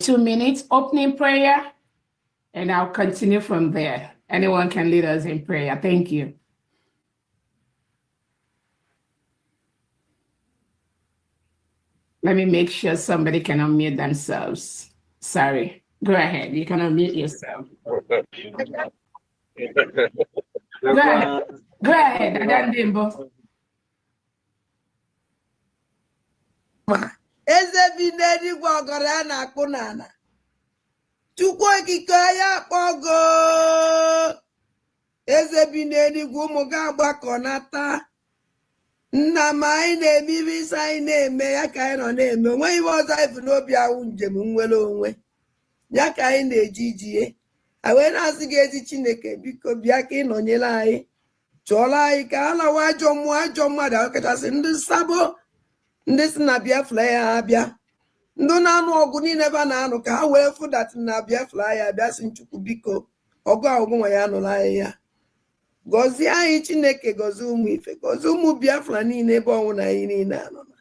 2 minutes opening prayer, and I'll continue from there. Anyone can lead us in prayer. Thank you. Let me make sure somebody can unmute themselves. Sorry. Go ahead. You can unmute yourself. Go ahead. Go ahead, Adandimbo. Ezebinedi gwagara na kunana. Chukwu okike ya kpogo. Ezebinedi gwumu ga agbakọ nata. Nna m anyị na-eme ibe isi anyị na-eme ya ka anyị nọ na-eme. Onweghị ibe ọzọ anyị bụ n'obi awụ njem nwere onwe. Ya ka anyị na-eji ijie. A wee na-asị gị ezi Chineke biko bịa ka ị nọnyere anyị. Chụọla anyị ka a lawa ajọ mmụọ ajọ mmadụ ọkachasị ndị nsabo. Ndị si na Biafra ya abịa. Ndị na-anụ ọgụ niile ebe a na-anụ ka ha wee fụdatị na Biafra ya abịa si Chukwu biko ọgụ ahụgụ nwa ya nụrụ anyị ya. Gọzie anyị Chineke gọzie ụmụ ife gọzie ụmụ Biafra niile ebe ọnwụ na anyị niile anọ na.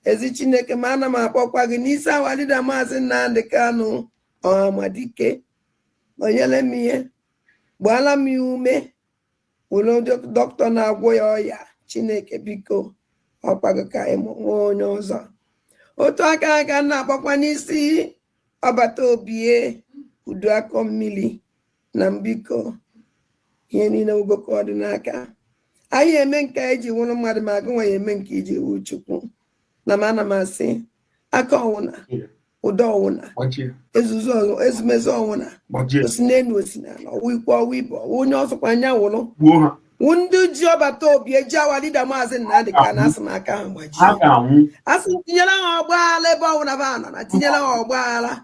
Ezi Chineke ma ana m akpọkwa gị n'isi awalida Mazi Nnamdi Kanu Ọhamadike. Nọnyere m ihe. Gbaala m ya ume. Were dọkịta na-agwọ ya ọya. Chineke biko ọkwago ka anyị nwee onye ọzọ. Otu aka na-akpọkwa n'isi ọbata obie udu akọ mmiri na mbiko ihe niile ugoko ọdịnaka. Anyị eme nke anyị ji nwụrụ mmadụ ma agụ nwa ya eme nke iji wu Chukwu. Na m ana m asị aka ọnwụna ụdọ ọnwụna ezuzu ezumezu ọnwụna osi n'enu osi na ọwụ ikwu ọwụ ibe ọwụ onye ọsọkwa anya nwụrụ ndị ji ọbata obi eji awalida Mazi Nnamdi Kanu asị m aka ha gbajie. Asị m tinyere ha ọgbaghara ebe ọnwụna ba anọ na tinyere ha ọgbaghara.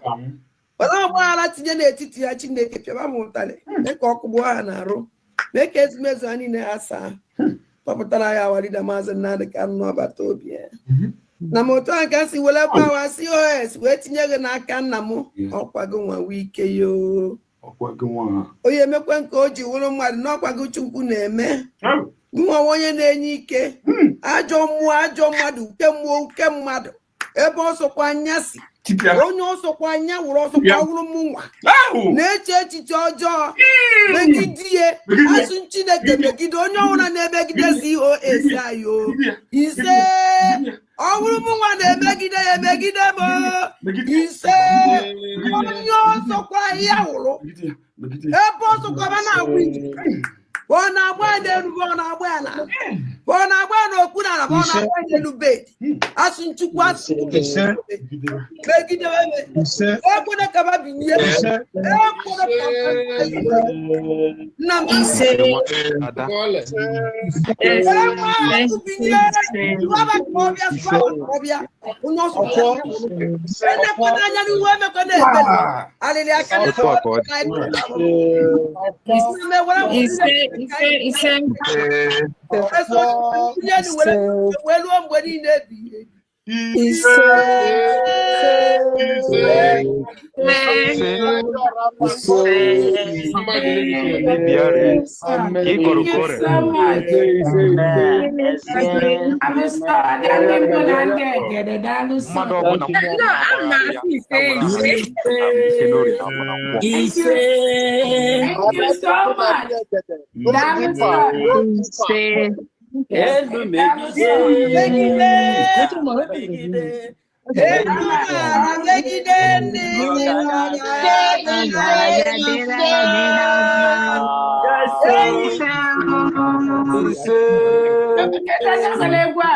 Were ọgbaghara tinye n'etiti ya Chineke pịaba m ụtarị mee ka ọkụ gbuo ha na-arụ mee ka ezumezu ha niile ha saa kpọpụtara ya awalida Mazi Nnamdi Kanu n'ọbata obi ya. Na m otu a ka si were gbawa COS wee tinye gị n'aka nna m ọkwago nwa wike yo. Onye emekwe nke o ji wụrụ mmadụ n'ọkwago Chukwu na-eme. Nwa onye na-enye ike ajọ mmụọ ajọ mmadụ uke mmụọ uke mmadụ ebe ọsọkwa anya si onye ọsọkwa anya wụrụ ọsọkwa wụrụ m nwa na-eche echiche ọjọọ megidie asụ Chineke megide onye ọbụla na-emegide COS ayo ise ọ bụrụ m nwa na-emegide ya emegide m ise onye ọsọkwa ya wụrụ ebe ọsọkwa ma na-agwụ ije ọ na-agba n'elu ọ na-agba ya n'ala ọ na-agba n'okpuru ala ọ na-agba n'elu bed asụ Chukwu asụ megide ekwere ka ba binye ekwere ka nna m ise binye ọbịa onye ọsọ enekwana anya n'ihu emekwa na-ebe alịrị aka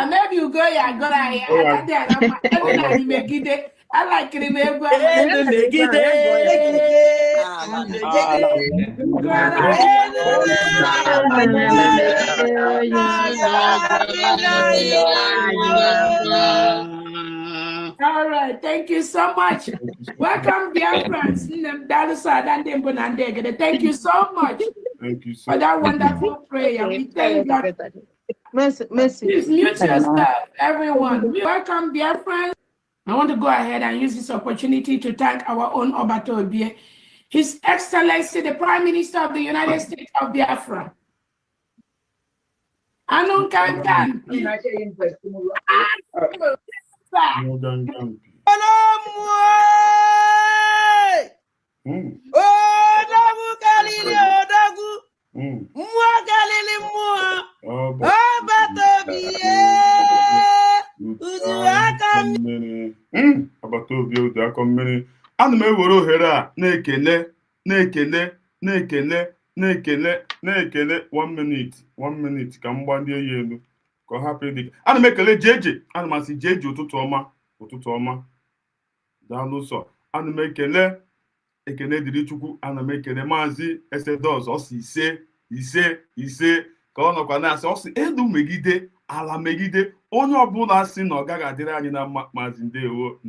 maybe you go ya I like it. All right, thank you so much. Welcome, dear friends. Thank you so much. Thank you for that wonderful prayer. We thank God. Please mute yourself, everyone. Welcome, dear friends. I want to go ahead and use this opportunity to thank our own Obato Obie, His Excellency, the Prime Minister of the United States of Biafra. Anun Kankan. agbata obi otu akọ mmiri. Ana m ewere ohere a na-ekele 1 minute ka m gbalie ya elu ka ọ hapụ ịdị. Ana m ekele jeje, ana m asị jeje ụtụtụ ọma daalụ sọ. Ana m ekele dịrị Chukwu. Ana m ekele Maazị Esedos, ọ sị ise ka ọ nọkwa na-asị, ọ sị elu megide ala megide onye ọbụla sị na ọ gaghị adịrị anyị na mma. Maazị ndewo.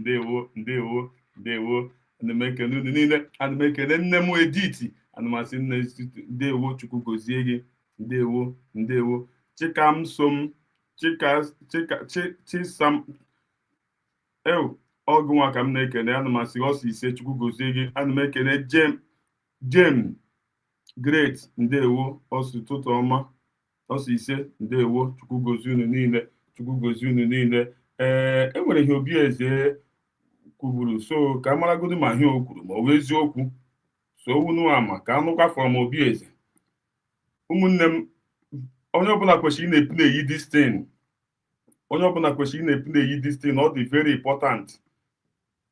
Ana m ekele unu niile. Ana m ekele nne m Editi. Ana m asị nne ndewo, Chukwu gozie gị. Ndewo. Chikamsom Chisam ọgụ nwa ka m na-ekele. Ana m asị ọ sị ise, Chukwu gozie gị. Ana m ekele Jem Great, ndewo, ọ sị ụtụtụ ọma, ọ sị ise, ndewo, Chukwu gozie unu niile. Enwere ihe obi eze kwuburu, so ka amaragodu ma ihe o kwuru ma ọ bụ eziokwu, so unu ama ka anụkwa from obi eze. Ụmụnne m, onye ọbụla kwesịrị ị na-epu na-eyi this thing. Ọ dị very important.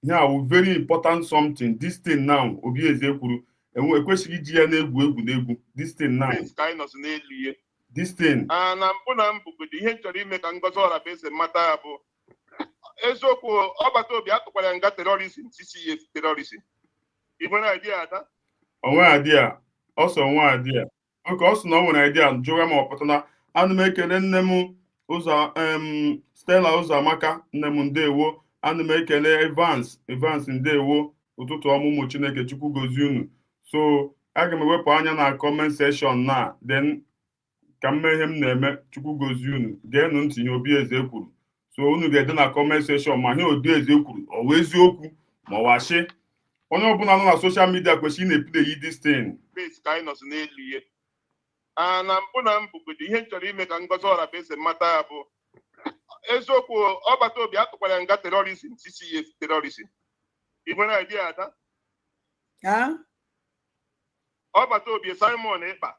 Ihe a very important something. This thing now obi eze kwuru ekwesịghị iji ya na-egwu this thing now. This thing. Na mbụ ihe chọrọ ime ka Ngozi Orabaeze mata ya bụ eziokwu. Ọgbata obi atụkwara nga terrorism, CCF terrorism. Ị nwere idea ada? Onwe idea. Ọsọ nwa idea. Oke ọ sị na ọ nwere idea jụwa ma ọ pụtara. Ana m ekele nne m Stella Ụzọamaka, nne m ndewo. Ana m ekele Evans ndewo, ụtụtụ ọmụmụ Chineke, Chukwu gozie unu. So aga m ewepụ anya na comment section na then ka m mee ihe m na-eme. Chukwu gozie unu. Geenụ ntị ihe obi eze kwuru. So unu ga-ede na comment section ma ihe obi eze kwuru ọ bụ eziokwu ma ọ washi. Onye ọbụla nọ na social media kwesịrị na-eyi this thing. Ka anyị nọzi n'elu ihe. Na mbụ ihe chọrọ ime ka Ngozi Orabaeze mata ya bụ eziokwu. Ọgbata obi atụkwara nga terrorism, CCF terrorism. Ị nwere idea ada? Ọgbata obi Simon Ekpa.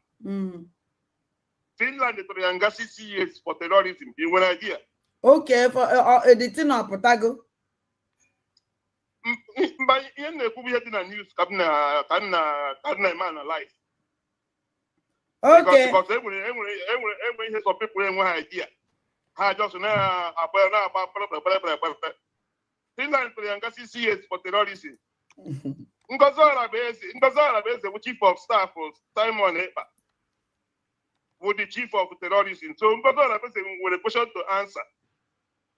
Finland tụrụ ya nga 6 years for terrorism. Ị nwere idea? Okay, for editing ọpụtago. Mba, ihe na-ekwu ihe dị na news ka m na-eme analyze. Okay. Because enwere ihe some people enweghị idea. Ha just na-agba kpere. Finland tụrụ ya nga 6 years for terrorism. Ngozi Orabaeze bụ chief of staff Simon Ekpa bụ the chief of terrorism. So Ngozi Orabaeze nwere question to answer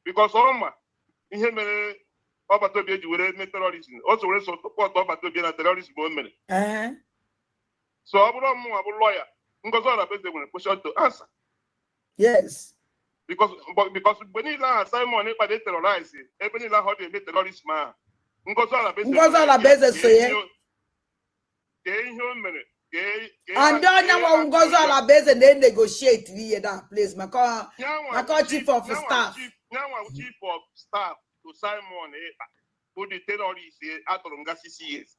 because ọma ihe mere ọgbata obi eji were mee terrorism. O so were support ọgbata obi na terrorism o mere. So ọ bụrụ mụnwa bụ lawyer, Ngozi Orabaeze nwere question to answer. Yes. Because mgbe niile ahụ Simon Ekpa dey terrorize ebe niile ahụ ọ na-eme terrorism ahụ, Ngozi Orabaeze so ya. Kee ihe o mere. And onye nwa Ngozi Orabaeze na-negotiate ihe that place maka chief of staff. Nyanwa chief of staff to Simon Ekpa bụ the terrorist atụrụ nga 6 years.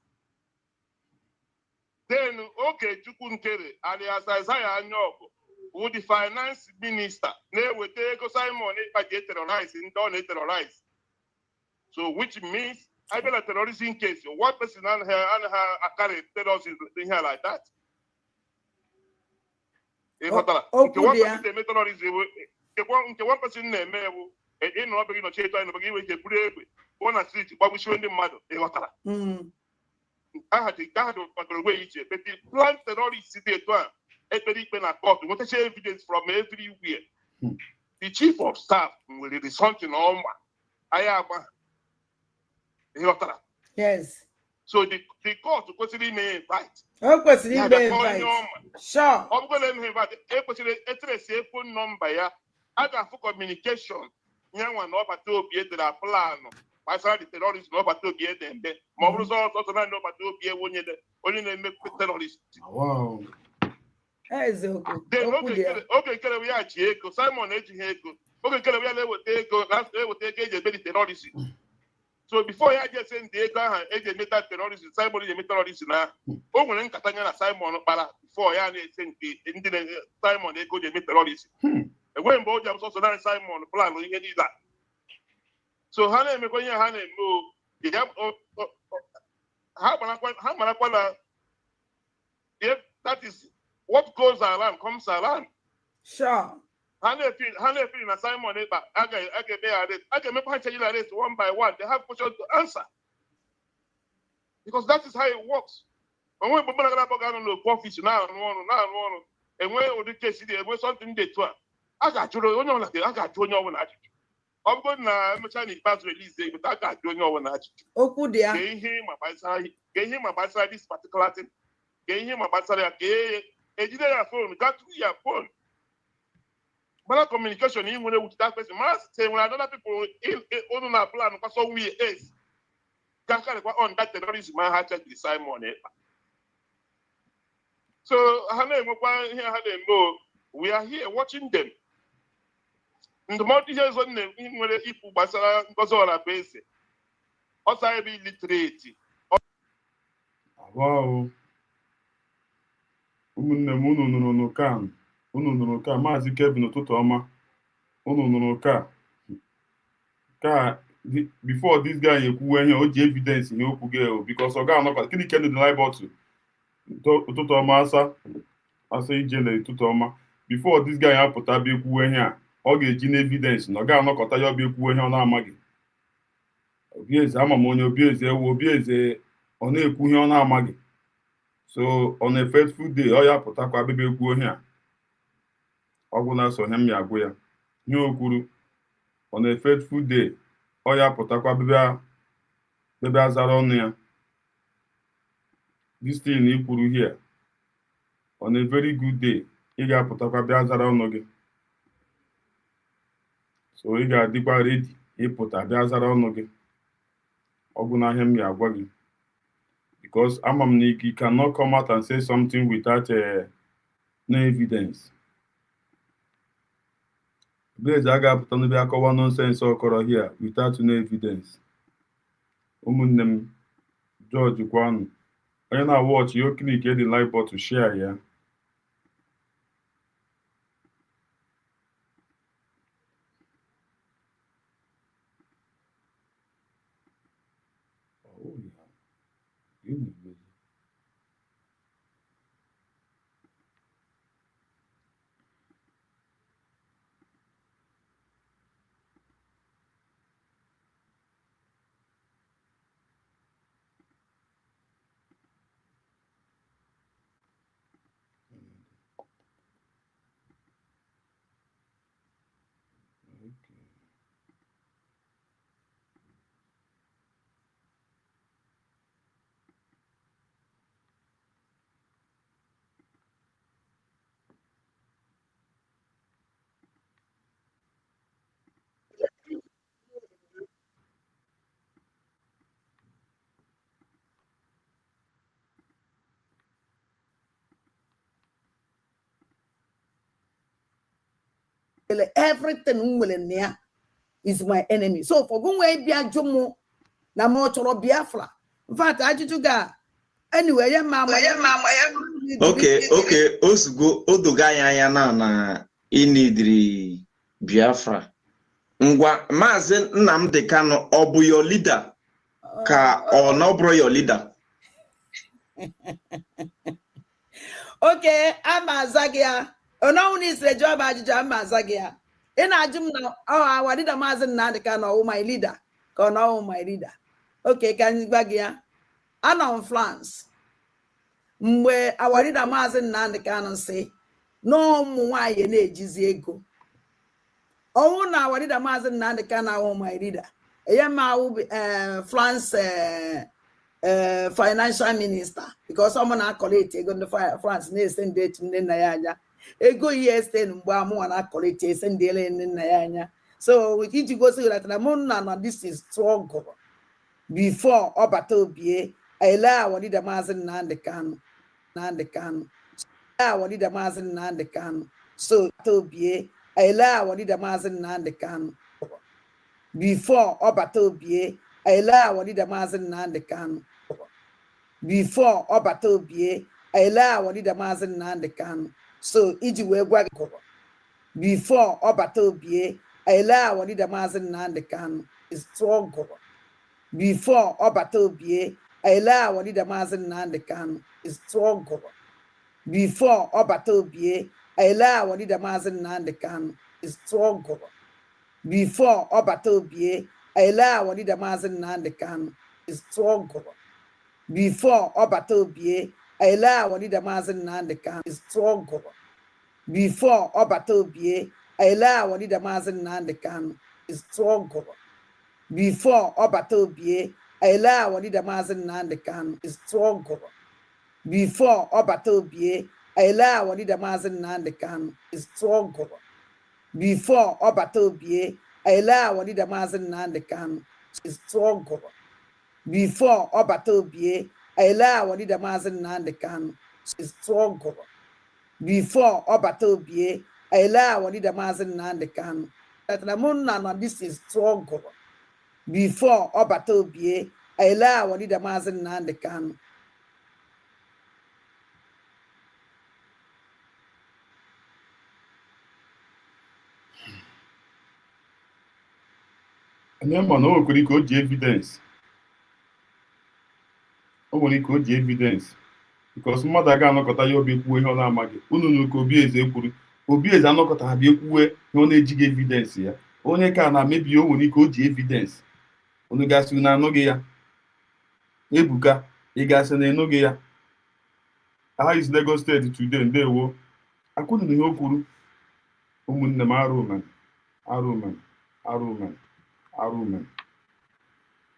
Then Okechukwu Nkere alias Isaiah Anyaogu bụ the finance minister na-eweta ego Simon Ekpa ji terrorize ndị ọ na-terrorize. So which means I been a terrorism case. One person and her carry terrorism thing here like that. One person name in no begin to change and begin with a brave one a street, but we show the mother. I had to wait, but the plant terrorist city at one. What I say evidence from everywhere. The chief of staff will do something on I am. Yes. So the court consider me invite. Sure. I'm going to invite a phone number. I got for communication. Young one over to be at the plan. My side, the terrorists over to be at them. My results also not over to be only make terrorists. Wow. Okay, we are Chico, Simon Edgehego. Okay, we are take a terrorist. So before I just send the ega terrorist, Simon is a terrorist now. Oh, when Catania Simon before I send the Simon they go to terrorist. And when both also Simon plan that. So Hana Mekoya Hana Mo, Hamanakwana, if that is what goes around comes around. Sure. Hana feel assignment, but I can make this one by one. They have questions to answer. Because that is how it works. When we put on office now, and when the case is something they do, I got you know, I got you know, I'm going to Chinese pass release, but I got you know, Oku dia. Gain him about this particular thing. Gain him about a phone, got to your phone. But communication, even with that person, must say when other people in our plan, because so we is. On that terrorism, I had to decide on it. So, we are here watching them. In the multi years on the people, Basara, because all our base. Also, I be literate. Wow. Unu nụrụ ka Maazị Kevin ụtụtụ ọma. Unu nụrụ ka before this guy ekwuwe ihe o ji evidence ihe okwu gị because ọ ga-anọkọ gịnị ka dị live bottle ụtụtụ ọma asa ijele ụtụtụ ọma before this guy apụta bịa ekwuwe ihe a ọ ga-eji na evidence na ọ ga-anọkọta ya ọbịa ekwuwe ihe ọ na-amaghị. Obieze ama m onye Obieze ewu Obieze ọ na-ekwu ihe ọ na-amaghị. So on a faithful day ọ ya pụtakwa bebe ekwuwe ihe a ọgwụ na-asọ ihe m ya agwụ ya ihe o kwuru. On a faithful day ọ ya pụtakwa bebe azara ọnụ ya. This thing i kwuru here on a very good day ị ga-apụtakwa bịa azara ọnụ gị. So ị ga-adịkwa ready ịpụta bịa azara ọnụ gị ọgwụ na ihe m ya agwa gị. Because ama m na you cannot come out and say something without no evidence. Blaze aga-apụta n'ebe akọwa nonsense ọkọrọ here without no evidence. Ụmụnne m George Kwanu onye na-watch your click the like button share ya. Oh yeah. Everything near is my enemy. So for going way be a jumu na mo choro Biafra. In fact, I just got anyway, yeah, mama. Okay. Osgo odogaya ya na inidri Biafra. Ngwa Mazi Nnamdi Kanu ọ bụ your leader ka ọ na bụrụ your leader? Okay, I'm Azagia. Ono uni is the job ajụjụ I'm Azagia. Ị na-ajụ m na our leader Mazi Nnamdi Kanu my leader. Ka ọ na my leader. Okay, ka anyị gwa gị ya. Anọ m France. Mgbe our leader Mazi Nnamdi Kanu sị na ụmụ nwanyị na-ejizi ego. Ọwụ na our leader Mazi Nnamdi Kanu my leader. Eya ma France financial minister because someone collect ego in France na-send it nne na ya anya. Ego yes mgbe amụ na collect send ele nne na ya anya. So we iji gosi that na mụ na this is struggle before ọbata obie ele our leader Mazi Nnamdi Kanu. Our leader Mazi Nnamdi Kanu. So obie ele our leader Mazi Nnamdi Kanu. Before ọbata obie ele our leader Mazi Nnamdi Kanu. Before ọbata obie ele our leader Mazi Nnamdi Kanu. So iji wee gwa gị before ọbata obie ele our leader Mazi Nnamdi Kanu. struggle before Obatobie, allow what the Mazi Nnamdi Kanu struggle before Obatobie, allow what the Mazi Nnamdi Kanu struggle before Obatobie, allow what the Mazi Nnamdi Kanu struggle before Obatobie, allow what the Mazi Nnamdi Kanu struggle before Obatobie, allow what the Mazi Nnamdi Kanu struggle before Obatobie, allow what the Mazi Nnamdi Kanu struggle before Obatobie, allow what the Mazi Nnamdi Kanu struggle before Obatobie, allow what the Mazi Nnamdi Kanu struggle before Obatobie, allow what the Mazi Nnamdi Kanu struggle before Obatobie, allow what the Mazi Nnamdi Kanu that the moon and this is struggle before Obatobie, allow what the Mazi Nnamdi Kanu. And then man, oh, could go evidence. Oh, when go evidence. Because mother ga anọkọta ya obi kwuo ihe ọ na-amaghị unu nuka obi eze kwuru obi eze anọkọta ha bịa kwuo ihe ọ na-ejighị evidence ya onye ka na-amebi o nwere ike o ji evidence unu gasị na anụghị ya Ebuka ị gasị na ịnụghị ya aha is Lagos State today ndewo akwụrụ na ihe o kwuru ụmụnne m arụmen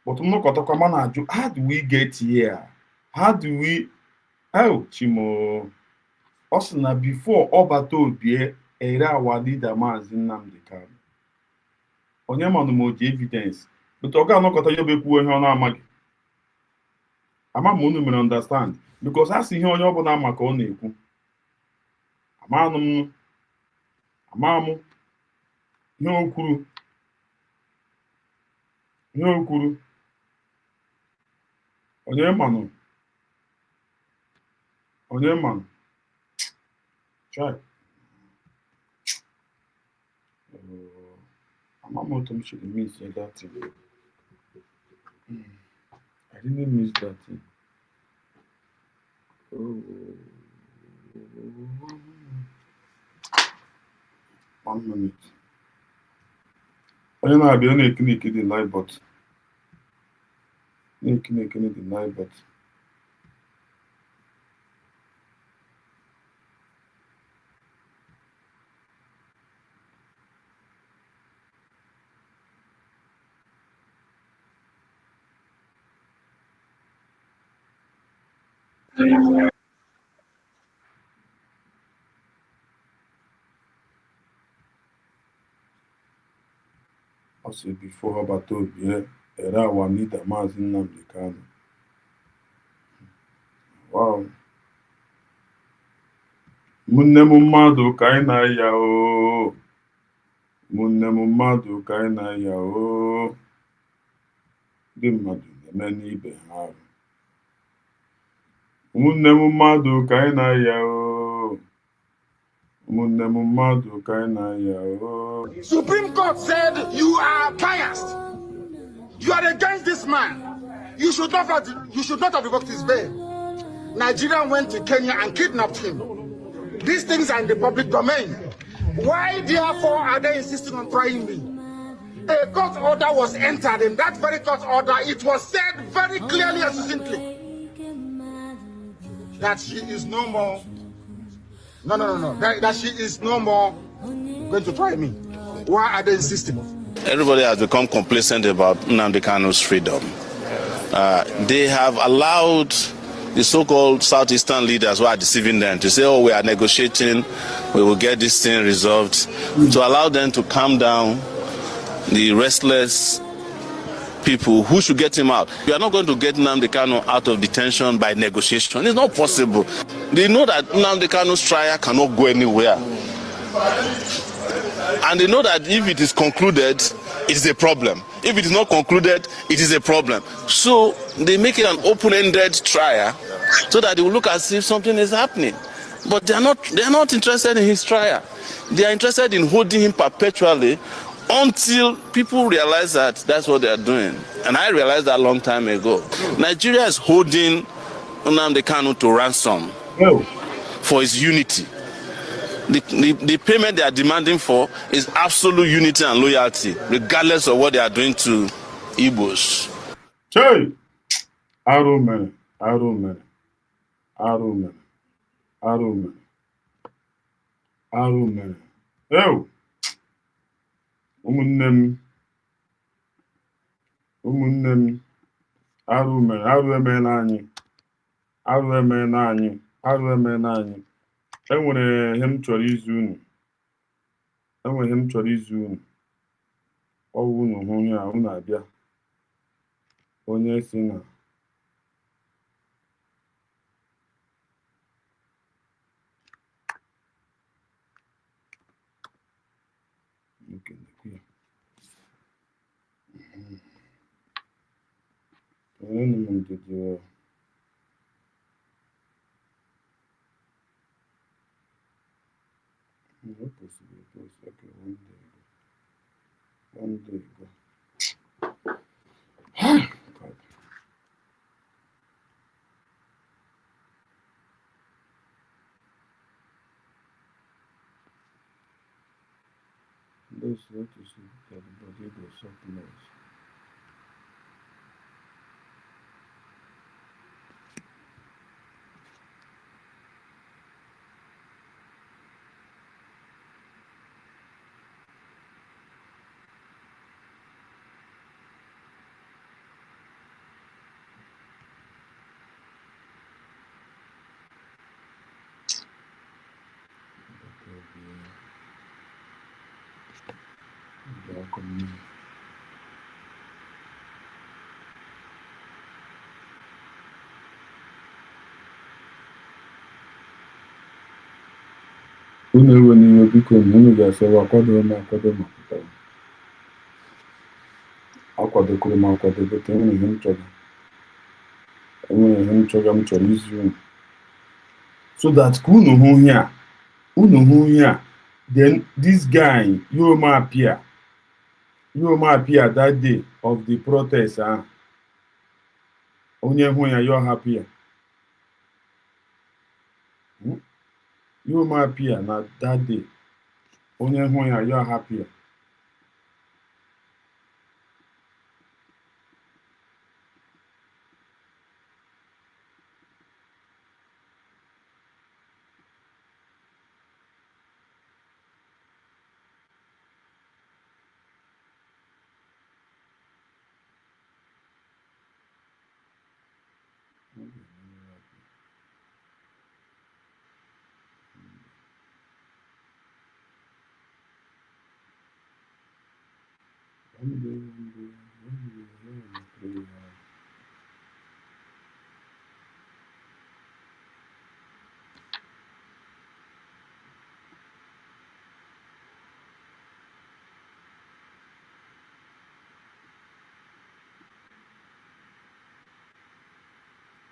but nnọkọtakwa ma na-ajụ how do we get here? How do we Chimo Osina before Obatobie era our leader Mazi Nnamdi Kanu. Onye manu mo ji evidence. But oga anọkọta ya be kwuo ihe ọ na-amaghị. Ama m unu mere understand because asị ihe onye ọbụla ama ka ọ na-ekwu. Ama m ihe o kwuru. Onye man. Try. I'm not should miss that thing. I didn't miss that thing. Oh. 1 minute. I don't know. I'll be on a clinic in the live bot. Also before Obatobie era our leader Mazi Nnamdi Kanu. Wow. Munne m mmadụ ka anyị na-aya o. Munne m mmadụ ka anyị na-aya o. Ndị mmadụ na-eme n'ibe ha arụ. Munne m mmadụ ka anyị na-aya o. Munne m mmadụ ka anyị na-aya o. Supreme Court said you are biased. You are against this man. You should not have revoked his bail. Nigeria went to Kenya and kidnapped him. These things are in the public domain. Why, therefore, are they insisting on trying me? A court order was entered. In that very court order, it was said very clearly and succinctly that she is no more. No. That she is no more going to try me. Why are they insisting? Everybody has become complacent about Nnamdi Kanu's freedom. They have allowed the so-called Southeastern leaders who are deceiving them to say, oh, we are negotiating, we will get this thing resolved, to allow them to calm down the restless people who should get him out. We are not going to get Nnamdi Kanu out of detention by negotiation. It's not possible. They know that Nnamdi Kanu's trial cannot go anywhere. And they know that if it is concluded, it is a problem. If it is not concluded, it is a problem. So they make it an open-ended trial so that it will look as if something is happening. But they are not interested in his trial. They are interested in holding him perpetually until people realize that that's what they are doing. And I realized that a long time ago. Nigeria is holding Nnamdi Kanu to ransom for his unity. The payment they are demanding for is absolute unity and loyalty, regardless of what they are doing to Igbos. Hey! Arụ mere. Ew! Ụmụnne m, arụ emeela anyị. Enwere ihe m chọrọ izu unu. Ọwụ unu hụ onye a unu abịa. Onye si na one day ago. Those what you see that the body goes supplements. Unu ewe n'iwe biko na unu ga-asọwa akwadoghị m akwado ma pụtara. Akwadokwuru m akwadobe ka enwere ihe m chọrọ izu unu. So that ka unu hụ ihe a, then this guy you ma appear that day of the protest ahụ. Onye hụ ya you happy ya. You ma appear na that day. Onye hụ ya you happy ya.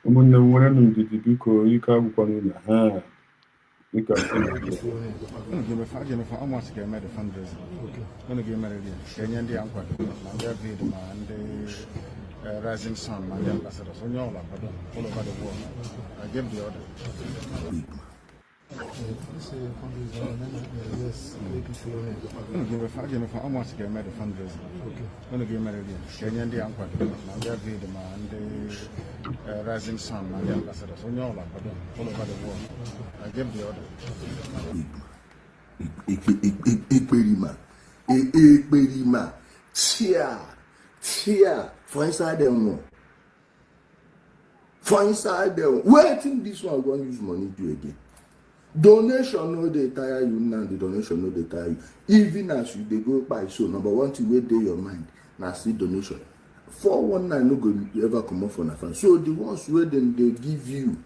Ụmụnne m nwere ndidi biko ike agwụkwana ụlọ ha dịka Rising Sun and the ambassadors all over the world. I gave the order. How much they made the fundraising? Going to give me Kenyan the uncle, and the Rising Sun and the ambassadors all over the world. I gave the order. Ekperima, Tia, for inside them. For inside them, waiting this one going to use money to again. Donation no dey tire you now, the donation no dey tire you. Even as you dey go by so, number one thing wey dey your mind na still donation. 419 no go ever come up for na fan. So the ones wey dem dey give you,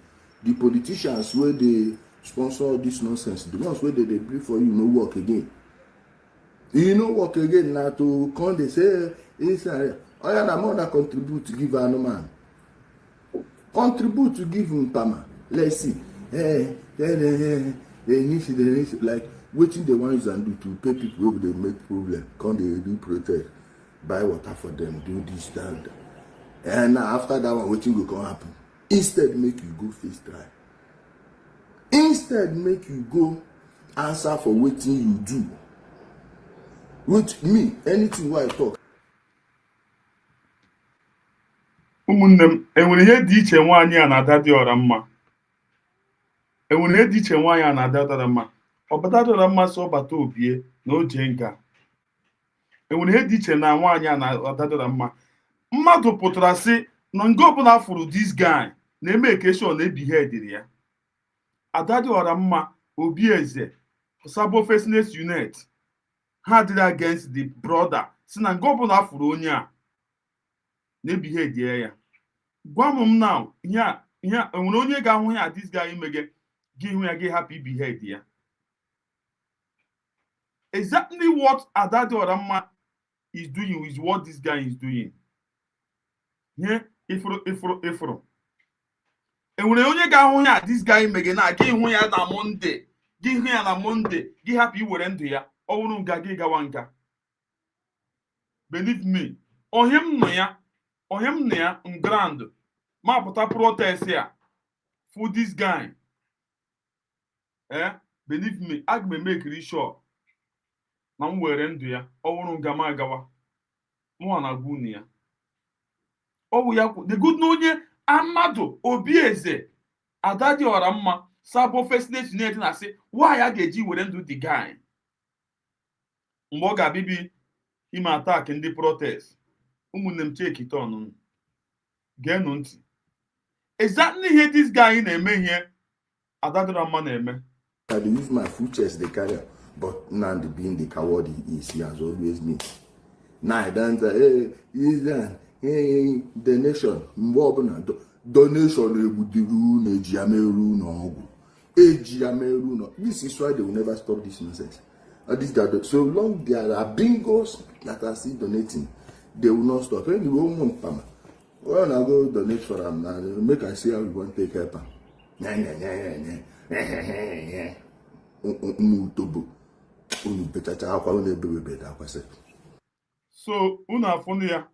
the politicians wey dey sponsor all this nonsense, the ones wey dey bring for you no work again. You no work again na to come dey say inside. Oya na more than contribute to give an man. Contribute to give him Pama. Let's see. They need like Waiting the ones and do to pay people who they make problem. Come they do protest, buy water for them, do this, that. And after that one, waiting will come happen. Instead, make you go face try. Instead, make you go answer for waiting you do. With me, anything what I talk. ụmụnne m enwere ihe dị iche nwaanyị a na-ada dị ọra mma enwere ihe dị iche nwaanyị a na-ada dara mma ọbada dara mma so ọbata obie na oje nga enwere ihe dị iche na nwaanyị a na-ada dara mma mmadụ pụtara sị na nga ọbụla fụrụ this guy na-eme ekeshọn na-ebihe ediri ya ada dị ọra mma obi eze Sabo Fakeness unit ha dịrị against the brother si na nga ọbụla fụrụ onye a na-ebihe edie ya gwa m now ihe enwere onye ga-ahụ ya this guy imege gị hụ ya gị hapụ ibihe edi ya exactly what Ada dị ọra mma is doing is what this guy is doing ihe ifuru enwere onye ga-ahụ ya this guy imege na gị hụ ya na Monday gị hụ ya na Monday gị hapụ iwere ndụ ya ọ bụrụ nga gị gawa nka believe me ohim nọ ya grand ma pụta protest ya for this guy believe me aga m make sure na m were ndụ ya ọ bụrụ nga ma agawa mụ na gwunu ya ọwụ ya the good na onye Amadu Obi Eze Ada dị ọra mma Sabo Fakeness unit na-asị why a ga-eji were ndụ the guy mgbe ọ ga-abịbi ime attack ndị protest ụmụnne m cheki tọnụ geenụ ntị exactly ihe this guy na-eme ihe Ada dị ọra mma na-eme I use my full chest they carry, but now being the coward he is, he has always been. Now I don't say, hey, donation, donation, this is why they will never stop this nonsense. So long there are bingos that are still donating, they will not stop. Anyway, well, I go donate for them now. Make I see how we want to take help them. So unu afụnụ ya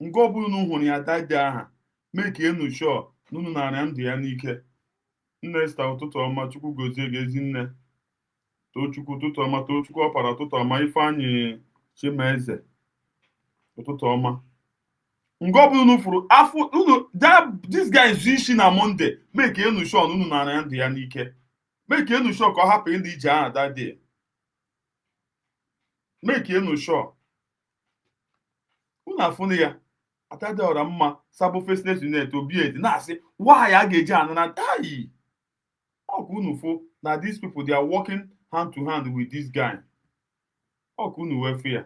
nga ọ bụrụ unu hụrụ ya dadi aha mee ka enu sure na unu na-arịa ndụ ya n'ike. Nne Esta ụtụtụ ọma Chukwu gozie gị ezi nne Tochukwu ụtụtụ ọma Tochukwu ọpara ụtụtụ ọma Ifeanyị Chimaeze ụtụtụ ọma nga ọ bụrụ unu fụrụ afọ unu this guy is isi na Monday mee ka enu sure na unu na-arịa ndụ ya n'ike. Make you sure ka ọ hapụ ndị ije ahụ that day. Make you sure. Unu afụnụ ya Ada dị ọra mma Sabo Fakeness unit Obi Eze na-asị why a ga-eji anana die. Ọ ka unu fụ na these people they are working hand to hand with this guy. Ọ ka unu wee fụ ya.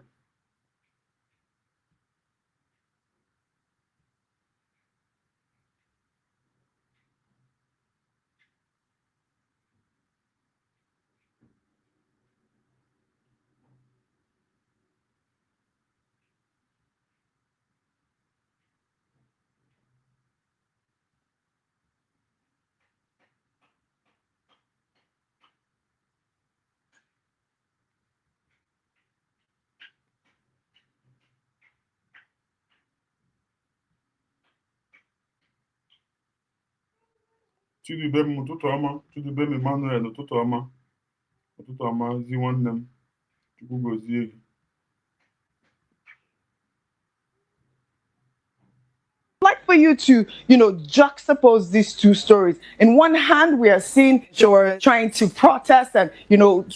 Chidube m ụtụtụ ọma Chidube m Emmanuel ụtụtụ ọma zi nwanne m Chukwu gozie gị. Like for you to, juxtapose these two stories. In one hand, we are seeing you're trying to protest and,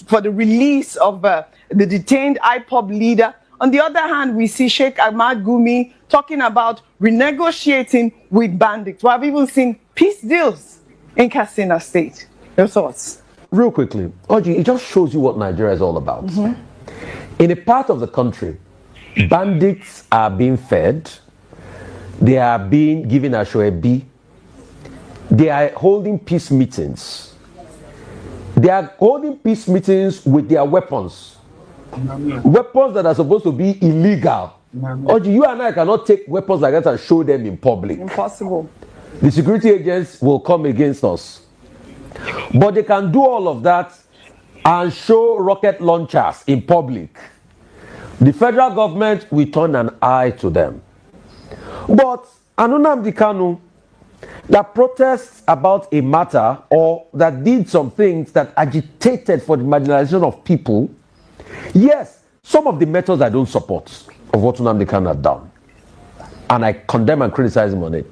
for the release of the detained IPOB leader. On the other hand, we see Sheikh Ahmad Gumi talking about renegotiating with bandits. We have even seen peace deals in Katsina State. Your thoughts? Real quickly, Oji, it just shows you what Nigeria is all about. In a part of the country, bandits are being fed, they are being given a shoebi, they are holding peace meetings. They are holding peace meetings with their weapons. Weapons that are supposed to be illegal. Oji, you and I cannot take weapons like that and show them in public. Impossible. The security agents will come against us. But they can do all of that and show rocket launchers in public, the federal government will turn an eye to them. But Nnamdi Kanu that protests about a matter or that did some things that agitated for the marginalization of people, yes, some of the methods I don't support of what Nnamdi Kanu has done. And I condemn and criticize him on it.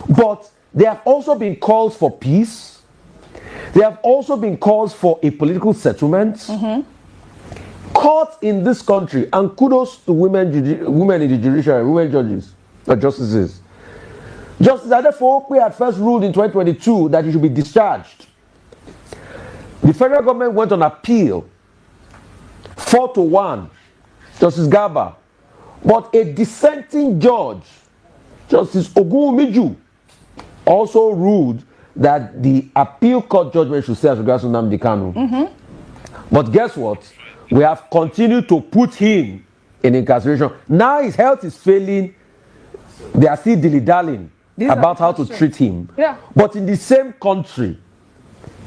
But there have also been calls for peace. There have also been calls for a political settlement. Courts in this country, and kudos to women in the judiciary, women judges, or justices. Justice Adefokwe had first ruled in 2022 that he should be discharged. The federal government went on appeal, 4-1, Justice Garba. But a dissenting judge, Justice Ogunwumiju, also ruled that the appeal court judgment should stay as regards to Nnamdi Kanu. But guess what? We have continued to put him in incarceration. Now his health is failing. They are still dilly-dallying about how to treat him. But in the same country,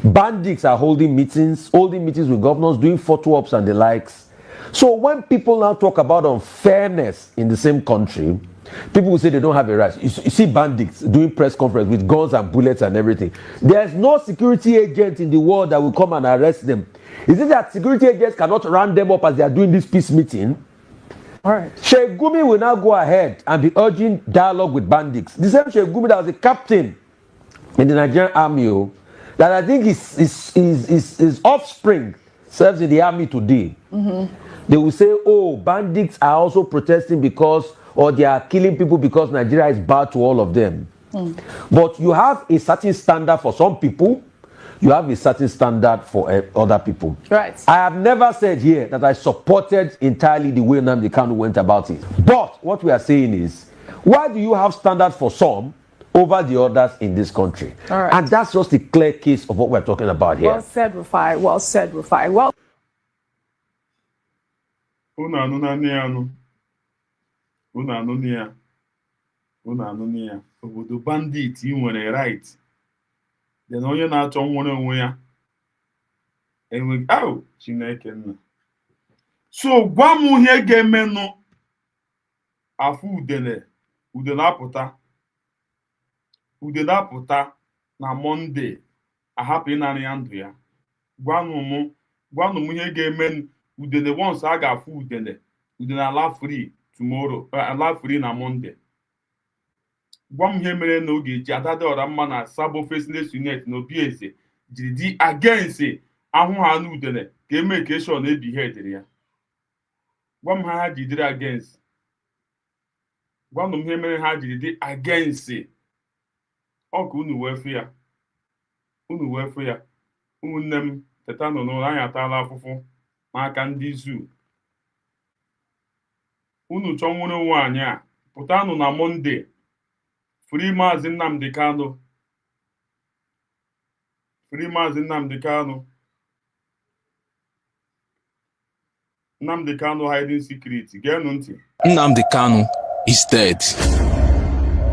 bandits are holding meetings with governors, doing photo ops and the likes. So when people now talk about unfairness in the same country, people will say they don't have a right. You see bandits doing press conference with guns and bullets and everything. There's no security agent in the world that will come and arrest them. Is it that security agents cannot round them up as they are doing this peace meeting? All right. Sheikh Gumi will now go ahead and be urging dialogue with bandits. The same Sheikh Gumi that was a captain in the Nigerian army, that I think his offspring serves in the army today. They will say, oh, bandits are also protesting because, or they are killing people because Nigeria is bad to all of them. But you have a certain standard for some people, you have a certain standard for other people. Right. I have never said here that I supported entirely the way Nnamdi Kanu went about it. But what we are saying is, why do you have standards for some over the others in this country? All right. And that's just a clear case of what we're talking about here. Well said, Rufai. Well said, Rufai. Well. Unu anụnanụ ya obodo bandit ị nwere right dị na onye na-achọ nwere onwe ya enwe Chineke nna. So gwa m ihe ga-emenụ afụ udele apụta na Monday ahapụ ịnarị ya ndụ ya. Gwanụ m ihe ga-emenụ udele once a ga-afụ udele ala free tomorrow, ala free na Monday. Gwa m ihe mere na oge ji adada ọra mma na Sabo Faceless Unit na Obieze jiri di against ahụ ha na udele ka eme ka eshọ na ebihead ya. Gwa m ha jidere against. Gwa m ihe mere ha jiri di against. Ọ ka unu wee fụ ya. Ụmụnne m teta nọ n'ụlọ anyị atala afụfụ n'aka ndị zoo. Unu chọọ nwere onwe anyị a pụtanụ na Monday. Free Mazi Nnamdi Kanu. Free Mazi Nnamdi Kanu. Nnamdi Kanu hiding secret. Geenụ ntị. Nnamdi Kanu is dead.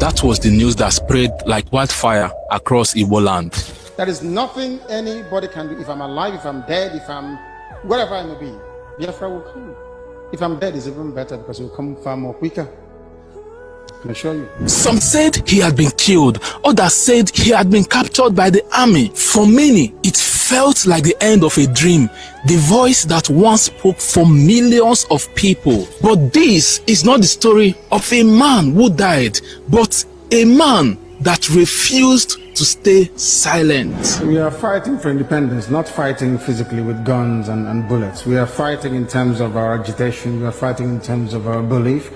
That was the news that spread like wildfire across Igbo land. There is nothing anybody can do. If I'm alive, if I'm dead, if I'm wherever I may be, Biafra will come. If I'm dead, it's even better because it will come far more quicker. I can assure you. Some said he had been killed. Others said he had been captured by the army. For many, it felt like the end of a dream. The voice that once spoke for millions of people. But this is not the story of a man who died, but a man that refused to stay silent. We are fighting for independence, not fighting physically with guns and bullets. We are fighting in terms of our agitation. We are fighting in terms of our belief.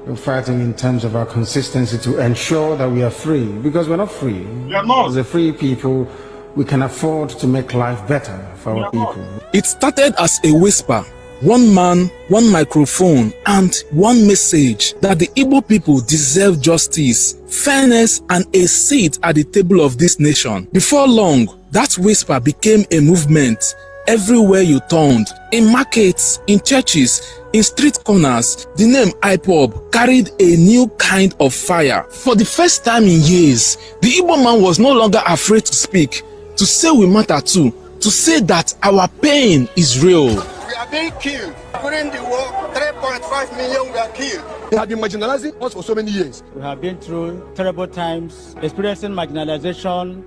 We're fighting in terms of our consistency to ensure that we are free. Because we're not free. We are not. As a free people, we can afford to make life better for our people. It started as a whisper. One man, one microphone, and one message that the Igbo people deserve justice, fairness, and a seat at the table of this nation. Before long, that whisper became a movement. Everywhere you turned, in markets, in churches, in street corners, the name IPOB carried a new kind of fire. For the first time in years, the Igbo man was no longer afraid to speak, to say we matter too, to say that our pain is real. We are being killed. During the war, 3.5 million were killed. They have been marginalizing us for so many years. We have been through terrible times, experiencing marginalization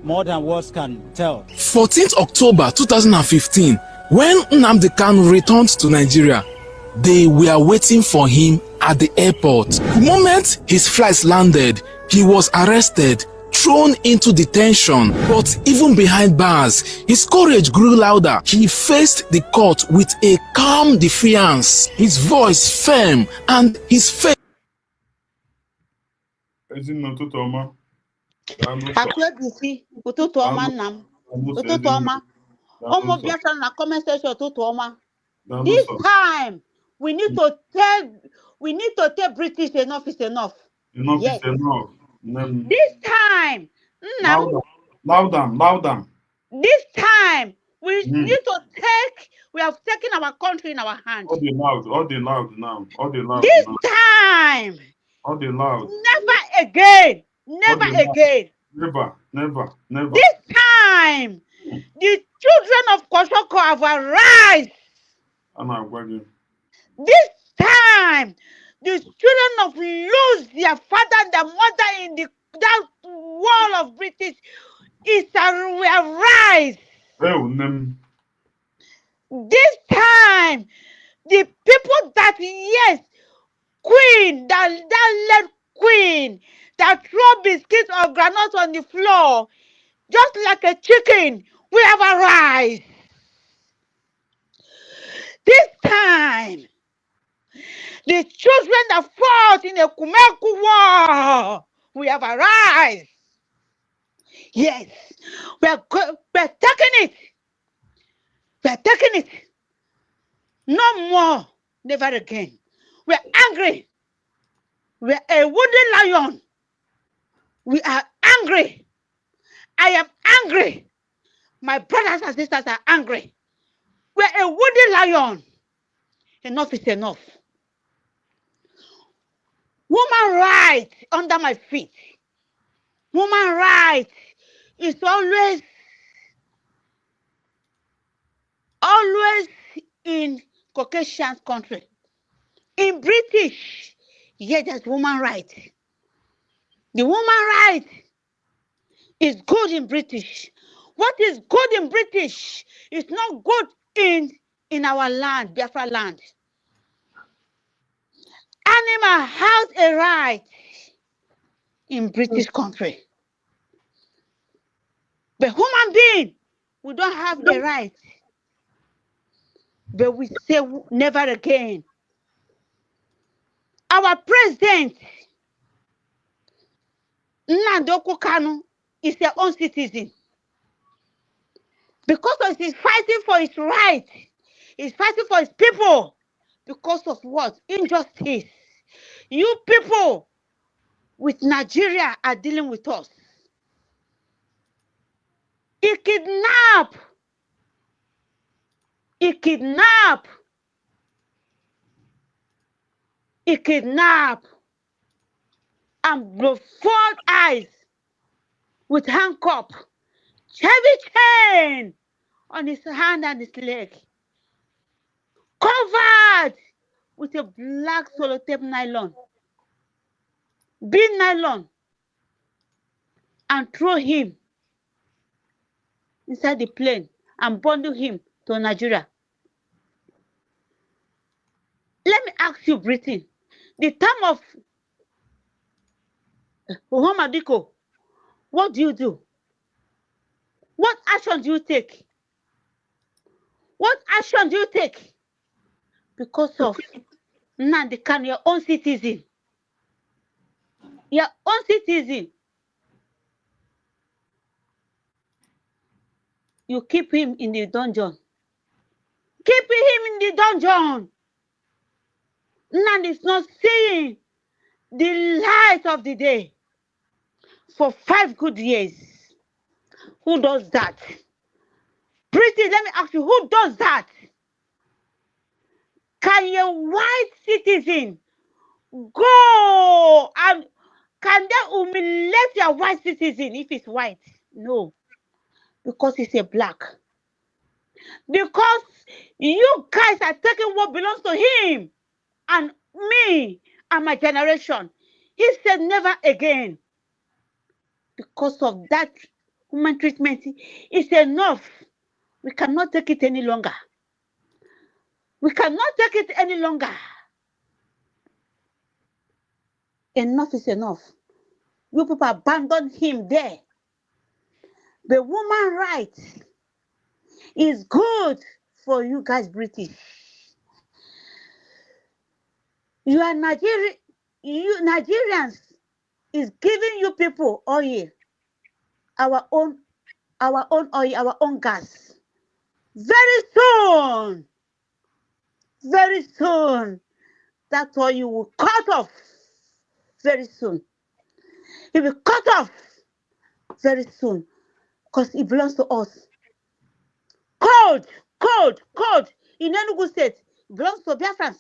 more than words can tell. 14th October 2015, when Nnamdi Kanu returned to Nigeria, they were waiting for him at the airport. The moment his flights landed, he was arrested, thrown into detention. But even behind bars, his courage grew louder. He faced the court with a calm defiance, his voice firm, and his face. Akwebisi, ụtụtụ ọma nna m. Ụtụtụ ọma. Ụmụ Biafra na comment section ụtụtụ ọma. This time we need to tell British enough is enough. Enough is enough. This time, Loud. This time we need to we have taken our country in our hands. All the loud now. This time. All the loud. Never again. Never again. Never. This time, the children of Kosoko have arisen. This time, the children of lose their father and their mother in that wall of British will arise. This time, the people that queen, that led queen, that throw biscuits or granules on the floor, just like a chicken, we have arisen. This time, the children that fought in a Kumeku war, we have arisen. Yes, we're taking it. We're taking it. No more, never again. We're angry. We're a wooden lion. We are angry. I am angry. My brothers and sisters are angry. We're a wooden lion. Enough is enough. Woman rights under my feet. Woman rights is always in Caucasian country. In British, there's woman rights. The woman right is good in British. What is good in British is not good in our land, Biafra land. Animal has a right in British country. But human being, we don't have the right. But we say never again. Our president, Nnamdi Kanu, is their own citizen. Because of his fighting for his right, he's fighting for his people. Because of what? Injustice. You people with Nigeria are dealing with us. He kidnap and blindfold eyes with handcuff, heavy chain on his hand and his leg, covered with a black sellotape nylon, big nylon, and throw him inside the plane and bundle him to Nigeria. Let me ask you, Britain, the time of Muhammad, what do you do? What action do you take? What action do you take? Because of Nnamdi Kanu, your own citizen. Your own citizen. You keep him in the dungeon. Keep him in the dungeon. Nnamdi is not seeing the light of the day for 5 good years. Who does that? Britain, let me ask you, who does that? Can a white citizen go and can they humiliate your white citizen if it's white? No. because he's a black. Because you guys are taking what belongs to him and me and my generation. He said never again. Because of that human treatment, it's enough. We cannot take it any longer. We cannot take it any longer. Enough is enough. You people abandoned him there. The woman right is good for you guys, British. You are Nigerian. You Nigerians is giving you people oil, our own oil, our own gas. Very soon, that oil will cut off. Very soon, it will cut off. Very soon, because it belongs to us. Cold. In Enugu State, it belongs to Biafrans.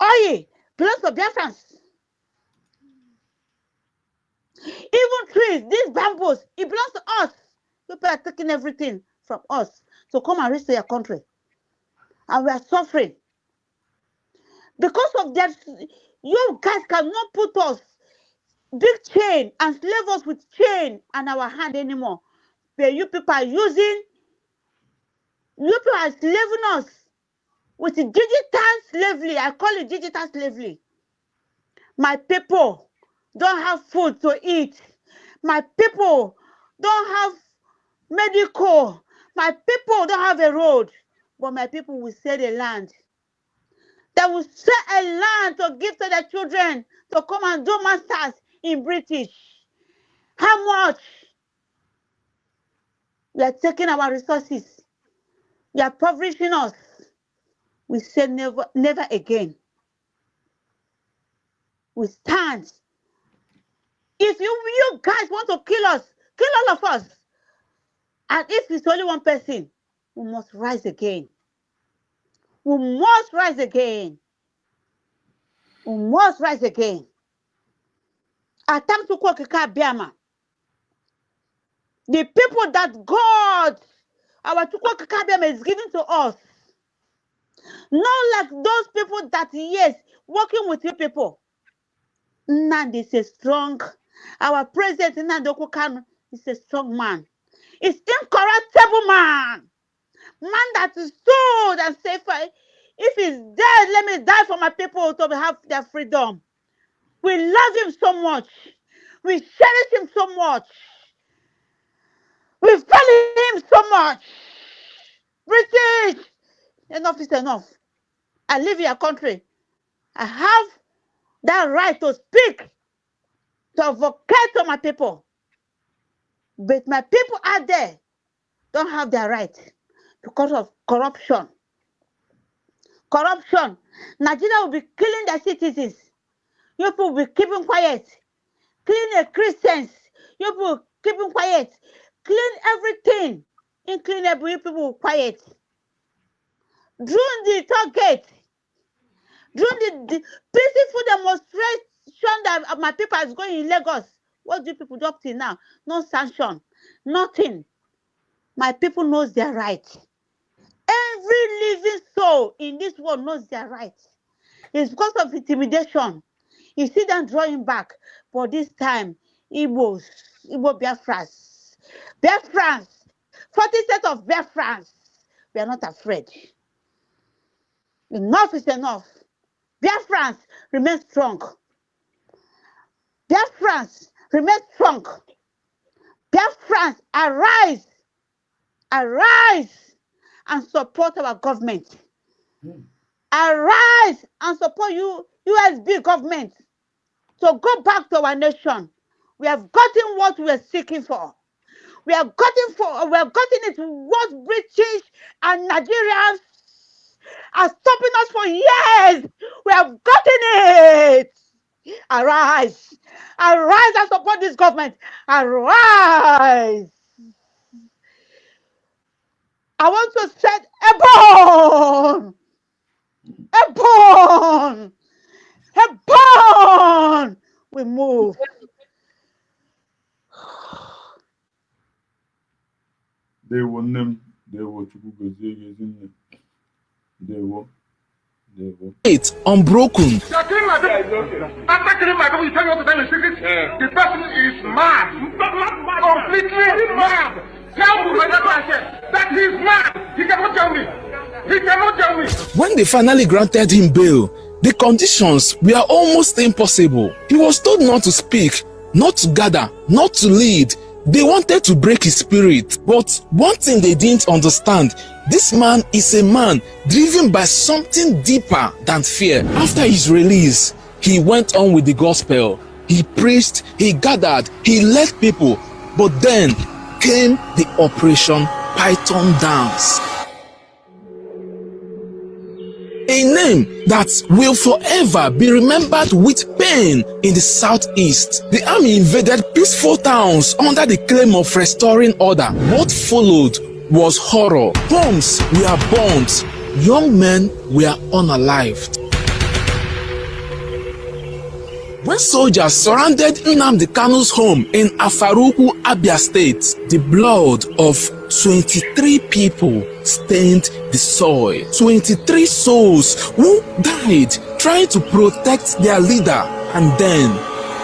Oil belongs to Biafrans. Even trees, these bamboos, it belongs to us. People are taking everything from us to come and restore your country. And we are suffering. Because of that, you guys cannot put us big chain and slave us with chain and our hand anymore. But you people are using, you people are slaving us with digital slavery. I call it digital slavery. My people don't have food to eat. My people don't have medical. My people don't have a road. But my people will sell a land. They will sell a land to give to their children to come and do masters in British. How much? We are taking our resources. You are impoverishing us. We say never, never again. We stand. If you guys want to kill us, kill all of us. And if it's only one person, we must rise again. We must rise again. We must rise again. Attempt to call Biama. The people that God, our Chukwu Biama, is giving to us. Not like those people that, yes, working with you people. Nnamdi is a strong, our president Nnamdi Kanu is a strong man. He's incorruptible man. Man that is stood and say, if he's dead, let me die for my people to have their freedom. We love him so much. We cherish him so much. We value him so much. British, enough is enough. I live in your country. I have that right to speak, to advocate to my people. But my people out there don't have their right because of corruption. Corruption. Nigeria will be killing their citizens. You people will be keeping quiet. Clean the Christians. You people keeping quiet. Clean everything. Including you people quiet. During the target, during the peaceful demonstration that my people is going in Lagos, what do people do up till now? No sanction, nothing. My people knows their right. Every living soul in this world knows their right. It's because of intimidation. You see them drawing back. But this time, Igbo Biafrans, 40 sets of Biafrans, we are not afraid. Enough is enough. Biafrans remain strong. Biafrans remain strong. Biafrans arise. Arise and support our government. Arise and support USB government to go back to our nation. We have gotten what we are seeking for. We have gotten it what British and Nigerians are stopping us for years. We have gotten it. Arise. Arise and support this government. Arise. I want to set a bone. We move. Ndewo nne m, ndewo Chukwu gozie gị ezi nne. Ndewo. It's unbroken. You are killing my people. After killing my people, you tell me what to tell me secret? The person is mad. Completely mad. Tell me that he's mad. He cannot tell me. He cannot tell me. When they finally granted him bail, the conditions were almost impossible. He was told not to speak, not to gather, not to lead. They wanted to break his spirit. But one thing they didn't understand, this man is a man driven by something deeper than fear. After his release, he went on with the gospel. He preached, he gathered, he led people. But then came the Operation Python Dance. A name that will forever be remembered with pain in the southeast. The army invaded peaceful towns under the claim of restoring order. What followed was horror. Homes were burnt. Young men were unalived. When soldiers surrounded Nnamdi Kanu's home in Afaruku, Abia State, the blood of 23 people stained the soil. 23 souls who died trying to protect their leader, and then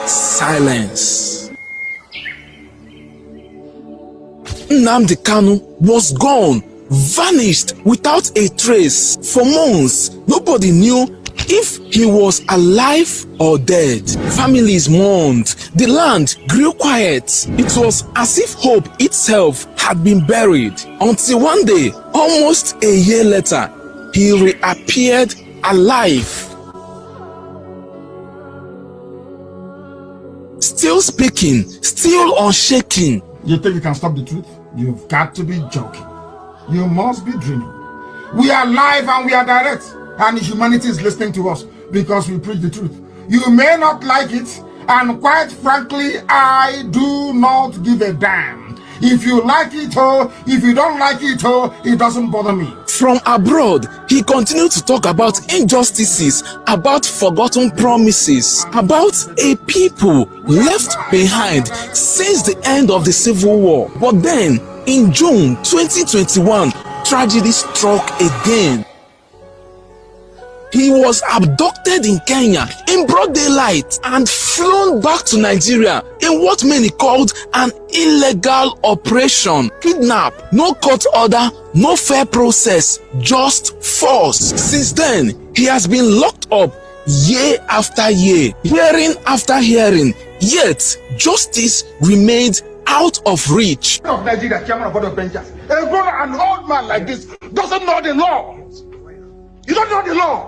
silence. Nnamdi Kanu was gone, vanished without a trace. For months, nobody knew if he was alive or dead. Families mourned. The land grew quiet. It was as if hope itself had been buried. Until one day, almost a year later, he reappeared alive. Still speaking, still unshaken. You think you can stop the truth? You've got to be joking. You must be dreaming. We are live and we are direct. And humanity is listening to us because we preach the truth. You may not like it, and quite frankly, I do not give a damn. If you like it or if you don't like it or it doesn't bother me. From abroad, he continued to talk about injustices, about forgotten promises, about a people left behind since the end of the Civil War. But then, in June 2021, tragedy struck again. He was abducted in Kenya in broad daylight and flown back to Nigeria in what many called an illegal operation. Kidnap, no court order, no fair process, just force. Since then, he has been locked up year after year, hearing after hearing, yet justice remained out of reach. Of Nigeria, chairman of board of benchers, a grown and old man like this doesn't know the law. You don't know the law.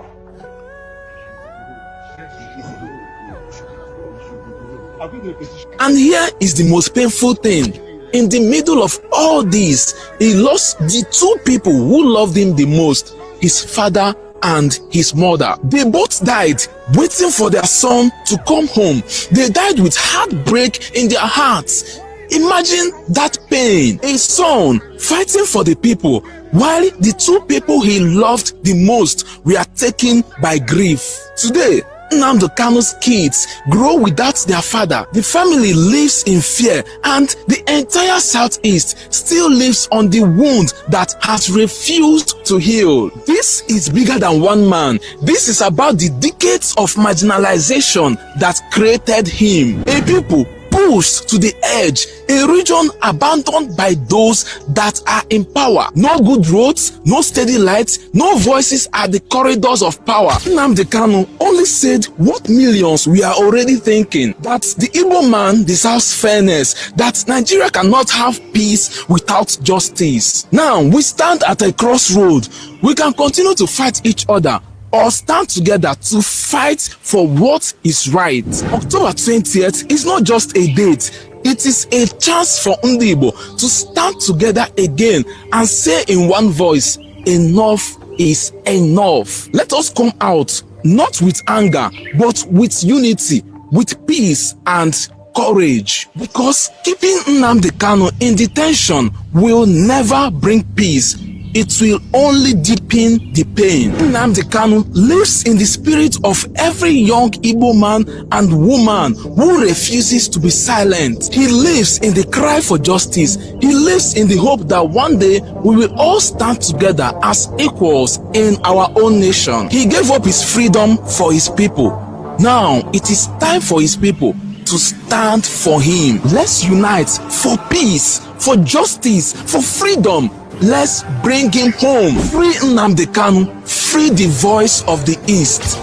And here is the most painful thing. In the middle of all this, he lost the two people who loved him the most, his father and his mother. They both died waiting for their son to come home. They died with heartbreak in their hearts. Imagine that pain. A son fighting for the people while the two people he loved the most were taken by grief. Today, Nnamdi Kanu's kids grow without their father. The family lives in fear, and the entire Southeast still lives on the wound that has refused to heal. This is bigger than one man. This is about the decades of marginalization that created him. A people pushed to the edge, a region abandoned by those that are in power. No good roads, no steady lights, no voices at the corridors of power. Nnamdi Kanu only said what millions we are already thinking, that the Igbo man deserves fairness, that Nigeria cannot have peace without justice. Now we stand at a crossroad. We can continue to fight each other, or stand together to fight for what is right. October 20th is not just a date, it is a chance for Ndi Igbo to stand together again and say in one voice, enough is enough. Let us come out, not with anger, but with unity, with peace and courage. Because keeping Nnamdi Kanu in detention will never bring peace. it will only deepen the pain. Nnamdi Kanu lives in the spirit of every young Igbo man and woman who refuses to be silent. He lives in the cry for justice. He lives in the hope that one day we will all stand together as equals in our own nation. He gave up his freedom for his people. Now it is time for his people to stand for him. Let's unite for peace, for justice, for freedom. Let's bring him home. Free Nnamdi Kanu. Free the voice of the East.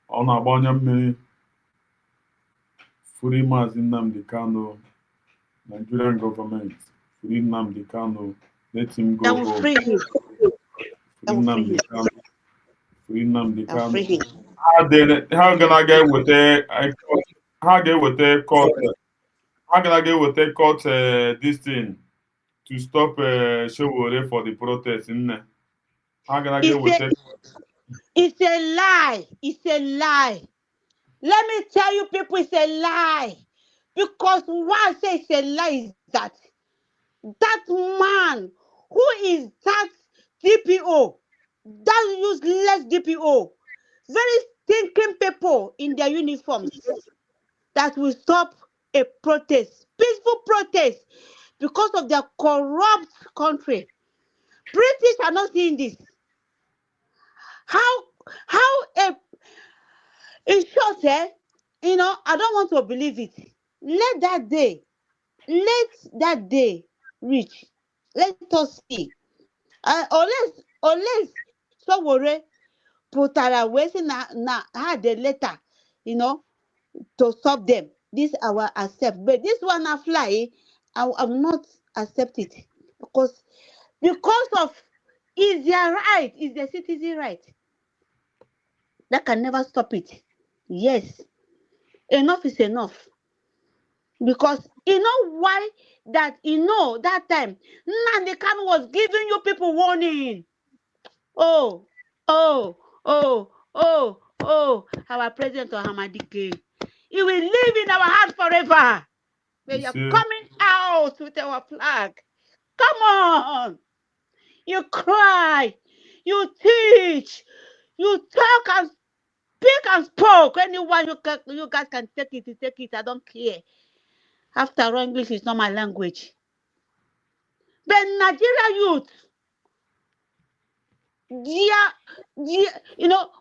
Ọ na-agba onye mmiri. Free Mazi Nnamdi Kanu. Nigerian government. Free Nnamdi Kanu. Let him go home. Free him. Free Nnamdi Kanu. Free Nnamdi Kanu. Free him. How gonna get with this thing to stop Showore for the protest? How gonna get with it? It's a lie. It's a lie. Let me tell you, people, it's a lie. Because why I say it's a lie is that man who is that DPO, that useless DPO, very stinking people in their uniforms that will stop a protest, peaceful protest, because of their corrupt country. British are not seeing this. In short, I don't want to believe it. Let that day reach. Let us see. Unless Sowore putara wesi na had a letter, to stop them. This I will accept. But this one I fly, I will not accept it because of is their right, is the citizen right. That can never stop it. Yes, enough is enough. Because why that that time Nnamdi Kanu was giving you people warning. Oh, our president Ohamadike. He will live in our heart forever. We are coming out with our flag. Come on. You cry. You teach. You talk and speak and spoke. Anyone you guys can take it. I don't care. After all, English is not my language. But Nigeria youth,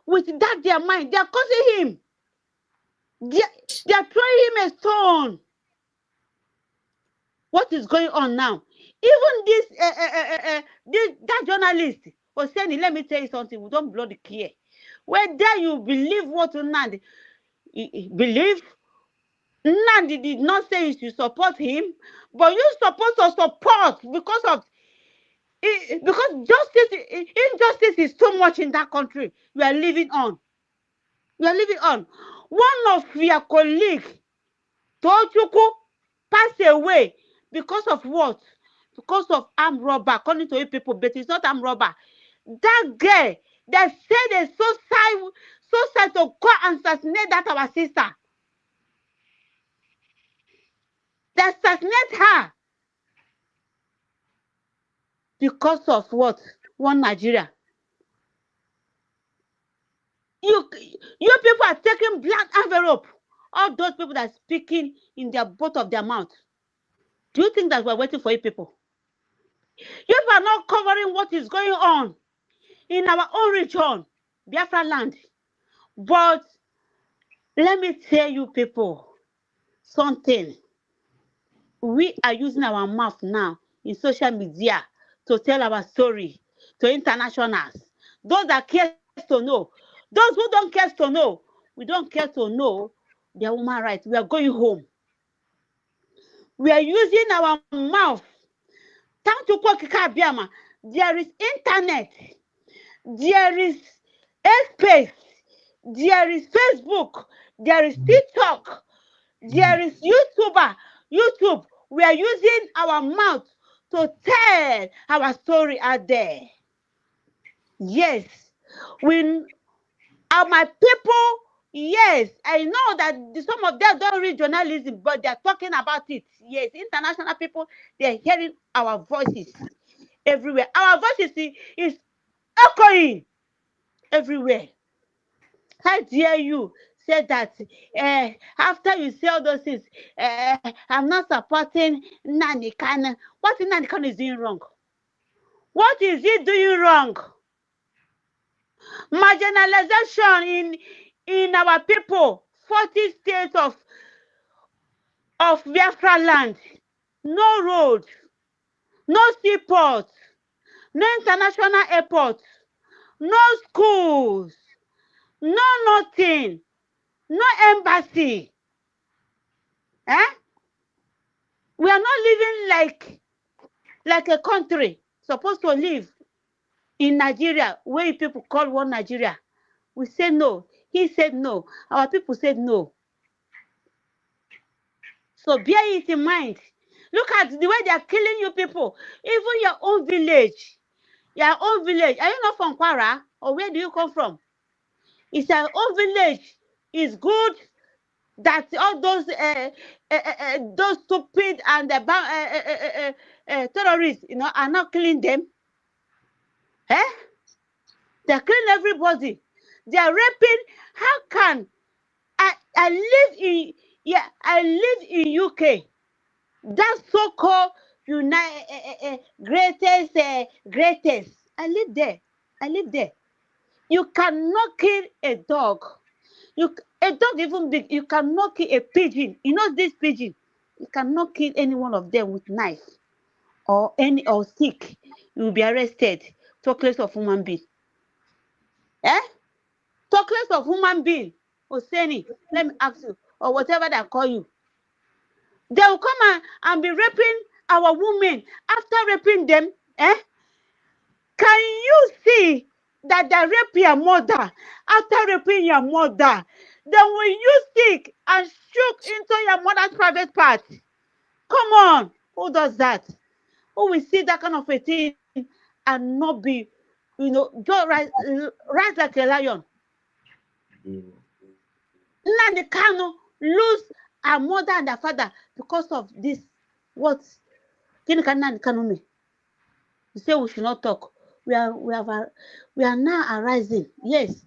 with that their mind, they are causing him. They are throwing him a stone. What is going on now? Even that journalist was saying, let me tell you something, we don't blow the care. Whether you believe what Nnamdi believe, Nnamdi did not say you should support him, but you're supposed to support because injustice is too much in that country. We are living on. One of your colleagues, Tochukwu, passed away because of what? Because of armed robber, according to you people, but it's not armed robber. That girl that said a suicide to go and assassinate that our sister. They assassinate her because of what? One Nigeria. You people are taking black envelope. All those people that are speaking in both of their mouth. Do you think that we're waiting for you people? You are not covering what is going on in our own region, Biafra land. But let me tell you people something. We are using our mouth now in social media to tell our story to internationals. Those that care to know. Those who don't care to know, we don't care to know their human rights. We are going home. We are using our mouth. There is internet. There is space. There is Facebook. There is TikTok. There is YouTube. We are using our mouth to tell our story out there. Yes. My people, Yes, I know that some of them don't read journalism, but they're talking about it. Yes, international people, they're hearing our voices everywhere. Our voices is echoing everywhere. How dare you say that after you say all those things, I'm not supporting Nnamdi Kanu. What Nnamdi Kanu is doing wrong? What is he doing wrong? Marginalization in our people, 40 states of Biafra land, no road, no seaport, no international airport, no schools, no nothing, no embassy. We are not living like a country supposed to live in Nigeria, where people call one Nigeria. We say no. He said no. Our people said no. So bear it in mind. Look at the way they are killing you people. Even your own village. Your own village. Are you not from Kwara? Or where do you come from? It's your own village. It's good that all those stupid and terrorists, are not killing them. They're killing everybody. They are raping. How can I live in UK? That so-called greatest. I live there. You cannot kill a dog. A dog even big. You cannot kill a pigeon. You know this pigeon. You cannot kill any one of them with knife or stick. You will be arrested. Talk less of human being. Talk less of human being. Oseni, let me ask you, or whatever they call you. They will come and be raping our women. After raping them, can you see that they rape your mother? After raping your mother, then will you stick and shoot into your mother's private part? Come on, who does that? Who will see that kind of a thing and not be, just rise like a lion? Nnamdi Kanu lose our mother and our father because of this. What? Can Nnamdi Kanu me? You say we should not talk. We are now arising. Yes,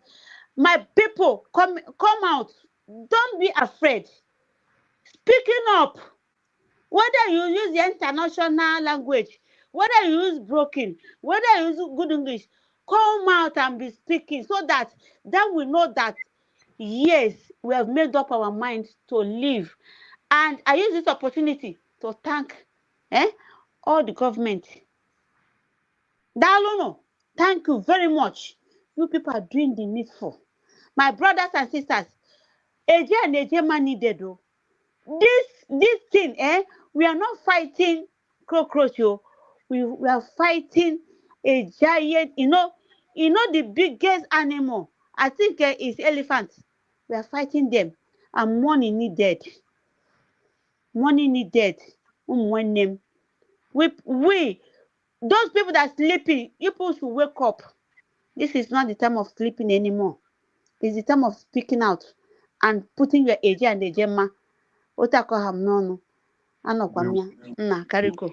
my people, come out. Don't be afraid. Speaking up. Whether you use the international language, whether you use broken, whether you use good English, come out and be speaking so that we know that yes, we have made up our mind to live. And I use this opportunity to thank all the government. Dalono, thank you very much. You people are doing the needful. My brothers and sisters, Eje and Ejema needed though. This thing, we are not fighting cockroach, we are fighting a giant, the biggest animal. I think is elephant. We are fighting them, and money needed. Money needed. One name. We those people that are sleeping, people should wake up. This is not the time of sleeping anymore. It's the time of speaking out and putting your Eje and Ejema. Otakoham nono. Anokwamia. Nna karigo.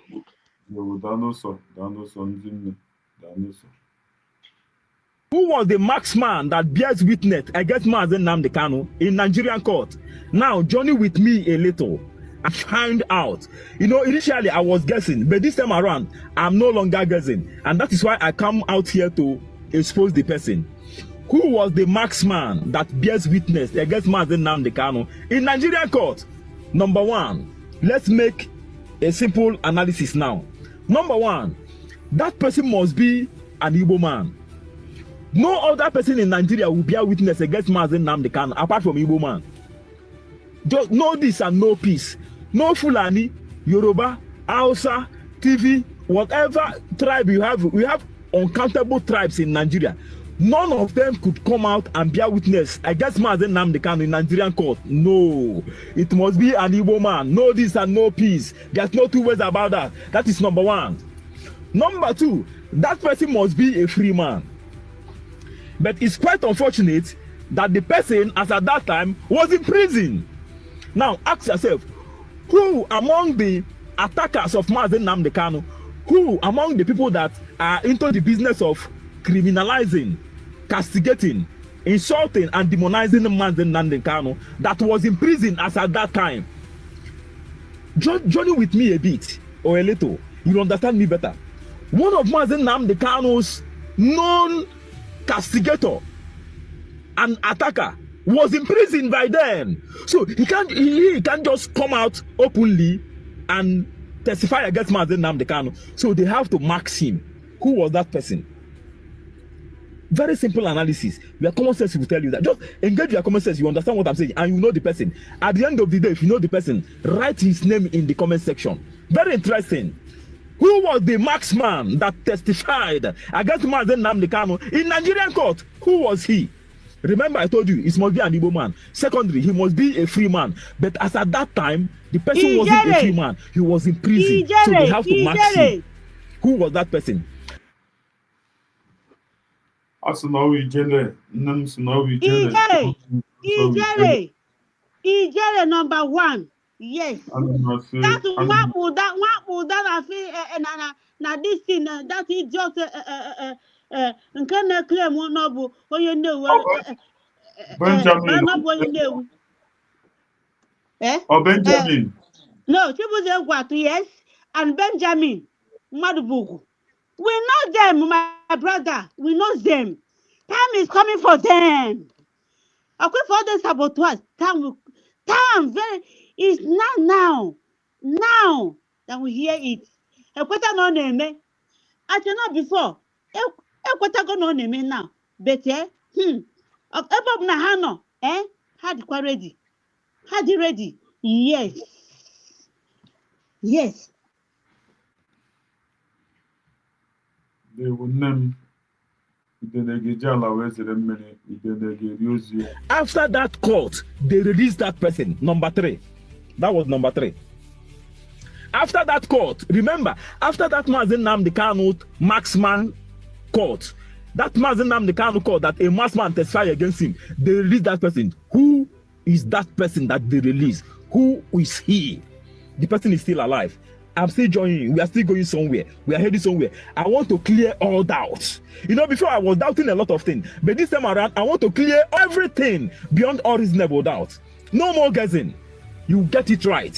Who was the marksman that bears witness against Mazi Nnamdi Kanu in Nigerian court? Now, journey with me a little and find out. Initially I was guessing, but this time around, I'm no longer guessing. And that is why I come out here to expose the person. Who was the marksman that bears witness against Mazi Nnamdi Kanu in Nigerian court? Number one, let's make a simple analysis now. Number one, that person must be an Igbo man. No other person in Nigeria will bear witness against Mazi Nnamdi Kanu apart from Igbo man. Just know this and know peace. No Fulani, Yoruba, Hausa, TV, whatever tribe you have, we have uncountable tribes in Nigeria. None of them could come out and bear witness against Mazi Nnamdi Kanu in Nigerian court. No, it must be an Igbo man. Know this and know peace. There's no two ways about that. That is number one. Number two, that person must be a free man. But it's quite unfortunate that the person, as at that time, was in prison. Now, ask yourself, who among the attackers of Mazi Nnamdi Kanu, who among the people that are into the business of criminalizing, castigating, insulting, and demonizing Mazi Nnamdi Kanu, that was in prison as at that time? Journey with me a bit or a little, you'll understand me better. One of Mazi Nnamdi Kanu's known castigator and attacker was in prison by then. So he can't just come out openly and testify against Mazi Nnamdi Kanu. So they have to mark him. Who was that person? Very simple analysis. Your common sense will tell you that. Just engage your common sense. You understand what I'm saying, and you know the person. At the end of the day, if you know the person, write his name in the comment section. Very interesting. Who was the marksman that testified against Mazi Nnamdi Kanu in Nigerian court? Who was he? Remember, I told you, it must be an Igbo man. Secondly, he must be a free man. But as at that time, the person wasn't a free man. He was in prison. So they have to mark him. Who was that person? Ijele number one. Yes. That that I feel na this thing that he just can claim one noble or you know Benjamin. Or Benjamin. No, yes, and Benjamin Madubugu. We know them, my brother. We know them. Time is coming for them. I quit for the sabotage. Time very is not now. Now that we hear it. I quit no name. I cannot before. I quit no name now. Better. Of Ebob Nahano. Had it ready. Had it ready. Yes. Yes. They will name. After that court, they released that person. Number 3. That was number 3. After that court, remember, after that Mazi Nnamdi Kanu marksman court, that Mazi Nnamdi Kanu court that a marksman testified against him, they released that person. Who is that person that they released? Who is he? The person is still alive. I'm still joining. We are still going somewhere. We are heading somewhere. I want to clear all doubts. You know, before I was doubting a lot of things, but this time around, I want to clear everything beyond all reasonable doubt. No more guessing. You get it right.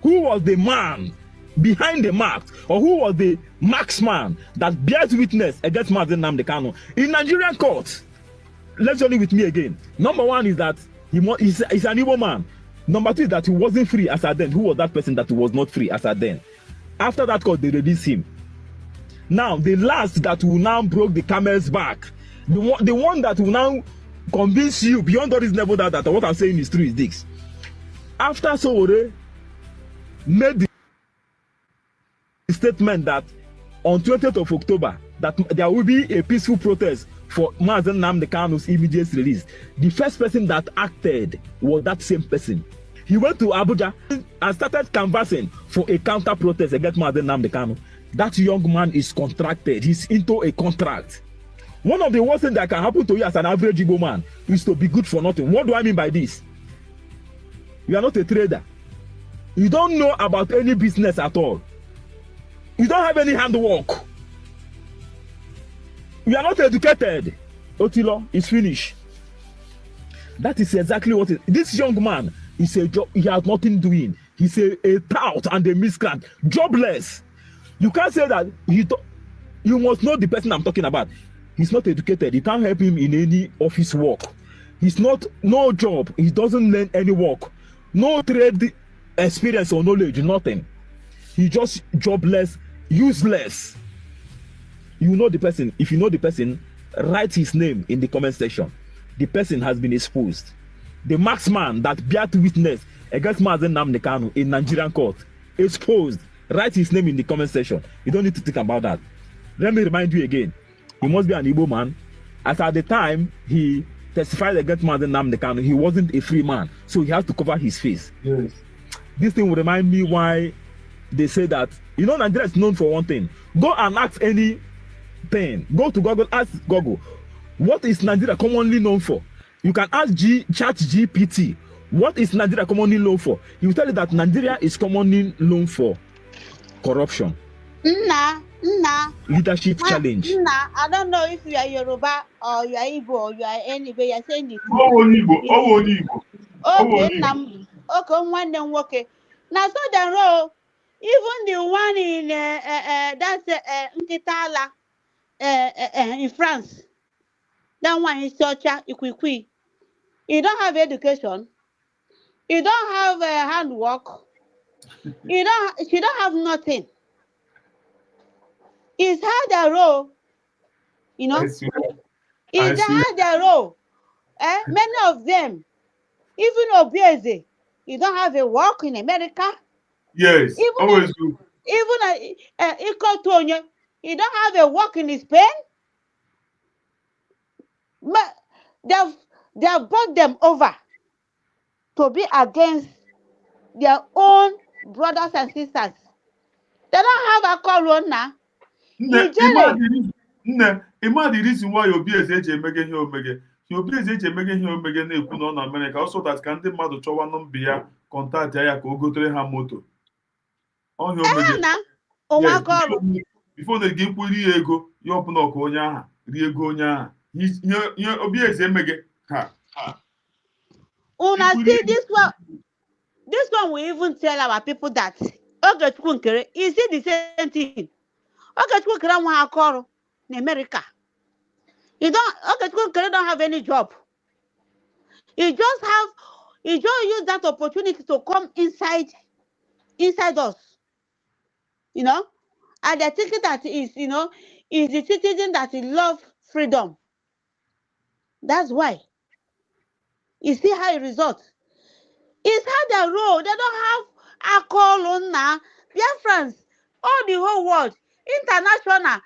Who was the man behind the marks, or who was the marksman that bears witness against Mazi Nnamdi Kanu in Nigerian court? Let's journey with me again. Number 1 is that he's an Igbo man. Number 2 is that he wasn't free as at then. Who was that person that was not free as at then? After that court, they released him. Now, the last that will now broke the camel's back, the one that will now convince you beyond all reasonable doubt that what I'm saying is true is this. After Sowore made the statement that on 20th of October, that there will be a peaceful protest for Mazi Nnamdi Kanu's immediate release, the first person that acted was that same person. He went to Abuja and started canvassing for a counter protest against Mazi Nnamdi Kanu. That young man is contracted. He's into a contract. One of the worst things that can happen to you as an average Igbo man is to be good for nothing. What do I mean by this? You are not a trader. You don't know about any business at all. You don't have any handwork. You are not educated. Otilo is finished. That is exactly what this young man is a job. He has nothing doing. He's a tout and a miscreant, jobless. You can't say that you must know the person I'm talking about. He's not educated. You can't help him in any office work. He's not no job. He doesn't learn any work. No trade experience or knowledge. Nothing. He just jobless, useless. You know the person. If you know the person, write his name in the comment section. The person has been exposed. The marksman that bear witness against Mazi Nnamdi Kanu in Nigerian court, exposed. Write his name in the comment section. You don't need to think about that. Let me remind you again. He must be an Igbo man. As at the time he testified against Mazi Nnamdi Kanu, he wasn't a free man, so he has to cover his face. Yes. This thing will remind me why they say that, you know, Nigeria is known for one thing. Go and ask any thing. Go to Google, ask Google, what is Nigeria commonly known for? You can ask Chat GPT, what is Nigeria commonly known for? He will tell you that Nigeria is commonly known for corruption. Nah. Leadership challenge. Nah, I don't know if you are Yoruba or you are Igbo or you are anywhere. You are saying the truth. Okay, one then okay. Now so the row, even the one in that's Nkitala in France. That one is Chocha Ikwikwi. He don't have education. He don't have handwork. She don't have nothing. He's had a role, you know. He's had a role. Many of them, even Obieze, you don't have a work in America. Yes, always do. Even Iko Tonyo, you don't have a work in Spain. But they have brought them over to be against their own brothers and sisters. They don't have a corona. Ima the reason why Obieze eji emege ihe omege. Obieze eji emege ihe omege na-ekwu na ọ na America also that ka ndị mmadụ chọwa nọmba ya kọntaktị ya ka o gotere ha moto. Ọhịa omege. Before na gị nkwuri ya ego ya ọbụla ọka onye aha rie ego onye aha. Ihe Obieze emege ha. Una see this one will even tell our people that Ogechukwu Nkere is it the same thing? Ogechukwu Nkere nwa akọrọ in America. Ogechukwu Nkere don't have any job. He just use that opportunity to come inside us. You know? And they're thinking that is the citizen that love freedom. That's why. You see how it results. It's had a role. They don't have alcohol on now. Dear friends, all the whole world, international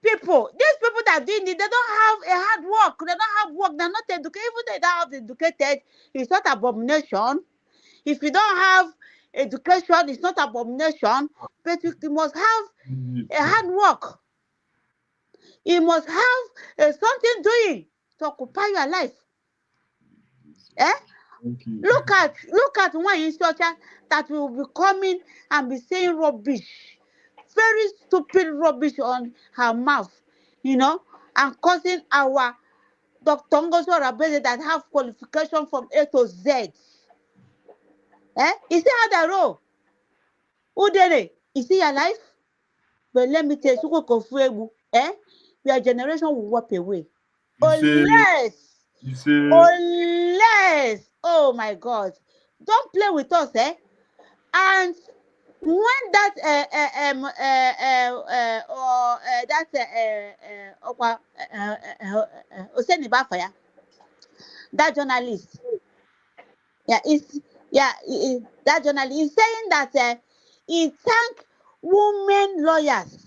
people, these people that doing it, they don't have a hard work. They don't have work. They're not educated. Even they don't have educated, it's not abomination. If you don't have education, it's not abomination. But you must have a hard work. You must have something doing to occupy your life. Look at one instructor that will be coming and be saying rubbish, very stupid rubbish on her mouth, and causing our Dr. Ngozo Rabeze that have qualification from A to Z. You see how the role? Who did it? You see your life? But let me tell you, your generation will walk away. Unless, oh my God, don't play with us, And when that that journalist, that journalist is saying that he thank women lawyers,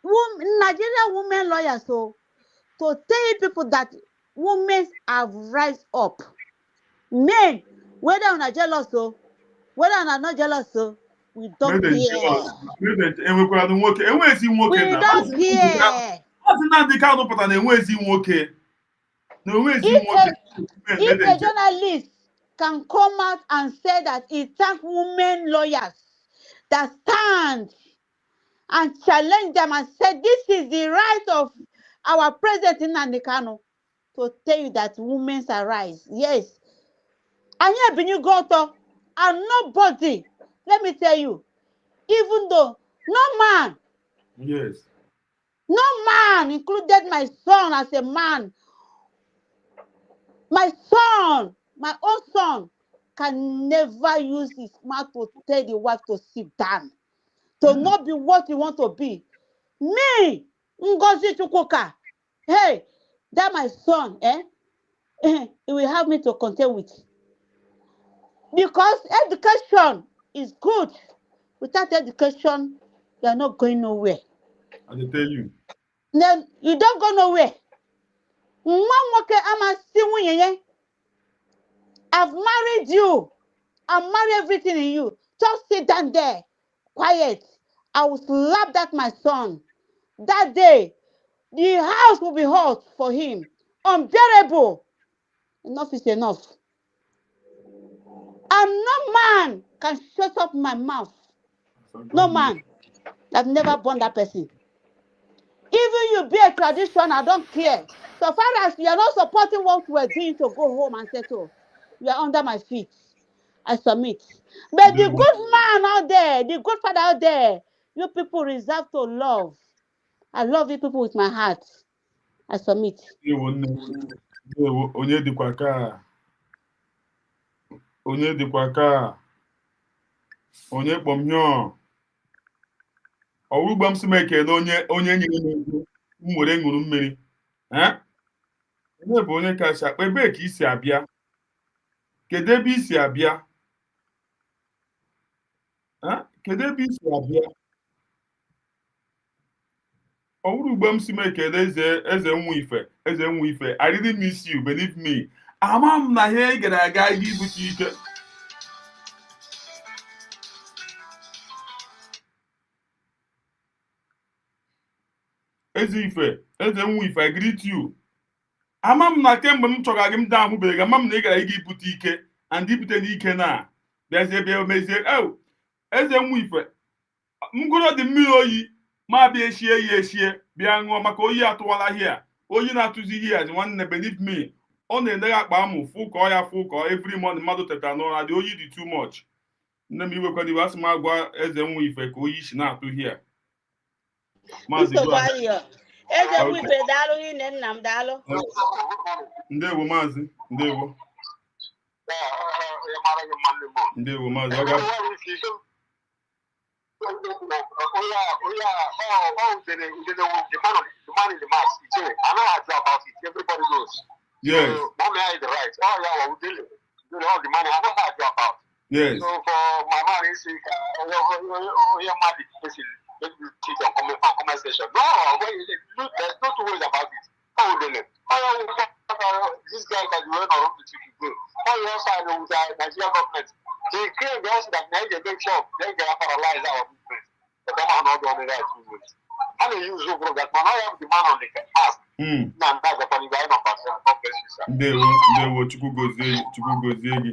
Nigerian women lawyers, to tell people that women have rise up. Men, whether or not jealous, whether or not jealous, we don't care. We don't care. If a journalist can come out and say that he thank women lawyers that stand and challenge them and say this is the right of our president in Nnamdi Kanu, to tell you that women's arise. Yes. And here Binu Goto and nobody, let me tell you, even though no man, no man, included my son as a man, my son, my own son, can never use his mouth to tell the wife to sit down, to not be what you want to be. Me, Ngozi Chukwuka, hey, that my son, he will have me to contend with. Because education is good. Without education, you are not going nowhere. I tell you. Then you don't go nowhere. I've married you. I married everything in you. Just sit down there, quiet. I will slap that my son. That day, the house will be hot for him. unbearable. Enough is enough. And no man can shut up my mouth. No man. I've never born that person. Even you be a tradition, I don't care. So far as you are not supporting what we're doing to go home and settle, you are under my feet. I submit. But the good man out there, the good father out there, you people reserve to love. I love you people with my heart. I submit. Onye dịkwa ka onye kpọmhịọ ọwụgba m si m ekele onye nyere m ego m were ṅụrụ mmiri onye bụ onye kacha akpa ebee ka isi abịa kedu ebe isi abịa kedu ebe isi abịa ọwụrụgba m si m ekele eze nwa ife I really miss you, believe me. Ama m na ihe gara aga ihe ibute ike eze nwa ife I greet you. Ama m na kemgbe m chọga gị m daa ahụbeghị ama m na ị gara ịga ibute ike and ibute n'ike na bịazie bịa mezie eze nwa ife mgụrụ dị mmiri oyi ma bịa eshie ya eshie bịa ṅụọ maka oyi atụwala hia oyi na-atụzi hia nwanne believe me ọ na-enegha akpa amụ fụkọ every morning mmadụ teta n'ụra dị oyi dị too much. Nne m iwekwana iwe asị m agwa eze nwa ife ka oyi si na-atụ hia. Maazị eze nwa ife daalụ ine nna m daalụ. Ndewo maazị ndewo maazị Everybody knows. Yes. So, mommy is the right. Oh, yeah, we did all the money. I don't have to about. Yes. So, for my man, he's sick. You're mad. Cheat on comment section. No, there's no two ways about it. How would they? This guy can do it or wrong to go. How you also know with the Nigerian government? They claim that Nigeria make sure they get paralyzed our movement. But they are not doing the right movement. And they use over that man. I have the man on the past. Ndewo Chukwu gozie gị.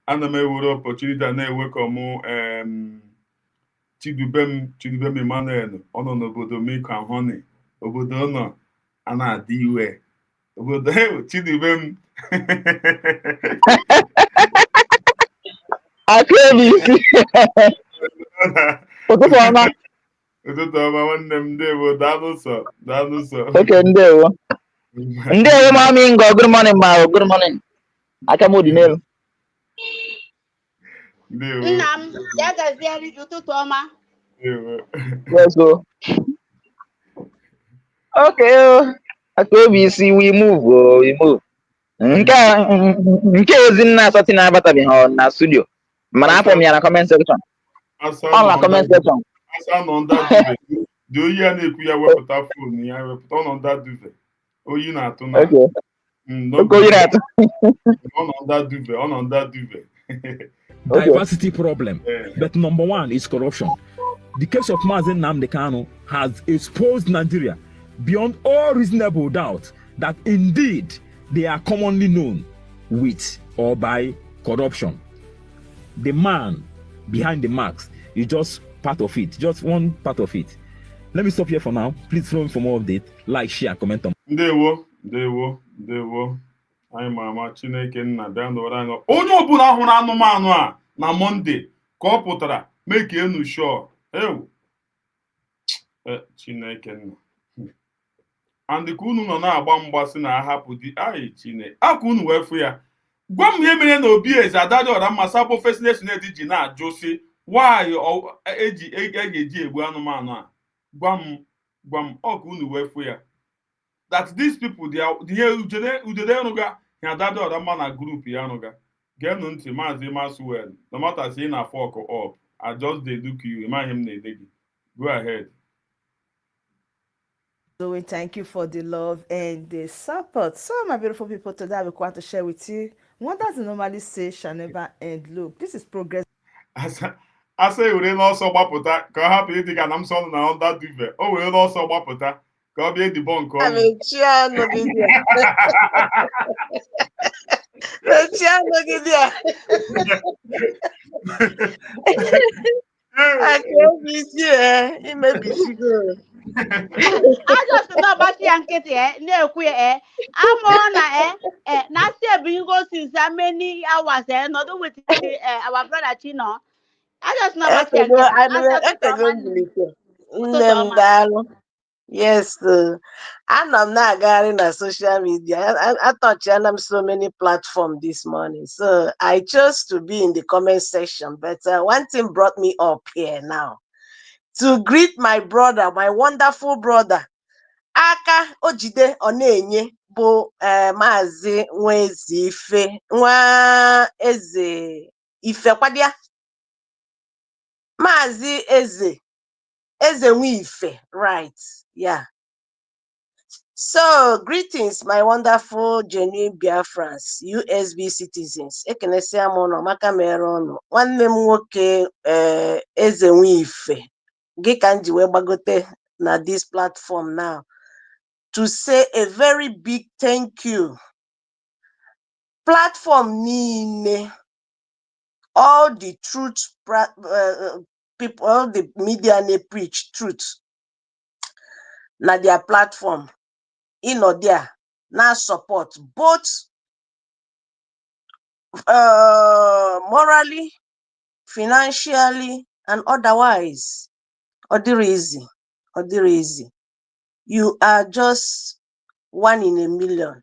Ana m ewere opportunity a na-ewekom Chidubem Emmanuel ọ nọ n'obodo Milk and Honey obodo ọ nọ a na-adị iwe obodo Chidubem ụtụtụ ọma nwanne m ndewo daalụ sọ okay ndewo mami ngo good morning ma good morning akamodi nelu ndewo nna m ya gaziere gị ụtụtụ ọma ndewo let's go okay akobisi we move nke Ezinna asọtị na-abatabeghị na studio mana afọ m ya na comment section ọ na comment section asa nọ nda dị oyi a na-ekwu ya wepụta fon ya wepụta ọ nọ nda duve oyi na-atụ na ọ nọ nda duve diversity problem. But number one is corruption. The case of Mazi Nnamdi Kanu has exposed Nigeria beyond all reasonable doubt that indeed they are commonly known with or by corruption. The man behind the marks is just part of it, just one part of it. Let me stop here for now. Please follow me for more updates. Like, share, comment on. Ndewo. Anyị mama Chineke nna bịa n'ụra anyị onye ọbụla hụrụ anụmanụ a na Mọnde ka ọ pụtara mee ka enu shọọ Chineke nna and ka unu nọ na-agba mgbasị na ahapụ di anyị Chineke aka unu wee fụ ya gwa m ihe mere na Obi Eze Adadịọra Mma bụ First Lady ji na-ajụ sị nwaanyị eji egbu anụmanụ a gwa m ọ ka unu wee fụ ya that these people they udede eruga ya Adadịọra Mma na group ya eruga geenụ ntị Maazị Maswell no matter say na fuck up I just dey look you imagine him na-ede gị go ahead. So we thank you for the love and the support. So my beautiful people, today we want to share with you what does normally say shall never end. Look, this is progress. Asa were n'ọsọ gbapụta ka ọ hapụ ịdị ka na m sọ na onda duve o were n'ọsọ gbapụta Go be the bunk on. Mechiano gị dị mechiano gị dị aka obi isi imebisigo. Ajọsị na ọgbachi ya nkịtị na-ekwu amụọ na si ebingo since many hours nọdụ with our brother Chino. Ajọsị na ọgbachi ya nkịtị. Ekego mbilite nne m daalụ. Yes, anọ m na-agagharị na social media. Atọchiana m so many platforms this morning. So I chose to be in the comment section. But one thing brought me up here now to greet my brother, my wonderful brother. Aka ojide onenye bụ Mazi nwa eze ife kwadia. Mazi eze Nwife, right? Yeah. So, greetings, my wonderful, genuine Biafrans, USB citizens. Ekenesia mono maka merono. Nwanne m nwoke Eze Nwife. Gị ka m ji wee gbagote na this platform now to say a very big thank you. Platform niile, all the truth people, all the media they preach truth na their platform. There now support both morally, financially, and otherwise. Easy. You are just one in a million.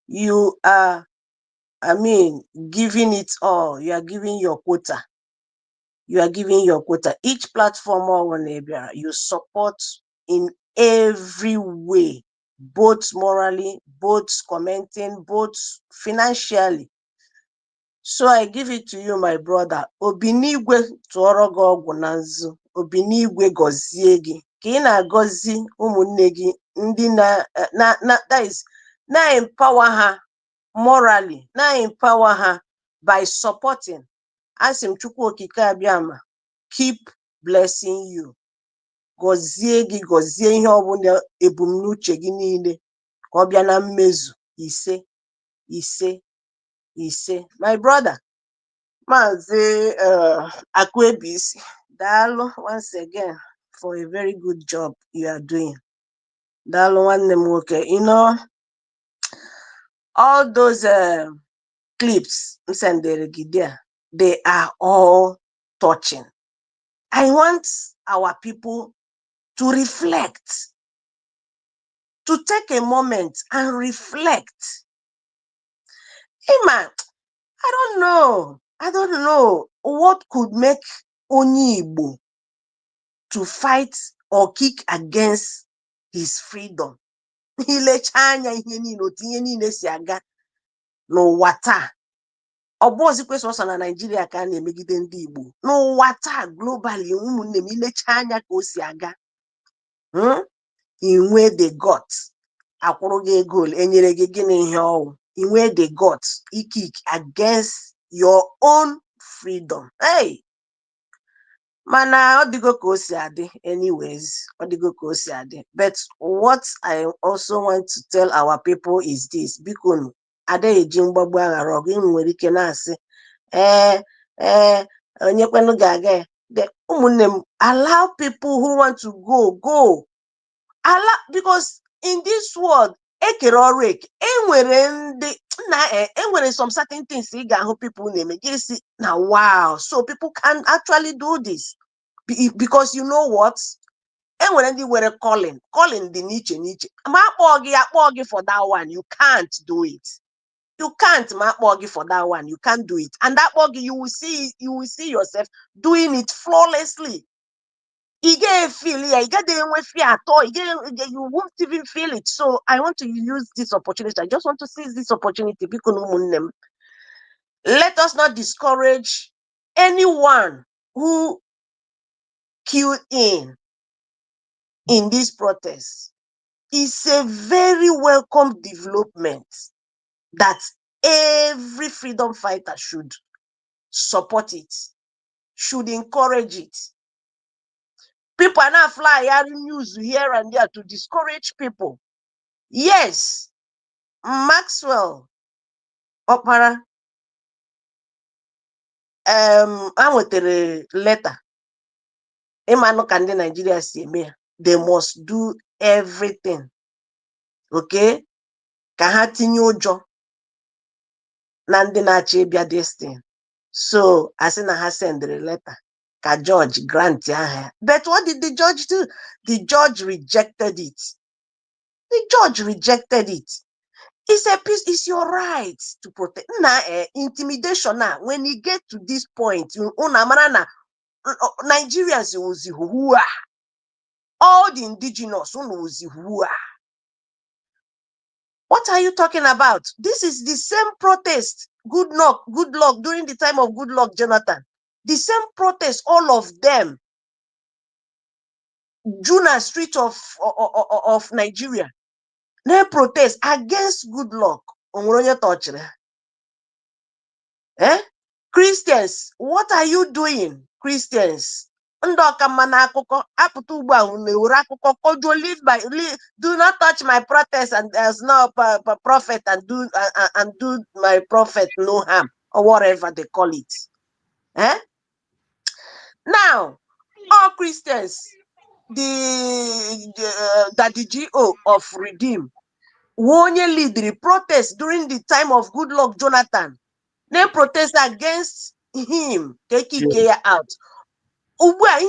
You are, giving it all. You are giving your quota. Each platform or neighbor, you support in every way, both morally, both commenting, both financially. So I give it to you, my brother. Obinigwe tụọrọ gị ọgwụ na nzu. Obinigwe gọzie gị. Ka ị na-agọzi ụmụnne gị ndị na-empower ha morally, na-empower ha by supporting. Asị m Chukwu okike abịama, keep blessing you. Gọzie gị, gọzie ihe ọbụla ebumnuche gị niile ka ọ bịa na mmezu. Ise. My brother, Mazi Akwebisi, daalụ once again for a very good job you are doing. Daalụ nwanne m nwoke. You know, all those clips m sendere gị there, they are all touching. I want our people to reflect, to take a moment and reflect. Hey man, I don't know what could make onye Igbo to fight or kick against his freedom. Ilecha anya ihe niile otu ihe niile si aga n'ụwa taa. Ọ bụ ozikwe sọsọ na Nigeria ka a na-emegide ndị Igbo. N'ụwa taa globally, ụmụnne m ilecha anya ka o si aga. Inwe the guts. Akwụrụ gị ego enyere gị gịnị ihe ọwụ. Inwe the guts kick against your own freedom. Hey! Mana ọ dịgo ka o si adị anyways. Ọ dịgo ka o si adị. But what I also want to tell our people is this. Biko ada eji mgbagbu aghara ọgụ. Ị nwere ike na-asị onye kwenu ga-aga. Ụmụnne m, allow people who want to go. Because in this world, ekere ọrụ eke, enwere some certain things ị ga-ahụ people na-eme gị si na wow, so people can actually do this. Because you know what? Enwere ndị were calling dị n'iche. Ma akpọ gị for that one, you can't do it. You can't ma akpọ gị for that one, you can't do it. And that akpọ gị, you will see yourself doing it flawlessly. You get feel it, you get the fear at all. You won't even feel it. So I want to use this opportunity. I just want to seize this opportunity. Let us not discourage anyone who queued in this protest. It's a very welcome development that every freedom fighter should support it, should encourage it. People are now flying news here and there to discourage people. Yes, Maxwell Opara I wetara letter. Emmanuel Kande Nigeria CMA. They must do everything. Okay? Ka ha tinye ụjọ na ndị na-achọ ịbịa destin. So, asị na ha sendere letter ka judge grant aha. But what did the judge do? The judge rejected it. The judge rejected it. It's a piece, it's your right to protect. Now, intimidation now, when you get to this point, Nigerians who are all the indigenous who are. What are you talking about? This is the same protest. Good luck during the time of Good Luck Jonathan. The same protest, all of them. Juna Street of Nigeria. They protest against Good Luck. Eh? Christians, what are you doing? Christians. Do not touch my protest, and there's no prophet and do my prophet no harm, or whatever they call it. Eh? Now, all Christians, the GO of Redeem, Wonye lead the protest during the time of Good Luck Jonathan. They protest against him taking care out. Worse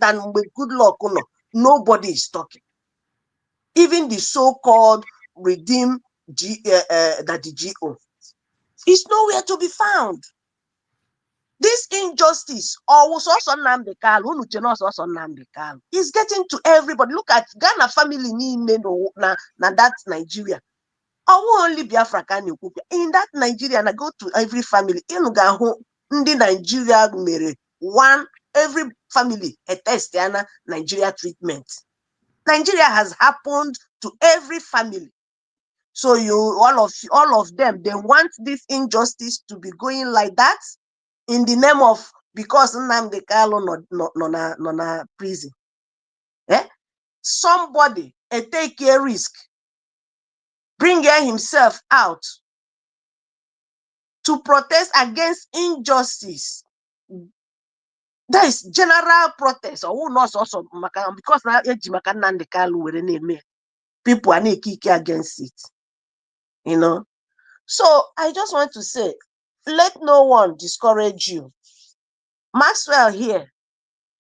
than with Good Luck. Nobody is talking. Even the so-called Redeem the GO is nowhere to be found. This injustice also Nnamdi Kanu is getting to everybody. Look at Ghana family na that's Nigeria. I won't only Biafra can you in that Nigeria and I go to every family. In Nigeria one every family a test Nigeria treatment. Nigeria has happened to every family. So all of them, they want this injustice to be going like that in the name of because Nnamdi Kanu no na prison. Eh? Somebody take a risk, bring himself out to protest against injustice. That is general protest. Or not also because now Nnamdi Kanu were name. People are not kicking against it. You know. So I just want to say, let no one discourage you. Maxwell here,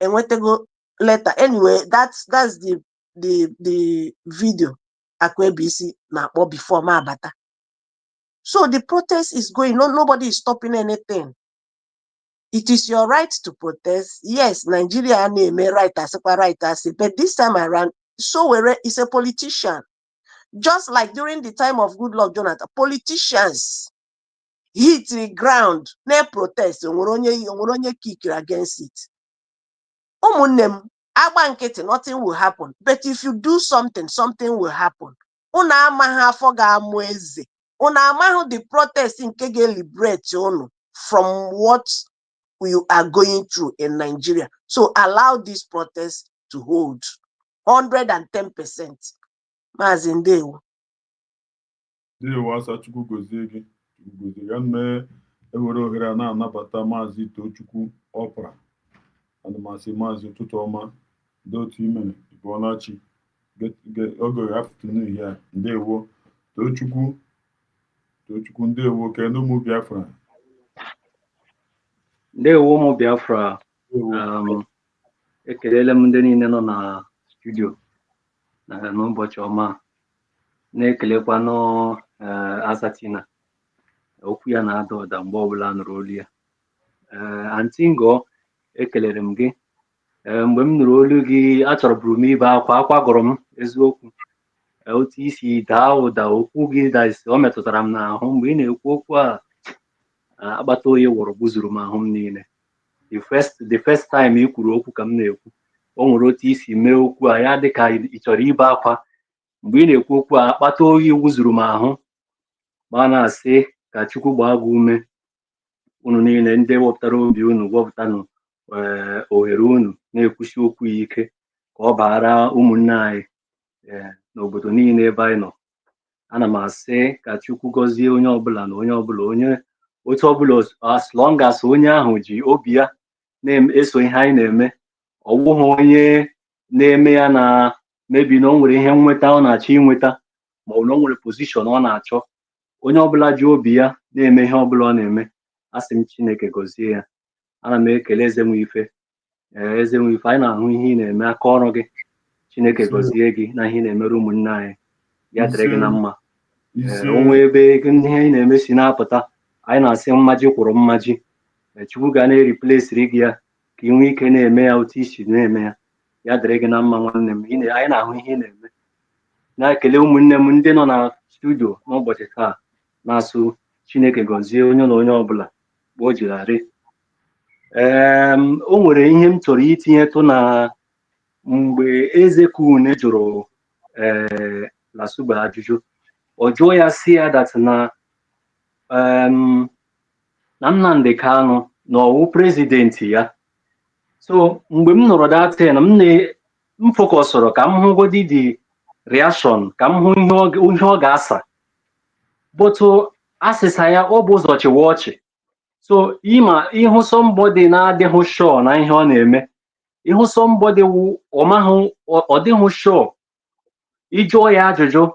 and went to go letter. Anyway, that's the video Akwebisi na before Mabata. So the protest is going on. Nobody is stopping anything. It is your right to protest. Yes, Nigeria may right as but this time around, Sowore is a politician. Just like during the time of Good Luck Jonathan, politicians hit the ground, they protest, and kick against it. Nothing will happen. But if you do something, something will happen. The protest in Kege liberate from what we are going through in Nigeria. So allow this protest to hold 110%. Mazi Ndewo. Ndewo asa Chukwu gozie gị. Ya mee ewere ohere a na-anabata Maazị Tochukwu Opara. Ana m asị Maazị ụtụtụ ọma dị otu imere Ibolachi oge afternoon ya. Ndewo Tochukwu ndewo kedu ụmụ Biafra. Ndewo ụmụ Biafra. Ekelele m ndị niile nọ na studio n'ụbọchị ọma. Na-ekelekwanụ Asatina. Okwu ya na-ada ụda mgbe ọbụla nụrụ olu ya. Aunty Ngo, ekelere m gị. Mgbe m nụrụ olu gị, achọrọburu m ibe akwa gụrụ m eziokwu. Otu isi daa ụda okwu gị o metụtara m n'ahụ mgbe ị na-ekwu okwu a agbata oyi wụrụ gbuzuru m ahụ m niile. The first time ị kwuru okwu ka m na-ekwu, o nwere otu isi mee okwu a ya dịka ị chọrọ ibe akwa. Mgbe ị na-ekwu okwu a akpata oyi wụzuru m ahụ ma na-asị ka Chukwu gbaa gị ume. Unu niile ndị wepụtara obi unu wepụtanụ ohere unu na-ekwusi okwu ike ka ọ bara ụmụnne anyị n'obodo niile ebe anyị nọ. Ana m asị ka Chukwu gọzie onye ọbụla na onye ọbụla, onye otu ọbụla, as long as onye ahụ ji obi ya na-eso ihe anyị na-eme, ọ bụghị onye na-eme ya na mebi na o nwere ihe nweta ọ na-achọ inweta ma ọ bụ na o nwere pozishọn ọ na-achọ. Onye ọbụla ji obi ya na-eme ihe ọbụla ọ na-eme, asị m Chineke gọzie ya. Ana m ekele eze nwe ife, eze nwe ife, anyị na-ahụ ihe ị na-eme, aka ọrụ gị. Chineke gọzie gị na ihe ị na-emere ụmụnne anyị, ya dịrị gị na mma. Onwe ebe ihe ị na-eme si na-apụta, anyị na-asị mmaji kwụrụ mmaji. Chukwu ga na-eriplesiri gị ya ka ị nwee ike na-eme ya otu isi na-eme ya. Ya dịrị gị na mma nwanne m, anyị na-ahụ ihe ị na-eme. Na-ekele ụmụnne m ndị nọ na studio n'ụbọchị taa, na-asụ Chineke gọzie onye na onye ọbụla mgbe o jirarị. O nwere ihe m chọrọ itinyetụ na mgbe eze Kunu jụrụ Lasuba ajụjụ, ọ jụọ ya si ya dat na Nnamdi Kanu na ọwụ prezidenti ya. So mgbe m nụrụ datin, m fokọsụrụ ka m hụgodi the reaction, ka m hụ ihe ọ ga-asa, bụtụ asịsa ya ọ bụ ụzọ chịwa ọchị. So ịhụ somebody na-adịghị sure na ihe ọ na-eme, ịhụ somebody ọ dịghị sure, ịjụọ ya ajụjụ,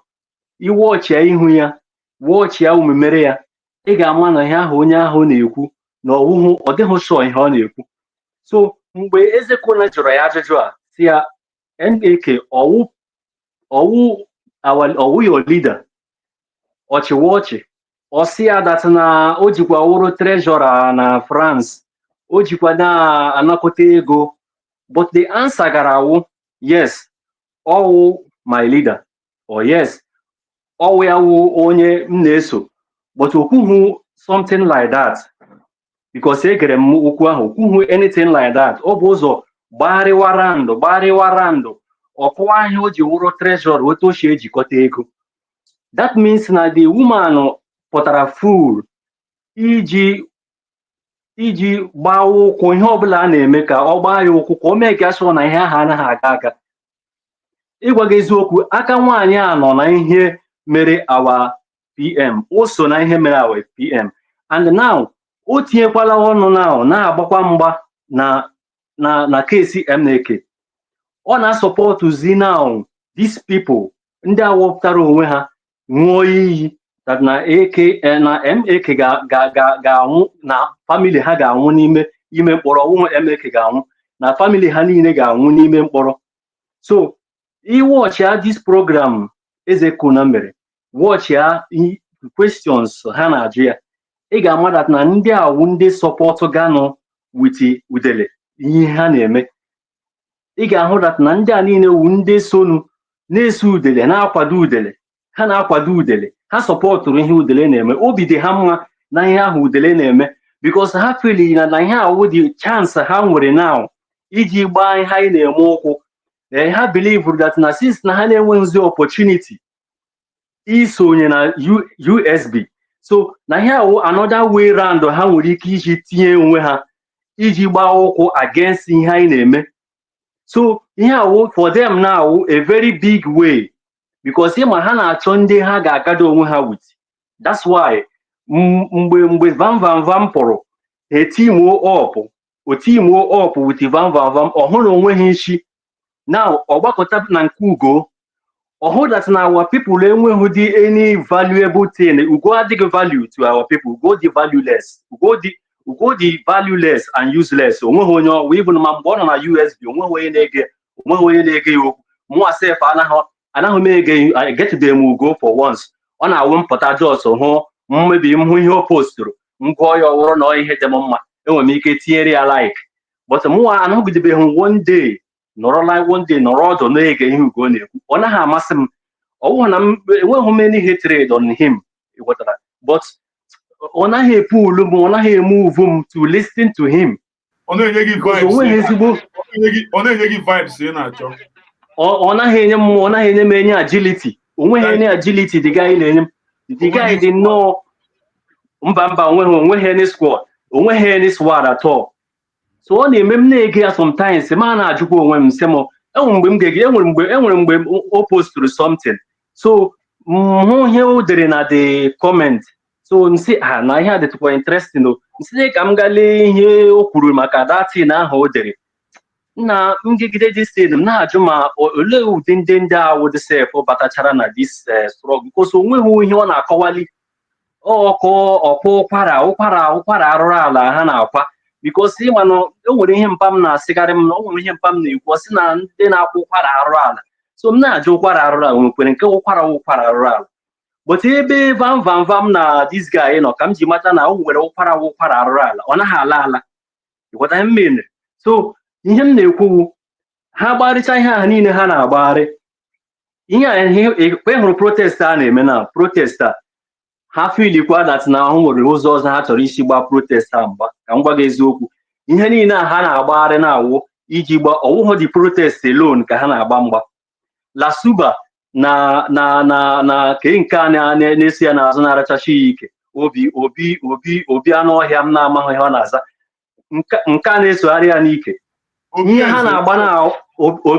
iwọchị ya ihu ya, wọchị ya omemere ya, ị ga-ama na ihe ahụ onye ahụ na-ekwu na ọ dịghị sure ihe ọ na-ekwu. So mgbe eze Kunu jụrụ ya ajụjụ a, si ya NAK ọwụ your leader, ọchịwa ọchị, ọ sị ya dat na o jikwa wụrụ treasurer na France, o jikwa na-anakọta ego, but the answer gara awụ yes, ọwụ my leader, or yes, ọwụ ya wụ onye m na-eso, but okwughị something like that, because egere m okwu ahụ, okwughị anything like that. Ọ bụ ụzọ gbarịwara ndụ ọkụwa ahịa o ji wụrụ treasurer, otu o si ejikọta ego. That means na the woman pụtara full iji gbaa ụkwụ ihe ọbụla a na-eme, ka ọ gbaa ya ụkwụ, ka o mee ka asọ na ihe ahụ anaghị aga aga. Ịgwa gị eziokwu, aka nwaanyị a nọ na ihe mere awa PM, o so na ihe mere awa PM, and now o tinyekwala ọnụ na-agbakwa mgba na kesi MNK. Ọ na-asọpọtụzi now these people, ndị awọpụtara onwe ha ṅụọ iyi that na MNK ga-anwụ, na family ha ga-anwụ n'ime mkpọrọ. Ọnwụ MNK ga-anwụ na family ha niile ga-anwụ n'ime mkpọrọ. So watch ya this program eze Kunu mere, watch ya questions ha na-ajụ ya, ị ga-ama that na ndị awụ ndị sọpọtụ Kanu with udele ihe ha na-eme. Ị ga-ahụ that na ndị a niile wu ndị sonu na-eso udele, na-akwado udele, ha na-akwado udele, ha sọpọtụrụ ihe udele na-eme. Obi dị ha mma na ihe ahụ udele na-eme, because ha feli na ihe awụ dị chance ha nwere now iji gbaa ihe anyị na-eme ụkwụ. Ha believe that na since na ha na-enweghịzi opportunity isonye na USB, so na ihe awụ another way round ha nwere ike iji tinye onwe ha iji gbaa ụkwụ against ihe anyị na-eme. So ihe awụ for them now a very big way, because ịma ha na-achọ ndị ha ga-agado onwe ha with. That's why mgbe vam pụrụ, otimuo up with vam ọhụrụ onwe ha isi. Now ọgbakọta na nke Ugo, ọhụ that na our people enweghị dị any valuable thing. Ugo adịghị value to our people. Ugo dị valueless. Ugo dị valueless and useless. Onweghị onye ọwụ, even ma mgbe ọ nọ na USB, onweghị onye na-ege ya okwu. Mụnwa sef anaghị m ege, I get them Ugo for once. Ọ na-awụ mpụta jos hụ mmebi m hụ ihe o postụrụ, m gụọ ya ọwụrụ na ihe dị m mma, enwere m ike tinyere ya like. But mụnwa anahụgidebeghị one day nọrọ ọdụ na-ege ihe Ugo na-ekwu. Ọ naghị amasị m. Ọwụghị na enweghị m any hatred on him, but ọ naghị epulu m, ọ naghị eme uvu m to listen to him. Ọ na-enye gị vibes ị na-achọ. Ọ naghị enye m, ọ naghị enye m enye agility. Onweghị enye agility the guy na-enye m. The guy dị nnọọ mba onweghị any squad, onweghị any squad at all. so ọ na-eme m na-ege ya sometimes ma na-ajụkwa onwe m sị m enwere mgbe o posturu something so hụ ihe o dere na the comment so nsị na ihe a dịtụkwa interesting o nsị ka m gaa lee ihe o kwuru maka datin ahụ o dere na ngigide dis thing m na-ajụ ma olee ụdị ndị ahụ dị sef batachara na dis struggle because o nweghị ihe ọ na-akọwali ọkpọ ụkwara arụrụ ala ha na-akwa because ịma na o nwere ihe mpa m na-asịgarị m na o nwere ihe mpa m na-ekwu sị na ndị na-akwa ụkwara arụrụ ala so m na-ajụ ụkwara arụrụ ala nwekwere nke ụkwara arụrụ ala but ebe vam na this guy nọ ka m ji mata na o nwere ụkwara arụrụ ala ọ naghị ala ịghọta ihe m mere so ihe m na-ekwu ha gbarịcha ihe ahụ niile ha na-agbagharị ihe hụrụ protest a na-eme na protest a ha filikwa dat na ahụ nwere ụzọ ọzọ ha chọrọ isi gbaa protest a mgba ka m gwa gị eziokwu ihe niile a ha na-agbagharị na-awụ iji gba ọwụghụ dị protest alone ka ha na-agba mgba lasuba na ke nke a na-esi ya n'azụ na-arachachi ya ike obi anụ ọhịa m na-amaghị ihe ọ na-aza nke a na-esogharị ya n'ike ihe ha na-agba na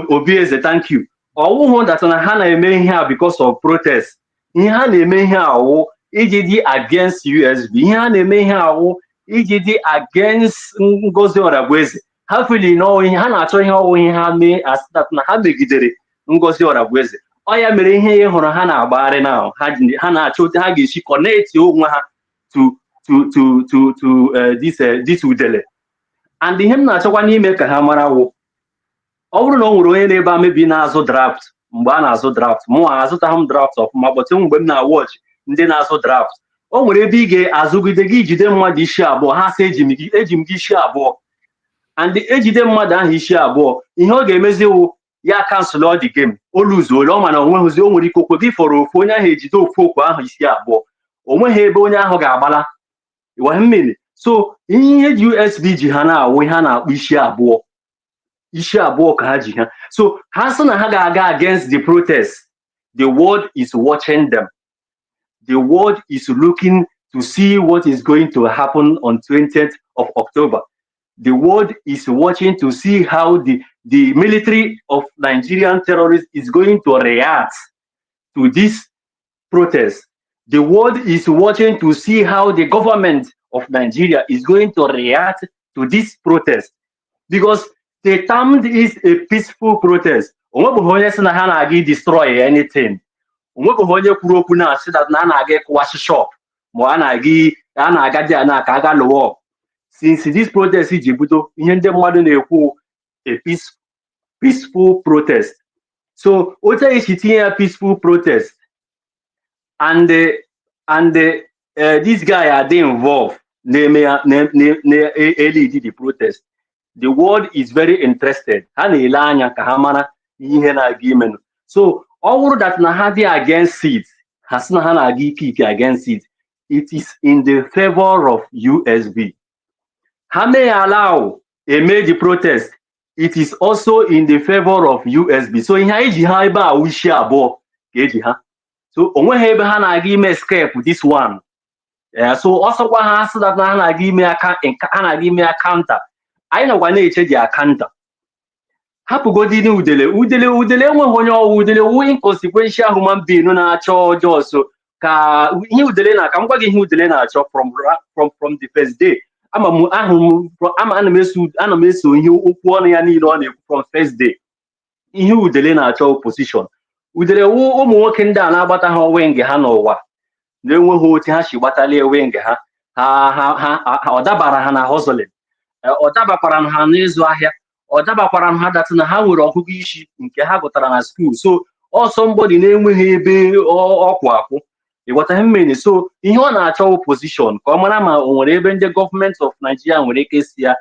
obi eze thank you ọwụghụ data na ha na-eme ihe a because of protest ihe ha na-eme ihe awụ iji dị against USB ihe ha na-eme ihe awụ iji dị against Ngozi Oragweze ha fili n'ọwụ ihe ha na-achọ ihe ọwụ ihe ha mee asịdat na ha megidere Ngozi Oragweze ọ ya mere ihe ị hụrụ ha na-agbagharị na ha na-achọ otu ha ga-esi connect onwe ha to this udele and ihe m na-achọkwa n'ime ka ha mara wụ ọ bụrụ na o nwere onye na-ebe amebi na-azụ draft mgbe a na-azụ draft mụ azụtaghị m draft ọfụma but mgbe m na-watch ndị na-azụ draft o nwere ebe ị ga-azụgide gị jide mmadụ isi abụọ ha sị eji m gị isi abụọ and ejide mmadụ ahụ isi abụọ ihe ọ ga-emezi wụ ya kansụl ọ dị game o luzuola ọ mana onweghịzi o nwere ikokwe gị fọrọ ofu onye ahụ ejide ofu okwu ahụ isi abụọ o nweghị ebe onye ahụ ga-agbala ịwa mmiri so ihe USB ji ha na-awụ ha na-akpụ isi abụọ ka ha ji ha so ha sị na ha ga-aga against the protest the world is watching them the world is looking to see what is going to happen on 20th of October the world is watching to see how the military of Nigerian terrorists is going to react to this protest the world is watching to see how the government of Nigeria is going to react to this protest because they termed it a peaceful protest. Onwebụghị onye sị na ha na-aga destroy anything. Onwebụghị onye kwuru okwu na-asị na a na-aga ịkụwachi shop ma a na-aga dị ana ka aga lụọ ọgụ. Since this protest ji budo ihe ndị mmadụ na-ekwu a peaceful protest. So otu esi tinye ya peaceful protest and this guy are involved na-lead the protest. The world is very interested. Ha na-ele anya ka ha mara ihe na-aga imenu. So ọ bụrụ that na ha dị against it, ha sị na ha na-aga ike against it, it is in the favor of USB. Ha may allow eme the protest, it is also in the favor of USB. So ihe eji ha ebe a wishi abụọ ka eji ha. So onweghị ebe ha na-aga ime escape this one. So ọsọkwa ha sị that na ha na-aga ime counter. Anyị nọkwa na-eche dị akanta hapụgodi n'udele enweghị onye ọwụ udele wu inconsequential human being na-achọ ọjọọ so ka ihe udele na ka m gwa gị ihe udele na-achọ from the first day ana m eso ihe okwu ọnụ ya niile ọ na-ekwu from first day ihe udele na-achọ opposition udele wu ụmụ nwoke ndị a na-agbata ha wing ha n'ụwa na-enweghị otu ha si gbatalie wing ha ọ dabara ha na hustling ọ dabakwara ha n'ịzụ ahịa ọ dabakwara ha datị na ha nwere ọgụgụ isi nke ha gụtara na skuul so ọsọ mgbọdị na-enweghị ebe ọkwụ akwụ ịghọta mmiri so ihe ọ na-achọ opposition ka ọ mara ma o nwere ebe ndị gọọmenti of Nigeria nwere ike si ya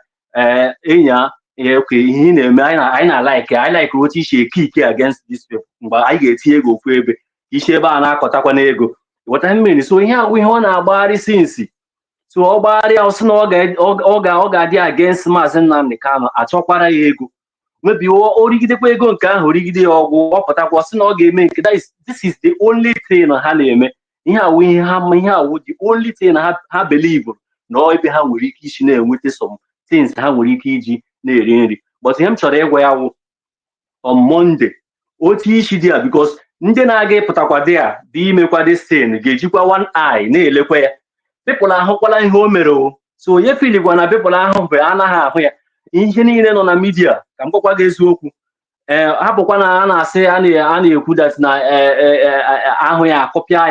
enya oke ihe na-eme anyị na-like otu isi eke against this people mgbe anyị ga-etinye ego okwu ebe isi ebe a na-akọtakwa n'ego ịghọta mmiri so ihe ahụ ihe ọ na-agbagharị sinsi so ọ gbagharịa ọsị na ọ ga-adị against Mazi Nnamdi Kanu achọkwara ya ego mebi origidekwa ego nke ahụ origide ya ọgwụ ọ pụtakwa ọsị na ọ ga-eme nke this is the only thing ha na-eme ihe awụ ihe awụ the only thing ha believe na ebe ha nwere ike isi na-enweta some things ha nwere ike iji na-eri nri. But ihe m chọrọ ịgwa ya wụ on Monday otu isi dị ya, because ndị na-aga ịpụtakwa dị ya dị imekwa dị sin ga-ejikwa one eye na-elekwa ya. People ahụkwala ihe o mere o. So onye filigwa na people ahụ mgbe anaghị ahụ ya. Ihe niile nọ na midia ka m gwakwa gị eziokwu. Hapụkwa na a na-asị a na-ekwu that na ahụ ya akụpịa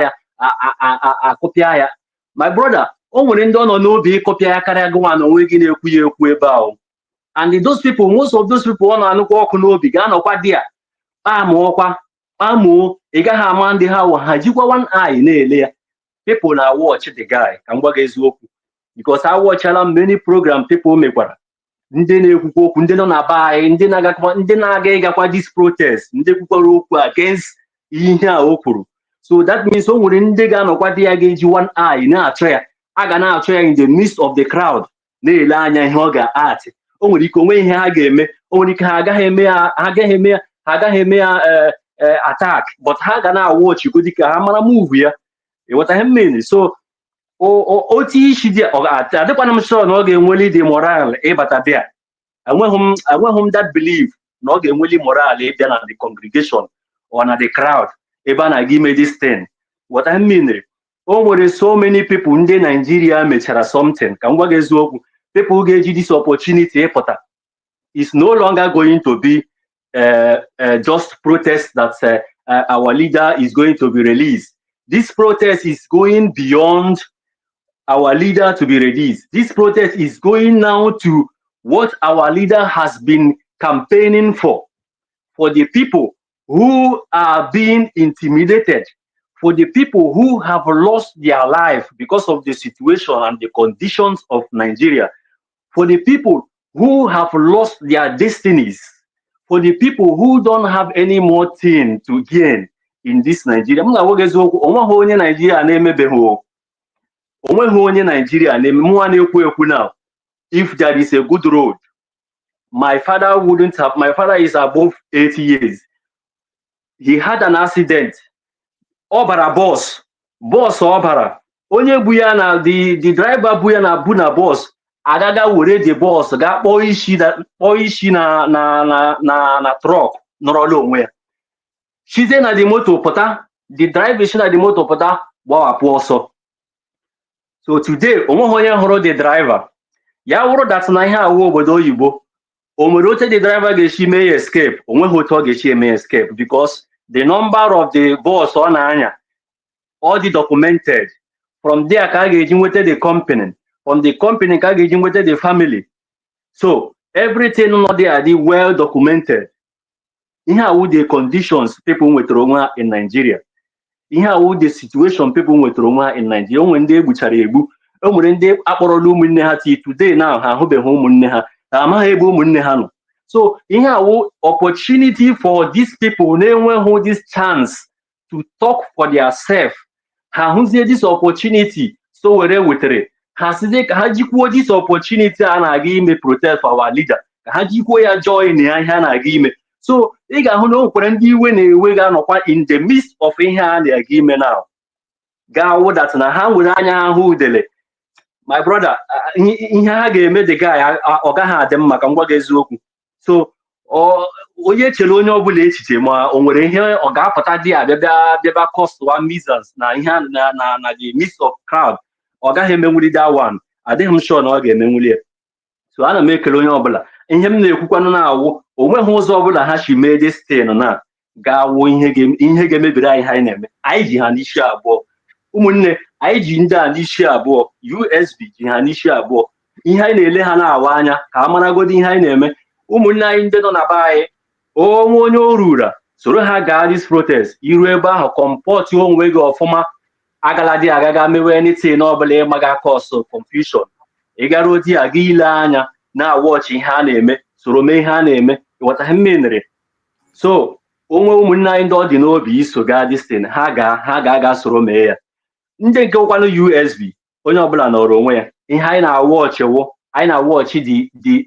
ya. My brother, o nwere ndị ọ nọ n'obi ịkọpịa ya karịa gịnwa na onwe gị na-ekwu ya ekwu ebe ahụ. And those people, most of those people ọ na-anụkwa ọkụ n'obi ga-anọkwa dị ya kpamuo ị gaghị ama ndị ha ha jikwa one eye na-ele ya. People na watch the guy ka m gwa gị eziokwu, because I watchala many program people mekwara, ndị na-ekwukwa okwu, ndị nọ na be anyị, ndị na-aga ịgakwa this protest, ndị kwukwara okwu against ihe a o kwuru. So that means o nwere ndị ga-anọkwa dị ya ga-eji one eye na-achọ ya, a ga na-achọ ya in the midst of the crowd na-ele anya ihe ọ ga-atị. O nwere ike onwe ihe ha ga-eme, o nwere ike ha agaghị eme ya attack, but ha ga na-watch go dịka ha mara move ya. What I mean, so otu isi dị adịkwana m sure na ọ ga-enweli the moral ịbata bịa. Enweghị m that belief na ọ ga-enweli moral ịbịa na the congregation or na the crowd ebe a na-aga ime this thing. What I mean, o nwere so many people ndị Nigeria mechara something. Ka m gwa gị eziokwu, people ga-eji this opportunity ịpụta. It's no longer going to be just protest that our leader is going to be released. This protest is going beyond our leader to be released. This protest is going now to what our leader has been campaigning for the people who are being intimidated, for the people who have lost their life because of the situation and the conditions of Nigeria, for the people who have lost their destinies, for the people who don't have any more thing to gain in this Nigeria. Onweghị onye Nigeria na-emebeghị, onweghị onye Nigeria na-eme. Mụnwa na-ekwu ekwu now, if there is a good road, my father wouldn't have. My father is above 80 years. He had an accident. Ọbara bus ọbara. Onye bu ya na the driver bu ya na bus. Agaga were the bus ga kpọọ isi na truck nọrọla onwe ya. Shize na the moto pụta, the driver shi na the moto pụta gbawapụ ọsọ. So today onweghị onye hụrụ the driver. Ya wụrụ that na ihe awụ obodo oyibo, o nwere oche the driver ga-eshi mee ya escape. Onweghị otu ọ ga-eshi eme escape, because the number of the bus ọ na-anya all the documented. From there ka a ga-eji nweta the company, from the company ka a ga-eji nweta the family. So everything not there dị well documented. Ihe awụ the conditions people nwetara onwe ha in Nigeria. Ihe awụ the situation people nwetara onwe ha in Nigeria. O nwere ndị egbuchara egbu, o nwere ndị akpọrọla ụmụnne ha till today now ha ahụbeghị ụmụnne ha, ha amaghị ebe ụmụnne ha nọ. So ihe awụ opportunity for these people na-enweghị this chance to talk for their self. Ha hụzie this opportunity, so were wetere ha sizie ka ha jikwuo this opportunity a na-aga ime protest for our leader, ka ha jikwuo ya join ya ihe a na-aga ime. So ị ga-ahụ na o nwekwara ndị iwe na-ewe ga-anọkwa in the midst of ihe a na-aga ime now, ga-awụ that na ha nwere anya ha hụ udele. My brother, ihe ha ga-eme the guy ọ gaghị adị mma ka m gwa gị eziokwu. So onye chere onye ọbụla echiche ma o nwere ihe ọ ga-apụta dị abịaba cost one measures na ihe na the midst of crowd, ọ gaghị emenwuli that one. Adịghị m sure na ọ ga-emenwuli ya. So ana m ekele onye ọbụla. Ihe m na-ekwukwanụ na-awụ onweghị ụzọ ọbụla ha si mee this thing na ga-awụ ihe ga-emebiri anyị ha anyị na-eme. Anyị ji ha n'isi abụọ. Ụmụnne anyị ji ndị a n'isi abụọ. USB ji ha n'isi abụọ. Ihe anyị na-ele ha na-awa anya ka a maragodi ihe anyị na-eme. Ụmụnne anyị ndị nọ na be anyị, onwe onye o rura soro ha gaa this protest, iru ebe ahụ kọmpọt onwe gị ọfụma, agaladi agaga mewe anything ọbụla ịmaga cause confusion. Ị gara odi aga ile anya na watch ihe a na-eme, soro mee ihe a na-eme, ịghọta ihe menere. So onwe ụmụnne anyị ndị ọ dị n'obi iso gaa this thing, ha ga-aga soro mee ya. Ndị nke ụkwanụ USB, onye ọbụla nọrọ onwe ya. Ihe anyị na-watch wụ, anyị na-watch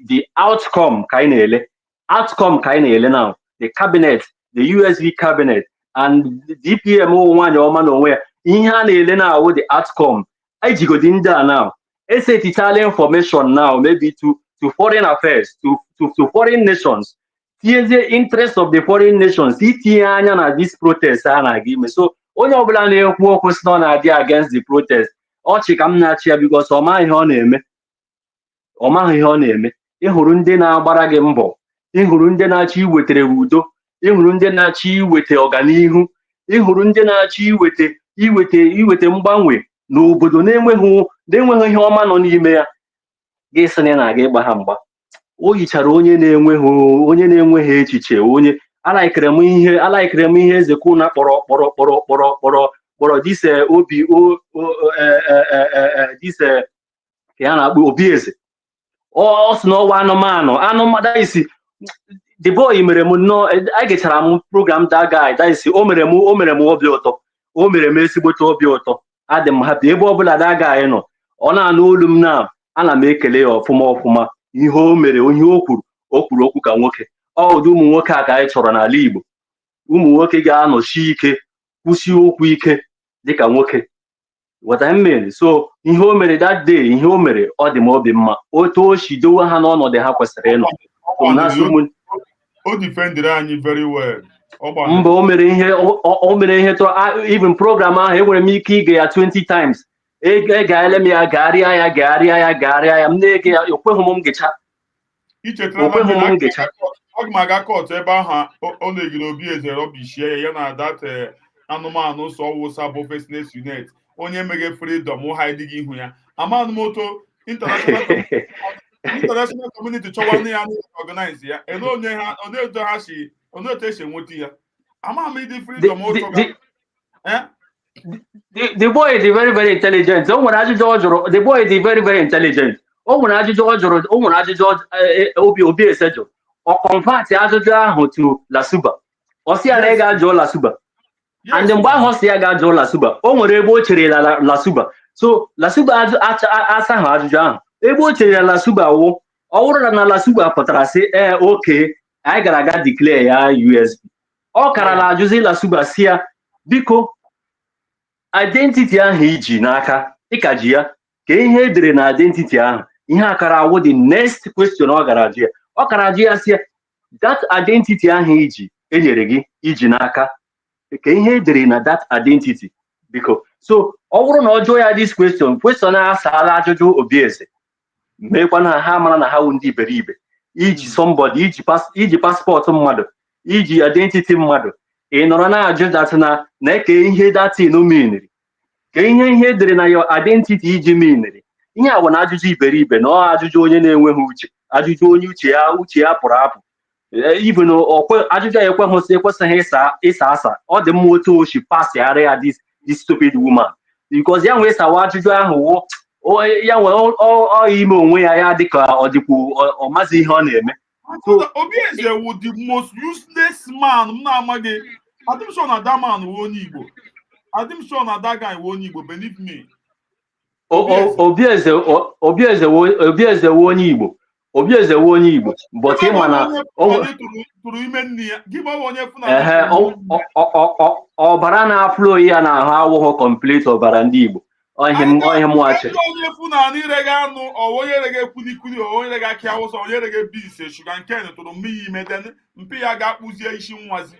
the outcome ka anyị na-ele. Outcome ka anyị na-ele now. The cabinet, the USB cabinet, and the DPM nwanyị ọma n'onwe ya. Ihe a na-ele na-awụ the outcome. Anyị jigodi ndị a now. Esetichala information now, maybe to to foreign affairs, to foreign nations. Here's the interest of the foreign nations. This protest, so onye ọbụla na-ekwu okwu si na dị against the protest. Ọchị ka m na-achị ya because ọ maghị ihe ọ na-eme. Ọ maghị ihe ọ na-eme. Ị hụrụ ndị na-agbara gị mbọ. Ị hụrụ ndị na-achị iwetere udo. Ị hụrụ ndị na-achị iwete ọganihu. Ị hụrụ ndị na-achị iwete mgbanwe n'obodo na-enweghị ihe ọma nọ n'ime ya. Gị sị na na-aga ịgba ha mgba. O yichara onye na-enweghị echiche, onye alaikere m ihe eze kwuna kpọrọ dise obi dise ka ya na-akpọ obi eze. Ọ sị na ọwa anụmanụ isi the boy mere m nnọọ, a gechara m program that guy that isi o mere m obi ụtọ, o mere m ezigbote obi ụtọ. Adị m happy ebe ọbụla that guy nọ, ọ na-anụ olu m na ana m ekele ya ọfụma ihe o mere, ihe o kwuru okwu ka nwoke. Ọ ụdị ụmụ nwoke a ka anyị chọrọ n'ala Igbo, ụmụ nwoke ga-anọchi ike, kwụsị okwu ike dịka nwoke. What I mean, so ihe o mere that day, ihe o mere ọ dị m obi mma, otu o si dowe ha n'ọnọdụ ha kwesịrị ịnọ. O defended anyị very well. Mba, o mere ihe even program ahụ enwere m ike ige ya 20 times. Egaala m ya, gagharịa ya, m na-ege ya, okweghị m gecha. Okweghị m gecha. Ọ ga aga court ebe ahụ ọ na-egide obi eze rọbishie ya na that anụmanụ sọ wụsa bụ Business Unit, onye meghe freedom ha adịghị ihu ya. Amanụ m oto international community chọwa ya organize ya. Onye esi enweta ya. Ama m ịdị freedom oto ga. The boy is very, very intelligent. The boy is very, very intelligent. Obi Esejo. Or convert ajụjụ ahụ to Lasuba. Ọ sị ya na ị ga-ajụ Lasuba. And mgbe ahụ ọ sị ya ga-ajụ Lasuba, o nwere ebe o chere Lasuba. So Lasuba asa ahụ ajụjụ ahụ. Ebe o chere Lasuba wụ, ọ bụrụ na Lasuba pụtara sị okay, anyị gara aga declare ya USB. Ọ karala ajụzi Lasuba si ya, biko identity ahụ iji n'aka ịka ji ya, ka ihe edere na identity ahụ, ihe akara awụ the next question ọ gara ji ya. Ọ kara ji ya si ya, that identity ahụ iji enyere gị iji n'aka, ka ihe edere na that identity biko. So ọ bụrụ na ọ jụọ ya this question a-asala ajụjụ obi eze, meekwa na ha mara na ha wụ ndị iberibe, iji somebody iji paspọtụ mmadụ, iji identity mmadụ, ị nọrọ na-ajụ datịna na-eke ihe datin miniri, ka ihe edere na your identity iji miniri. Ihe a bụ na ajụjụ iberibe, na ọ ajụjụ onye na-enweghị uche, ajụjụ onye uche ya pụrụ apụ. Even ajụjụ ya ekwesịghị ịsa asa. Ọ dị mma otu o si pasịara ya this stupid woman, because ya nwee sawa ajụjụ ahụ ya nwee ime onwe ya dịka ọ dịkwu ọ mazi ihe ọ na-eme. Obi Eze wụ the most useless man m na-amaghị. Adịm sure na that man wụ onye Igbo. Adịm sure na that guy wụ onye Igbo, believe me. Obi Eze wụ onye Igbo. Obi Eze wụ onye Igbo, but ịma na tụrụ ime nne ya. Gị gbawa onye Fulani. Ọbara na-aflo ya n'ahụ awụghị complete ọbara ndị Igbo. Onye mwachi. Onye Fulani rege anụ, onye rege kwulikuli, onye rege akị awụsa, onye rege beans, sugar cane tụrụ mmiri ime, then mpi ya ga-akpụzie isi nwazi.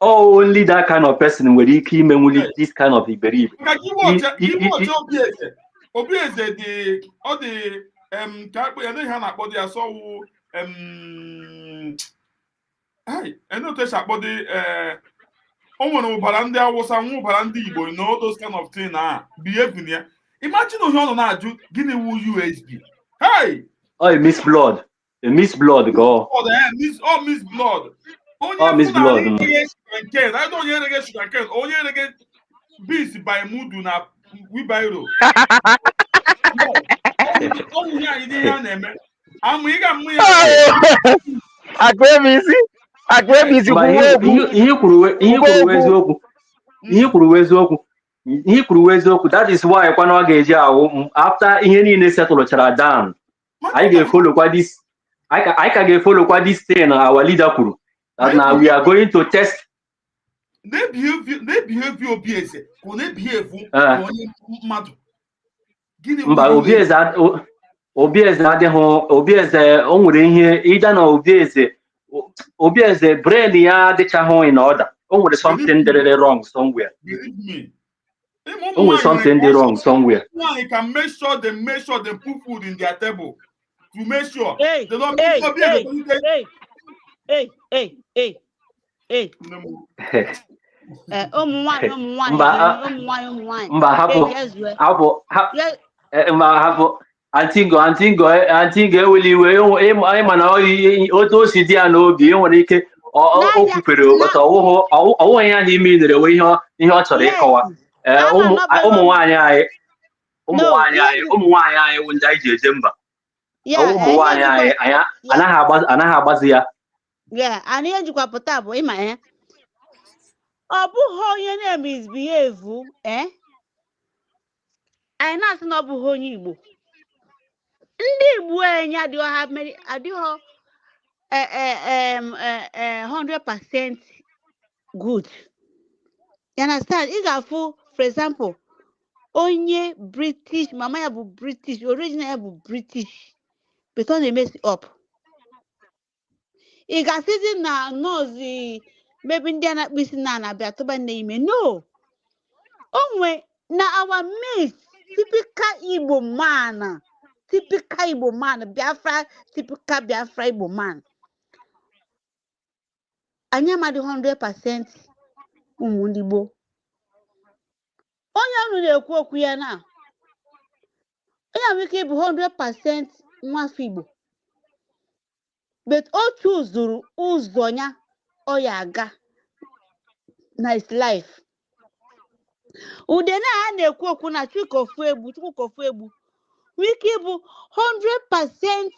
Only that kind of person nwere ike imenwuli this kind of iberibe. Obi Eze dị ka akpọ ya n'ihe a na-akpọ dị asọwụ enotechi akpọ dị o nwere ụbara ndị Awụsa, nwa ụbara ndị Igbo, no those kind of thing na behaving ya. Imagine ihe ọ nọ na-ajụ gịnị wụ USB. Hey! Miss Blood. Miss Blood go. Miss Blood. Miss Blood. Onye rege sugar cane, onye rege beans by mudu na wheelbarrow. Ihe kwuru eziokwu. That is why kwa na ọ ga-eji ahụ after ihe niile settlechara down. Anyị ga-efolokwa this. I can get follow what this thing our leader kwuru. That now we are going to test. They behave OBS. They behave mad. mba obieze adịghị obieze o nwere ihe ịda na obieze brain ya adịchaghị in order. O nwere something dịrịrị wrong somewhere. Believe me. O nwere something dị wrong somewhere. One can make sure they put food in their table to make sure Hey, they don't hey, ụmụ nwanyị mba hapụ antingo eweli iwe ịma na otu o si dị ya n'obi enwere ike o kwupere ọtọ ọwụghị ya na ime inere we ihe ọ chọrọ ịkọwa. ụmụ nwaanyị anyị wụ ndị anyị ji eje mba. ụmụ nwaanyị anyị anaghị agbazi ya. anyị ejikwa pụta bụ ịma ya ọ bụghị onye na-emisbehave anyị na-asị na ọ bụghị onye Igbo. Ndị Igbo enyi adịghị 100% good. You understand? Ị ga-afụ for example onye British, mama ya bụ British, original ya bụ British, but ọ na-emesi up. Ị ga-asịzi na nọọsụ maybe ndị a na-akpụ isi na-abịa tụba nne ime. No, onwe na our mate, typical Igbo man, Biafra, typical Biafra Igbo man. Anyị amadị 100% ụmụ ndị Igbo. Onye ọnụ na-ekwu okwu ya na onye nwere ike ịbụ 100% nwafọ Igbo, but o chuzuru ụzọ ya ọ ya aga na his life. Udene a na-ekwu okwu na Chukwukofu Egbu nwere ike ịbụ 100%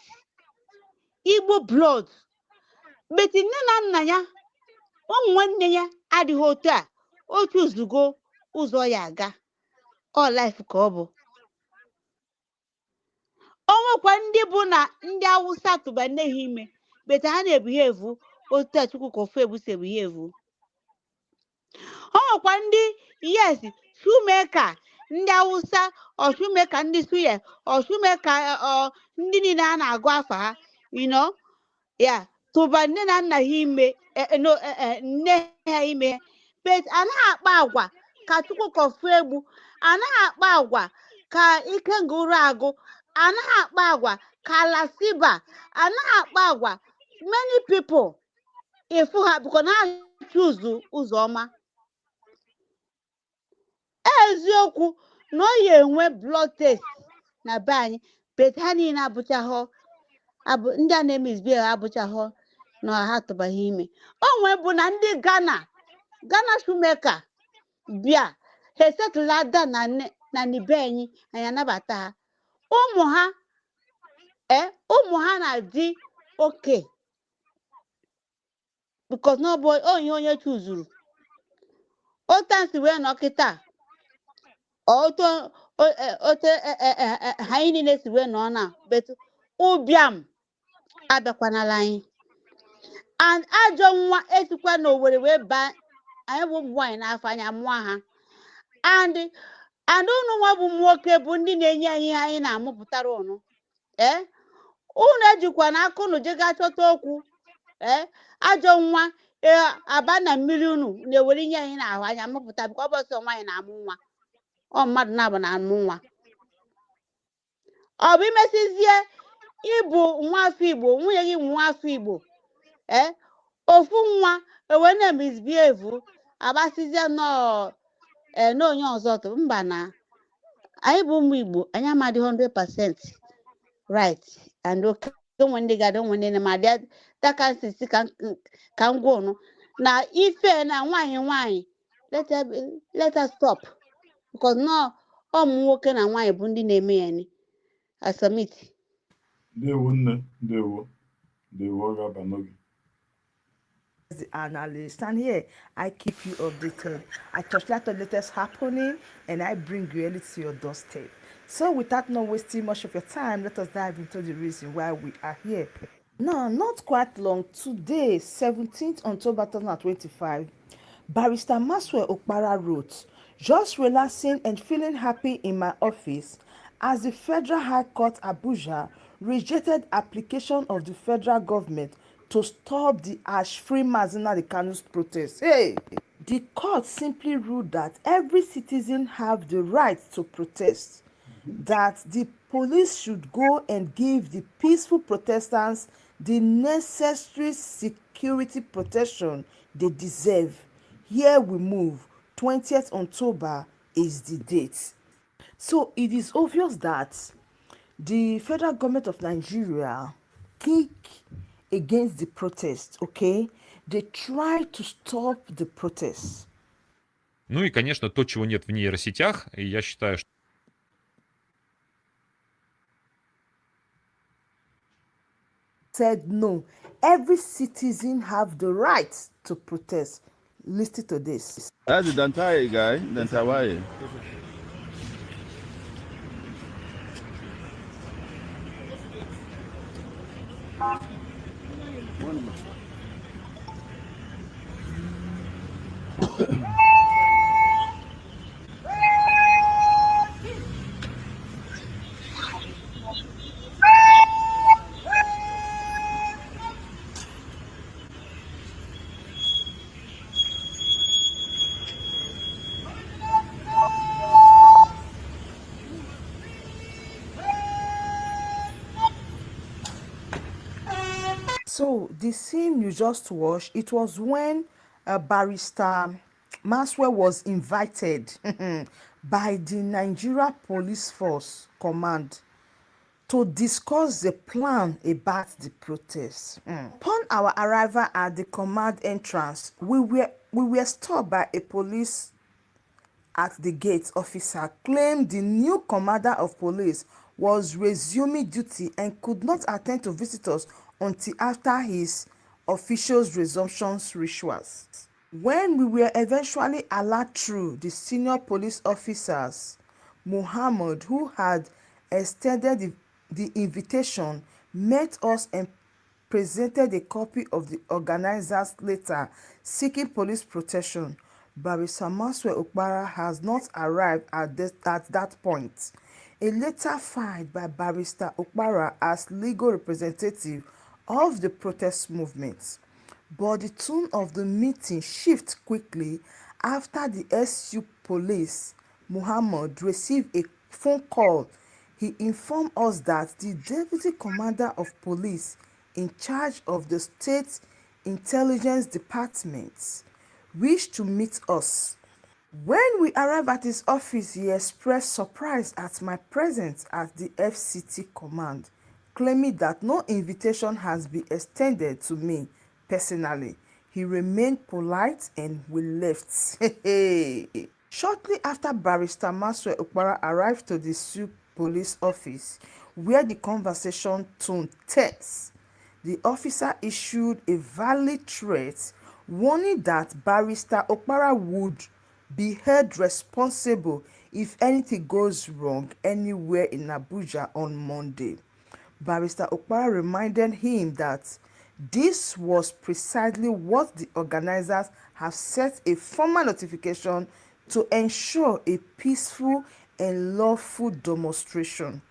Igbo blood, but nne na nna ya ụmụ nwanne ya adịghị otu a. O chuzugo ụzọ ya aga all life ka ọ bụ. O nwekwa ndị bụ na ndị Awụsa tụba nne ha ime, but ha na-ebehave otu a Chukwukofu Egbu si ebehave. O nwekwa ndị yes Shumeka ndị Awụsa ọ Shumeka ndị Suye ọ Shumeka ndị niile a na-agụ afa ha ya tụba nne na nna ha ime nne ha ime, but anaghị akpa agwa ka Chukwukofu Egbu, anaghị akpa agwa ka Ikenguru Agụ, anaghị akpa agwa ka Lasiba, anaghị akpa agwa many people ifu ha bụkwa na choose ụzọ ọma. Eziokwu na ọ ya enwe blood test na be anyị, but ha niile abụchaghọ ndị a na-emisbehave abụchaghọ na ha tụbaghị ime. O nwee bụ na ndị Ghana Shumeka bịa ha esetụla ada na nibe anyị anabata ha. Ụmụ ha na-adị oke because na ọ bụ onye chuzuru otansi wee nọkịta otu ha niile si wee nọ na betu ụbịam abịakwanala anyị. And ajọ nwa esikwa n'Owere wee baa anyị bụ ụmụ nwaanyị n'afọ anyị amụọ ha. And unu nwa bụ nwoke bụ ndị na-enye anyị ihe anyị na-amụpụtara unu. Unu ejikwa na aka unu jega chọta okwu ajọ nwa aba na mmiri unu na-ewere ihe anyị na-ahụ anyị amụpụta bụka ọ bụ ọsọ nwaanyị na-amụ nwa. Ọ mmadụ na-abụ na-amụ nwa. Ọ bụ imesizie ịbụ nwafọ Igbo, nwunye gị nwafọ Igbo, ofu nwa ewee na-emisbehave agbasizie n'onye ọzọ tụ mba na anyị bụ ụmụ Igbo anyị amadị 100% right and okay. Onwe ndị gada onwe ndị ma dị dakansisi ka m gwa unu na ife na nwaanyị let us stop because no ụmụ nwoke na nwaanyị bụ ndị na-eme ya ni asọmiti. Ndewo nne, ndewo ọ ga-aba n'oge. The analyst, and here I keep you updated. I touchlight the latest happening and I bring reality to your doorstep. So without not wasting much of your time, let us dive into the reason why we are here. Now, not quite long, today, 17th October 2025, Barrister Maxwell Okpara wrote, "Just relaxing and feeling happy in my office. as the Federal High Court Abuja rejected application of the federal government to stop the ash-free Mazi Nnamdi Kanu's protest. Hey! The court simply ruled that every citizen have the right to protest, that the police should go and give the peaceful protestants the necessary security protection they deserve. Here we move. 20th October is the date. So it is obvious that the federal government of Nigeria kick against the protest, okay? They try to stop the protest. Ну и, конечно, то, чего нет в нейросетях, и я считаю, что said no, every citizen have the right to protest. Listen to this. That's the Dantai guy, Dantawaye. So the scene you just watched, it was when Barrister Maxwell was invited by the Nigeria Police Force Command to discuss the plan about the protest. Upon our arrival at the command entrance, we were stopped by a police at the gate officer claimed the new commander of police was resuming duty and could not attend to visitors until after his official resumption rituals. When we were eventually allowed through, the senior police officers, Muhammad, who had extended the invitation, met us and presented a copy of the organizer's letter seeking police protection. Barrister Maxwell Okpara has not arrived at that point. A letter filed by Barrister Okpara as legal representative of the protest movement. But the tone of the meeting shifted quickly after the SU police, Muhammad, received a phone call. He informed us that the deputy commander of police in charge of the state intelligence department wished to meet us. When we arrived at his office, he expressed surprise at my presence at the FCT command, claiming that no invitation has been extended to me personally. He remained polite and we left. Shortly after Barrister Maxwell Okpara arrived to the SU police office, where the conversation turned tense, the officer issued a valid threat warning that Barrister Okpara would be held responsible if anything goes wrong anywhere in Abuja on Monday. Barrister Okpara reminded him that this was precisely what the organizers have set a formal notification to ensure a peaceful and lawful demonstration.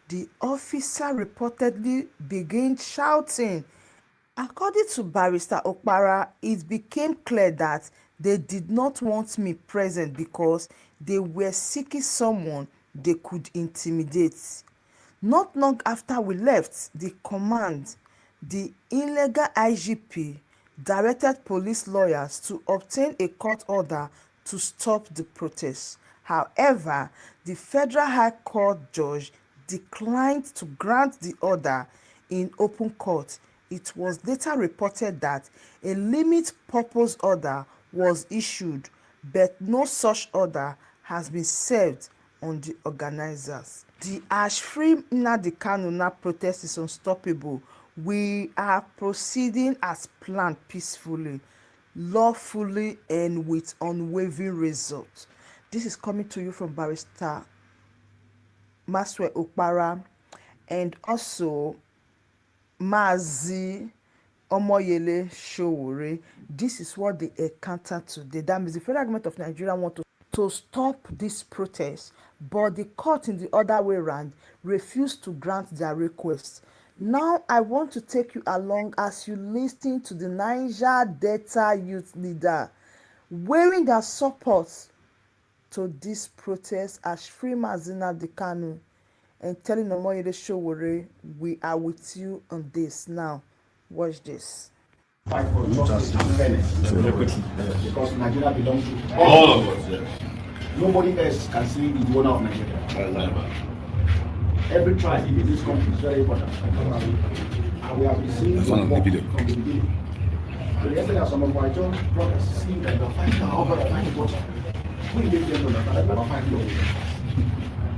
The officer reportedly began shouting. According to Barrister Okpara, it became clear that they did not want me present because they were seeking someone they could intimidate. Not long after we left the command, the illegal IGP directed police lawyers to obtain a court order to stop the protest. However, the Federal High Court judge declined to grant the order in open court. It was later reported that a limit purpose order was issued, but no such order has been served on the organizers. The ash-free Nnamdi Kanu protest is unstoppable. We are proceeding as planned, peacefully, lawfully, and with unwavering results. This is coming to you from Barrister Maxwell Okpara and also Mazi Nnamdi Kanu. This is what they encountered today. That means the federal government of Nigeria want to to stop this protest, but the court in the other way around refused to grant their request. Now I want to take you along as you listen to the Niger Delta youth leader wearing their support to this protest as free Mazi Nnamdi Kanu and telling Omoyele Sowore, we are with you on this. Now, watch this. Fight for justice and fairness and equity, because Nigeria belongs to all of us. Nobody else can say it's the owner of Nigeria. Every tribe in this country is very important, and we have been seeing from the beginning. So yesterday, some of my young brothers see that they're fighting our brother, fighting water. We need them to understand that we are fighting over.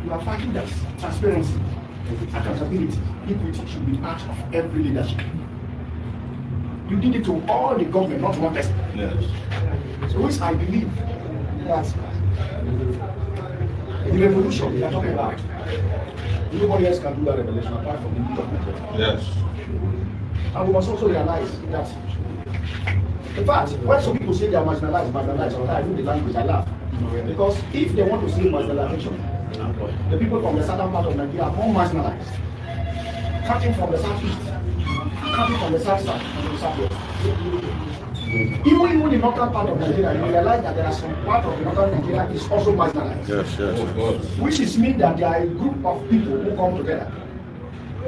You are fighting that transparency, accountability, equity should be part of every leadership. You did it to all the government, not one person. Yes. So which I believe that the revolution we are talking about, nobody else can do that revolution apart from the people of Nigeria. Yes. And we must also realize that, in fact, when some people say they are marginalized, I know the language, I laugh. Because if they want to see marginalization, the people from the southern part of Nigeria are more marginalized. Cutting from the southeast, cutting from the south, and the southwest. Even in the northern part of Nigeria, you realize that there are some part of the northern Nigeria is also marginalized. Yes, of course. Which is mean that there are a group of people who come together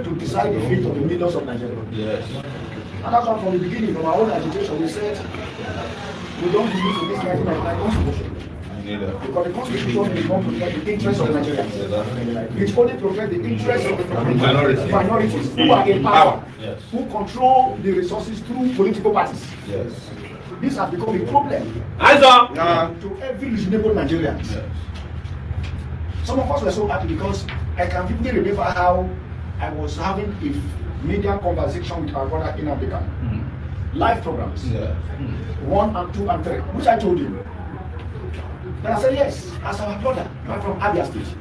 to decide the fate of the millions of Nigerians. Yes. And that's why from the beginning, from our own agitation, we said we don't believe in this 1999 constitution. Because the constitution is not to protect the interests of Nigeria. It only protects the interests of the minorities who are in power, who control the resources through political parties. Yes. This has become a problem to every reasonable Nigerian. Yes. Some of us were so happy because I can vividly remember how I was having a media conversation with our brother Nnamdi Kanu. Live programs, 1 and 2 and 3, which I told you. And I said, yes, as our brother, you are from Abia State.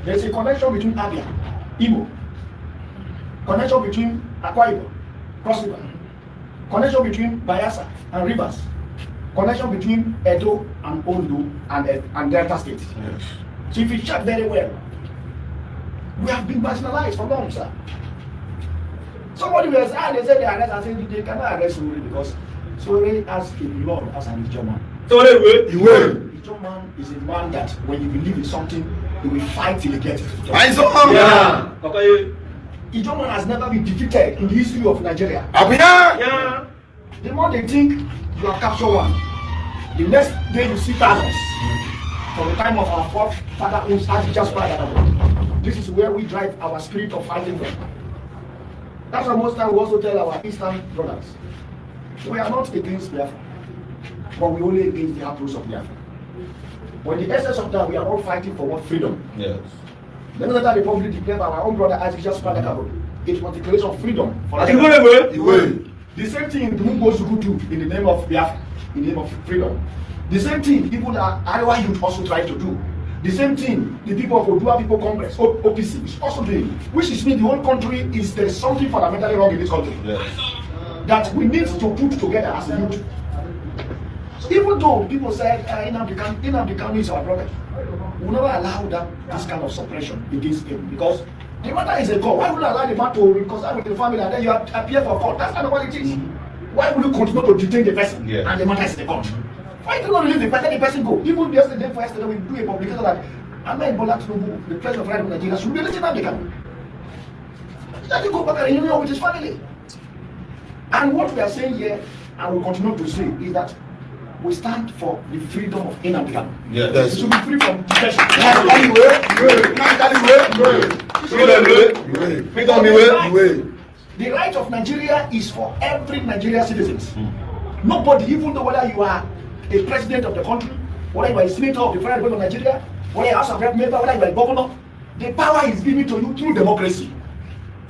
There's a connection between Abia, Imo, connection between Akwa Ibom, Cross River, connection between Bayelsa and Rivers, connection between Edo and Ondo and Delta State. Yes. So if you check very well, we have been marginalized for long, sir. Somebody was they said they arrest, I said they cannot arrest Sowore because Sowore has a blood as an Ijaman. Ijaman is a man that when you believe in something, he will fight till he gets it. Ijaman has never been defeated in the history of Nigeria. Yeah. The more they think you have captured one, the next day you see thousands. From the time of our forefather who's just father. This is where we drive our spirit of fighting from. That's why most time we also tell our Eastern brothers, we are not against Biafra, but we only against the approach of Biafra. When the essence of that, we are all fighting for what? Freedom. Yes. Then that the Republic declared by our own brother just father Cabo. It was declaration of freedom. For the same thing the moon goes to do in the name of Biafra, in the name of freedom. The same thing people that Iowa youth also try to do. The same thing the people of Odua People Congress, OPC, is also doing, which is mean the whole country is there is something fundamentally wrong in this country. Yes. That we need to put together as a youth. Even though people said Nnamdi Kanu is our brother, we will never allow this kind of suppression against him because the matter is a court. Why would you allow the man to reconcile with the family and then you appear for court? That's not what it is. Why would you continue to detain the person and the matter is in the court? Why do you not release the person, let the person go? Even yesterday we do a publication that Ahmed Bola Tinubu, the president of Nigeria, should be releasing Nnamdi Kanu. Let him go back and reunion with his family. And what we are saying here, and we continue to say, is that we stand for the freedom of Nnamdi Kanu. Yes. He should be free from depression. The right of Nigeria is for every Nigerian citizen. Nobody, even though whether you are a president of the country, whether you are a senator of the Federal Republic of Nigeria, whether you are a House of Rep member, whether you are a governor, the power is given to you through democracy.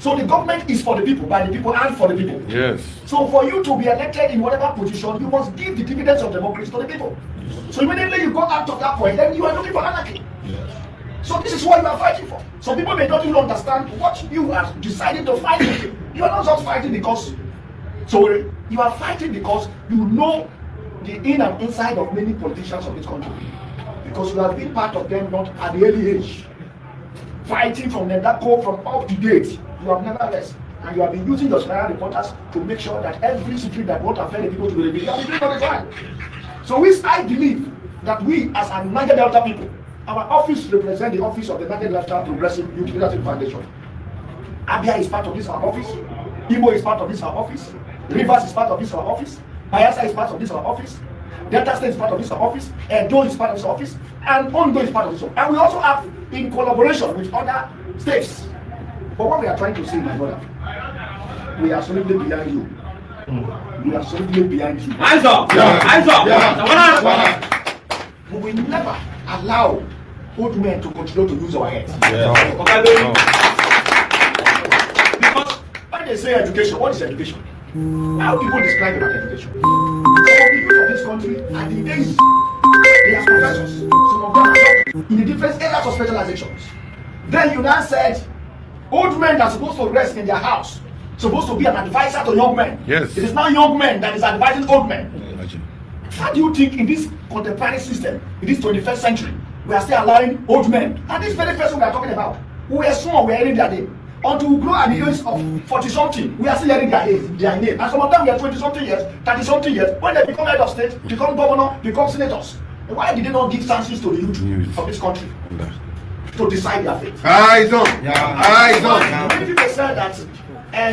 So the government is for the people, by the people, and for the people. Yes. So for you to be elected in whatever position, you must give the dividends of democracy to the people. So immediately you go out of that point, then you are looking for anarchy. Yes. So this is what you are fighting for. So people may not even understand what you are deciding to fight. You are not just fighting because, so you are fighting because you know the in and inside of many politicians of this country. because you have been part of them not at the early age. Fighting from them, that call from up to date, you have never rest. And you have been using your special reporters to make sure that every secret that won't offend the people to the reveal, you have been doing all the time. So I believe that we as a Niger Delta people, our office represents the office of the Niger Delta Progressive Youth Leadership Foundation. Abia is part of this our office, Imo is part of this our office, Rivers is part of this our office, Bayelsa is part of this our office, Delta State is part of this our office, Edo is part of this office, and Ondo is part of this office. And we also have in collaboration with other states. But what we are trying to say, my brother, we are solidly behind you. We are solidly behind you. Hands up! Hands up! We will never allow old men to continue to use our heads. Because when they say education, what is education? How people describe about education? Some of the youth of this country at the days they are professors. Some of them are in the different areas of specializations. Then you now said old men are supposed to rest in their house, supposed to be an advisor to young men. Yes. It is now young men that is advising old men. Imagine. How do you think in this contemporary system, in this 21st century, we are still allowing old men? And this very person we are talking about, who are small, we are hearing their name. Until we grow at the age of 40-something, we are still hearing their name. And some of them we are 20-something years, 30-something years. When they become head of state, become governor, become senators, why did they not give chances to the youth of this country to decide their fate? Eyes on. Eyes on. Many people say that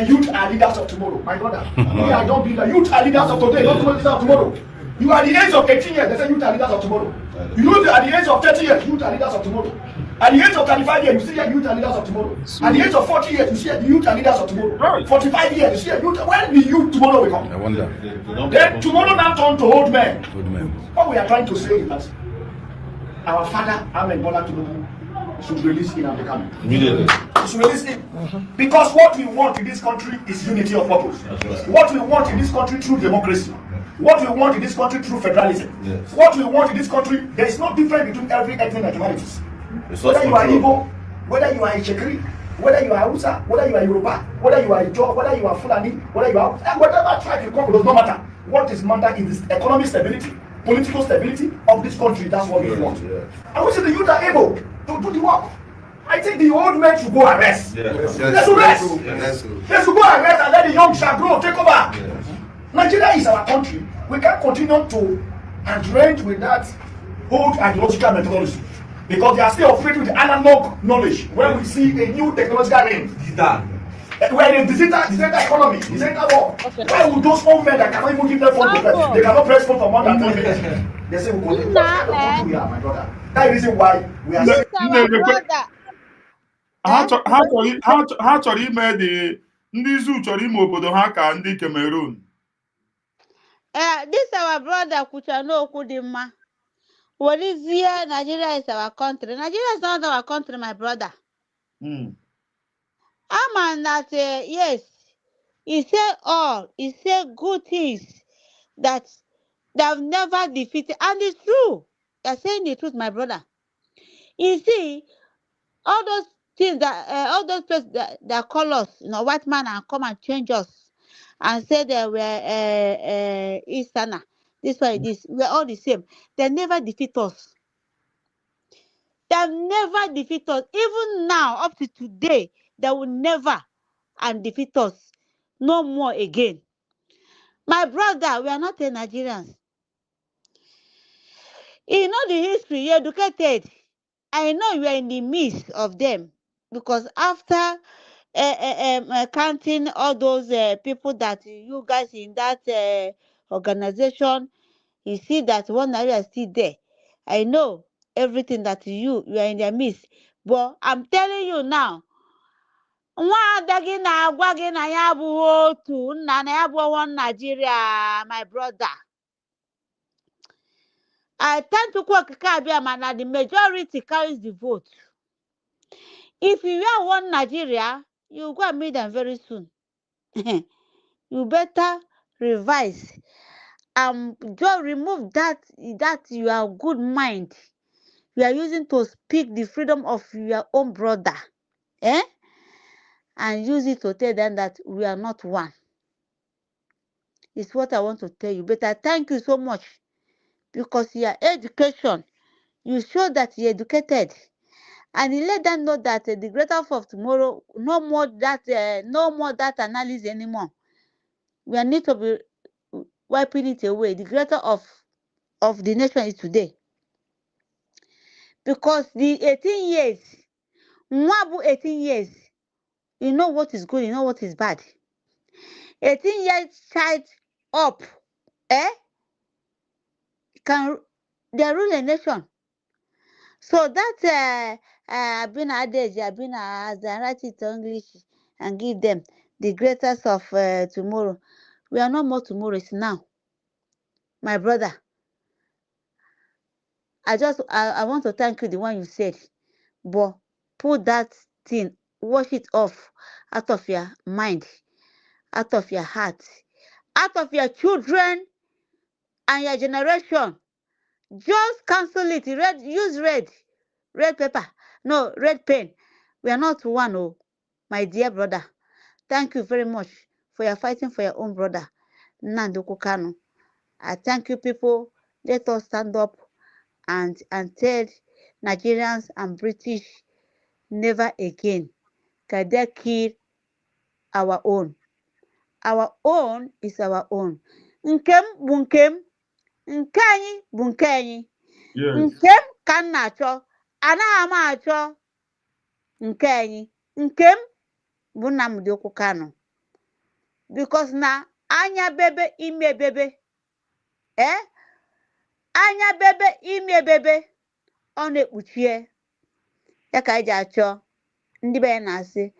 youth are leaders of tomorrow. My brother, I don't believe that youth are leaders of today, not leaders of tomorrow. You are the age of 18 years, they say youth are leaders of tomorrow. You are the age of 30 years, youth are leaders of tomorrow. At the age of 35 years, you see youth are leaders of tomorrow. At the age of 40 years, you see the youth are leaders of tomorrow. 45 years, you see youth. When the youth tomorrow will come? I wonder. Then tomorrow now turn to old men. What we are trying to say is that our father, Ahmed Bola Tinubu, should release Nnamdi Kanu. Immediately. He should release him. Because what we want in this country is unity of purpose. What we want in this country through democracy. What we want in this country through federalism. Yes. What we want in this country, there is no difference between every ethnic nationalities. Whether you are Igbo, whether you are Ichekri, whether you are Hausa, whether you are Yoruba, whether you are Ijo, whether you are Fulani, whether you are whatever tribe you come, does not matter. What is matter is the economic stability, political stability of this country. That's what we want. And we see the youth are able to do the work. I think the old men should go and rest. They should rest. They should go and rest and let the young shall grow, take over. Nigeria is our country. We can't continue to arrange with that old ideological methodology because they are still operating with analog knowledge. When we see a new technological name, we're in a digital economy, digital war. Why would those old men that cannot even give them phone to press? They cannot press phone for more than 10 minutes. They say we continue. That's the country we are, my brother. That is the reason why we are. Ha chọrọ ime dị ndị Zoo chọrọ ime obodo ha ka ndị Cameroon. This our brother Kuchano Kudima. What is here? Nigeria is our country. Nigeria is not our country, my brother. I'm on that. Yes, he said all. He said good things that they have never defeated, and it's true. They're saying the truth, my brother. You see, all those things that all those places that call us, white man, and come and change us, and say they were Easterner. This way, we're all the same. They never defeat us. They never defeat us. Even now, up to today, they will never and defeat us. No more again. My brother, we are not a Nigerians. You know the history, you're educated. I know you are in the midst of them. Because after counting all those people that you guys in that organization, you see that one area is still there. I know everything that you are in their midst. But I'm telling you now, nwaada gị na-agwa gị na ya abụghị otu nna na ya bụ one Nigeria, my brother. I tend to quote Kabiama, the majority carries the vote. If you are one Nigeria, you go and meet them very soon. You better revise. Just remove that your good mind you are using to speak the freedom of your own brother. And use it to tell them that we are not one. It's what I want to tell you. But I thank you so much because your education, You show that you're educated. And he let them know that the greater of tomorrow, no more that analysis anymore. We need to be wiping it away. The greater of the nation is today. Because the 18 years, Mwabu 18 years, you know what is good, you know what is bad. 18 years child up, they rule a nation. So that been adage, been as I write it in English and give them the greatest of tomorrow. We are not more tomorrow, it's now. My brother, I want to thank you, the one you said, but put that thing, wash it off out of your mind, out of your heart, out of your children and your generation. Just cancel it. Use red paper. No, red pen. We are not one, oh, my dear brother. Thank you very much for your fighting for your own brother, Nnamdi Kanu. I thank you, people. Let us stand up and tell Nigerians and British, never again can they kill our own. Our own is our own. Nkem bụ nkem, nke anyị bụ nke anyị. Nkem ka m na-achọ, anaghị m achọ nke anyị. Nkem bụ Nnamdi Kanu. Because na anya bebe ime bebe. Anya bebe ime bebe. Ọ na-ekpuchie. Ya ka anyị ji achọ, ndị be na-asị,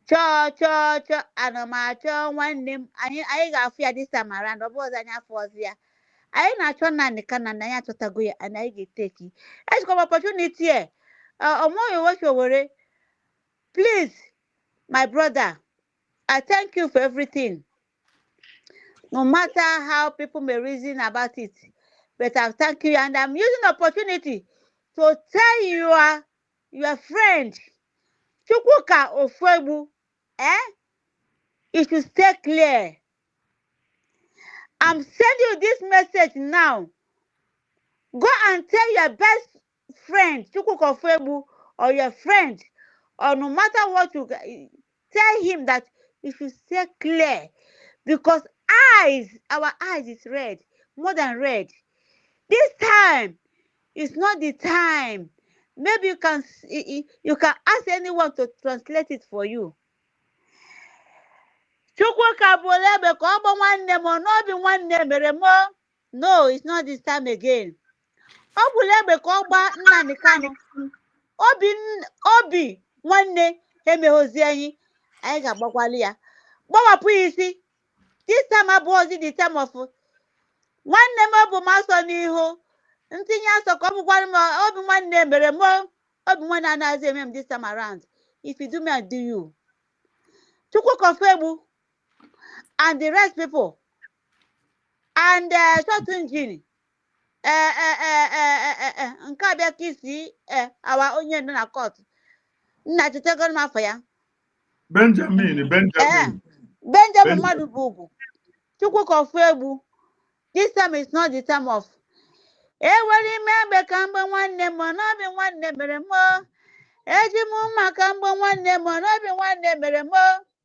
chọọ ana m achọ nwanne m. Anyị ga-afụ ya this time around. Ọ bụ ọzọ anyị afọ ọzọ ya. Anyị na-achọ Nnamdi Kanu na anyị achọtago ya, and anyị ga-eteki. Ejikwa opportunity here. Please, my brother, I thank you for everything. No matter how people may reason about it, but I thank you, and I'm using the opportunity to tell your friend, Chukwuka Ofwebu, it should stay clear. I'm sending you this message now. Go and tell your best friend, Chukwuka Ofwebu, or your friend, or no matter what, you tell him that it should stay clear. Because our eyes is red, more than red. This time is not the time. Maybe you can ask anyone to translate it for you. No, it's not this time again. Nnamdi Kanu. Obi nwanne emeghozi anyị ga-agbakwali ya. Gbawapụ isi. This time abụọzi the time of nwanne m bụ masọ n'ihu. Ntinye asọ ka ọ bụkwara m obi nwanne mere m. Obi nwanne anaghịzi eme m this time around. If you do me, I do you. Chukwuka Ofwebu and the rest people and short engine nke abịa ka isi awa onye nọ na court nna chetegoro m afọ ya Benjamin mmadụ bụ ugwu. Chukwuka Ofwebu, this time is not the time of ewere ime egbe ka mgbe nwanne m n'obi nwanne mere m. Eji m mma ka mgbe nwanne m n'obi nwanne mere m.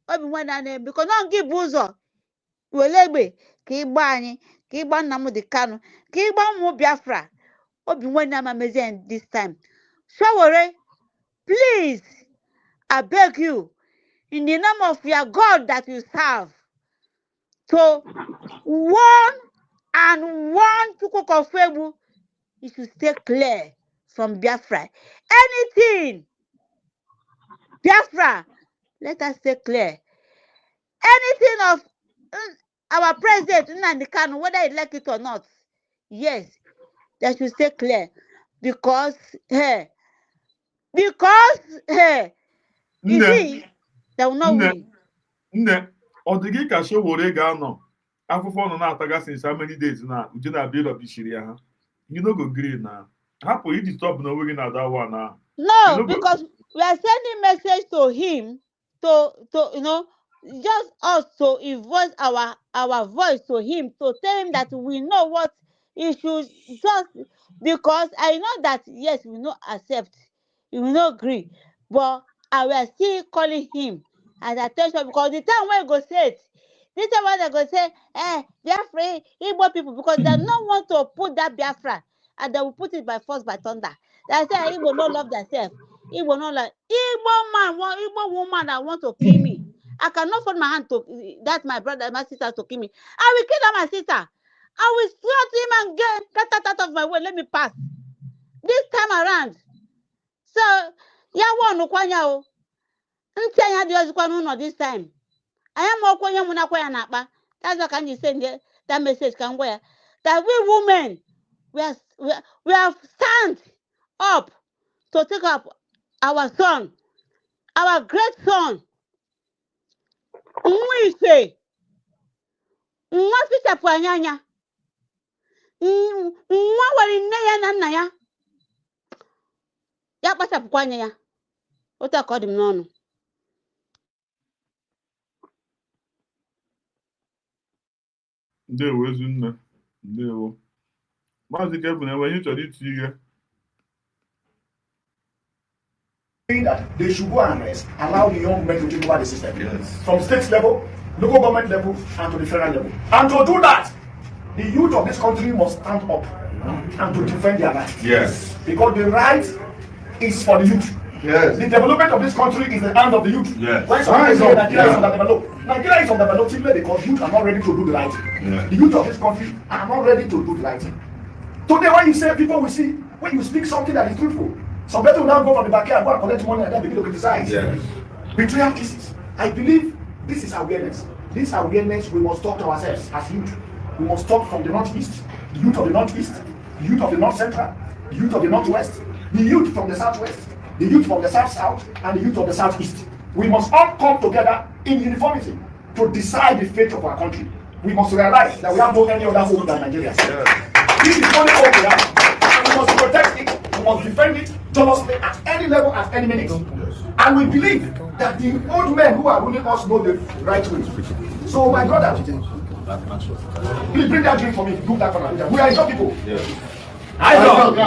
Obi nwanne a na-eme biko nọ gị bụ ụzọ were egbe ka ịgba anyị, ka ịgba Nnamdi Kanu, ka ịgba ụmụ Biafra. Obi nwanne amamezi this time. Showore, please, I beg you, in the name of your God that you serve, to warn Chukwuka Ofwebu, you should stay clear from Biafra. Anything, Biafra, let us stay clear. Anything of our president, Nnamdi Kanu, whether he like it or not, yes, they should stay clear. Because, you see, they will not win. Nne, ọ dị gị ka Showore ga-anọ afụfụ ọnụ na-ataga since how many days na uju na abịa ịrọbishiri ya ha? You no go gree na. Hapụ iji stop na onwe gị na that one na. No, because we are sending message to him to just us to voice our voice to him, to tell him that we know what he should just, because I know that yes, we no accept, we will not agree, but I will still calling him as attention, because the time when he go say it, this time when they go say, Biafra, Igbo people, because they don't want to put that Biafra, and they will put it by force, by thunder. They say Igbo don't love themselves. Igbo not like Igbo man, Igbo woman that want to kill me. I cannot put my hand to that my brother, my sister to kill me. I will kill that my sister. I will slot him and get out of my way. Let me pass. This time around. So, ya wonu kwanya o. Nti anya di ozikwa no this time. I am okwanya mu na kwanya na akpa. That's why can you send that message can where that we women we have stand up to take up our son, our great son. We say, nwa fichapụ anya nwa were nne ya na nna ya ya kpachapụkwa anya ya otu aka ọ dị m n'ọnụ. Ndewo Ezinne, ndewo. Maazị Kevin, enwe ihe chọrọ iti ihe? That they should go and arrest, allow the young men to take over the system. Yes. From state level, local government level, and to the federal level. And to do that, the youth of this country must stand up and to defend their rights. Yes. Because the right is for the youth. Yes. The development of this country is the hand of the youth. Yes. When somebody says Nigeria is underdeveloped, Nigeria is underdeveloped simply because youth are not ready to do the right thing. Yes. The youth of this country are not ready to do the right thing. Today, when you say people will see, when you speak something that is truthful, some people will now go from the backyard, go and collect money and then begin to criticize. Yes. Betrayal cases. I believe this is awareness. This awareness we must talk to ourselves as youth. We must talk from the northeast, the youth of the northeast, the youth of the north central, the youth of the northwest, the youth from the southwest, the youth from the south, and the youth of the southeast. We must all come together in uniformity to decide the fate of our country. We must realize that we have no any other hope than Nigeria. Yes. This is the only hope we have, and we must protect it, we must defend it jealously at any level, at any minute. And we believe that the old men who are ruling us know the right way. So, my brother, please bring that drink for me. Do that for me. We are young people. Yes. I don't. We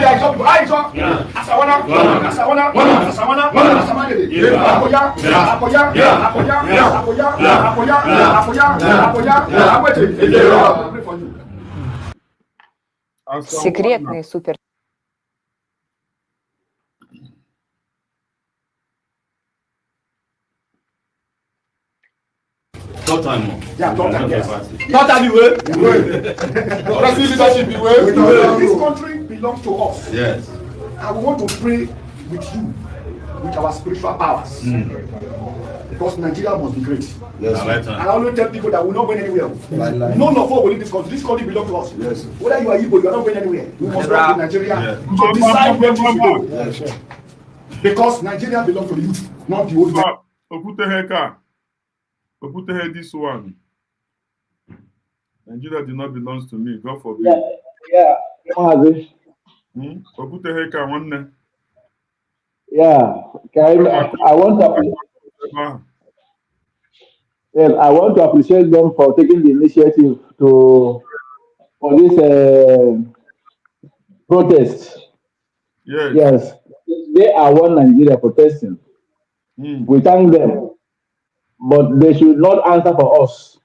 are young people. Секретный супер. Third time. Yeah, third time. Yes. Third time, This country belongs to us. Yes. And we want to pray with you, with our spiritual powers. Because Nigeria must be great. Yes. And I always tell people that we will not win anywhere. None of us will in this country. This country belongs to us. Yes. Whether you are Igbo, you are not going anywhere. We must work in Nigeria to decide where we should go. Yes. Because Nigeria belongs to the youth, not the old men. Okute this one. Nigeria did not belong to me. God forbid. Yeah. Okute Heka one. Yeah. I want to appreciate them for taking the initiative for this protest. Yes. They are one Nigeria protesting. We thank them. But they should not answer for us.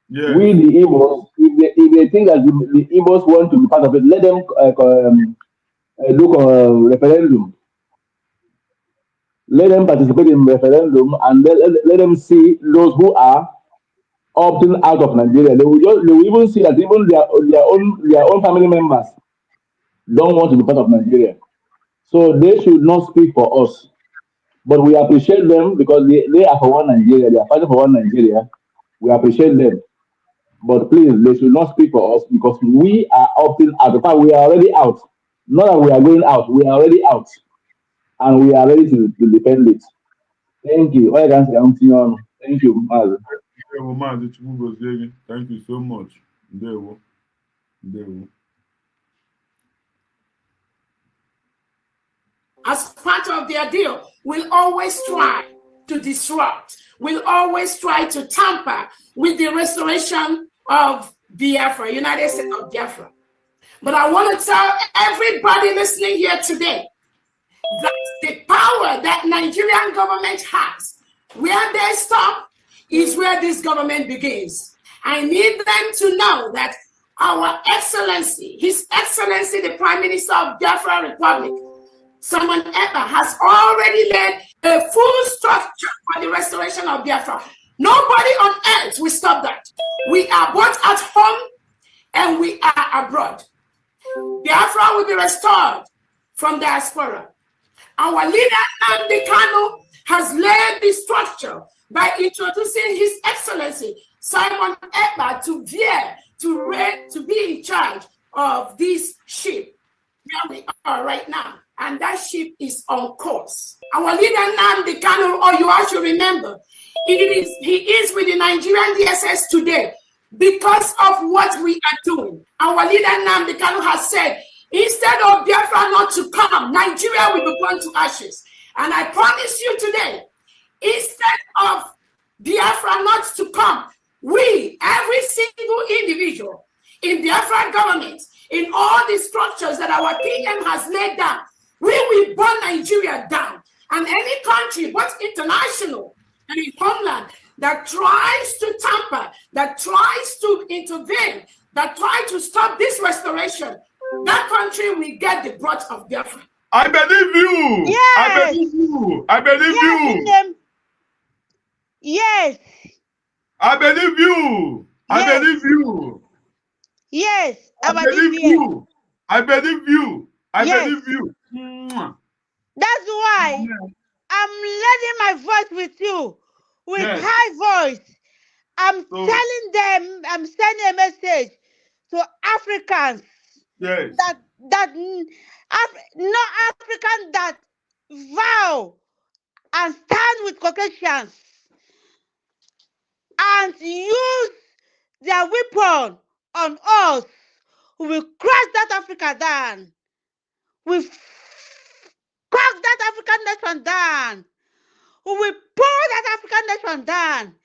Yes. We, the Igbos, if they think that the Igbos want to be part of it, let them do a referendum. Let them participate in referendum and let them see those who are opting out of Nigeria. They will even see that even their own family members don't want to be part of Nigeria. So they should not speak for us. But we appreciate them because they are for one Nigeria. They are fighting for one Nigeria. We appreciate them. But please, they should not speak for us because we are opting out. In fact, we are already out. Not that we are going out. We are already out. And we are ready to defend it. Thank you. Thank you, Mazi. Thank you so much. As part of their deal, we'll always try to disrupt, will always try to tamper with the restoration of Biafra, United States of Biafra. But I want to tell everybody listening here today that the power that Nigerian government has, where they stop is where this government begins. I need them to know that our Excellency, His Excellency, the Prime Minister of Biafra Republic, Simon Ekpa, has already laid a full structure for the restoration of Biafra. Nobody on earth will stop that. We are both at home and we are abroad. Biafra will be restored from diaspora. Our leader, Nnamdi Kanu, has laid the structure by introducing His Excellency Simon Ekpa to be in charge of this ship where we are right now. And that ship is on course. Our leader, Nnamdi Kanu, or you all should remember, he is with the Nigerian DSS today because of what we are doing. Our leader, Nnamdi Kanu, has said, instead of Biafra not to come, Nigeria will be burned to ashes. And I promise you today, instead of Biafra not to come, we, every single individual in Biafra government, in all the structures that our PM has laid down, we will burn Nigeria down. And any country, both international and in homeland, that tries to tamper, that tries to intervene, that tries to stop this restoration, that country will get the brunt of Biafra. I believe you. Yes. I believe you. I believe you. Yes. I believe you. I believe you. Yes. I believe you. I believe you. I believe you. That's why I'm letting my voice with you, with high voice. I'm telling them, I'm sending a message to Africans that no African that vow and stand with Caucasians and use their weapon on us, we will crush that Africa down. We crush that African nation down. We will pull that African nation down.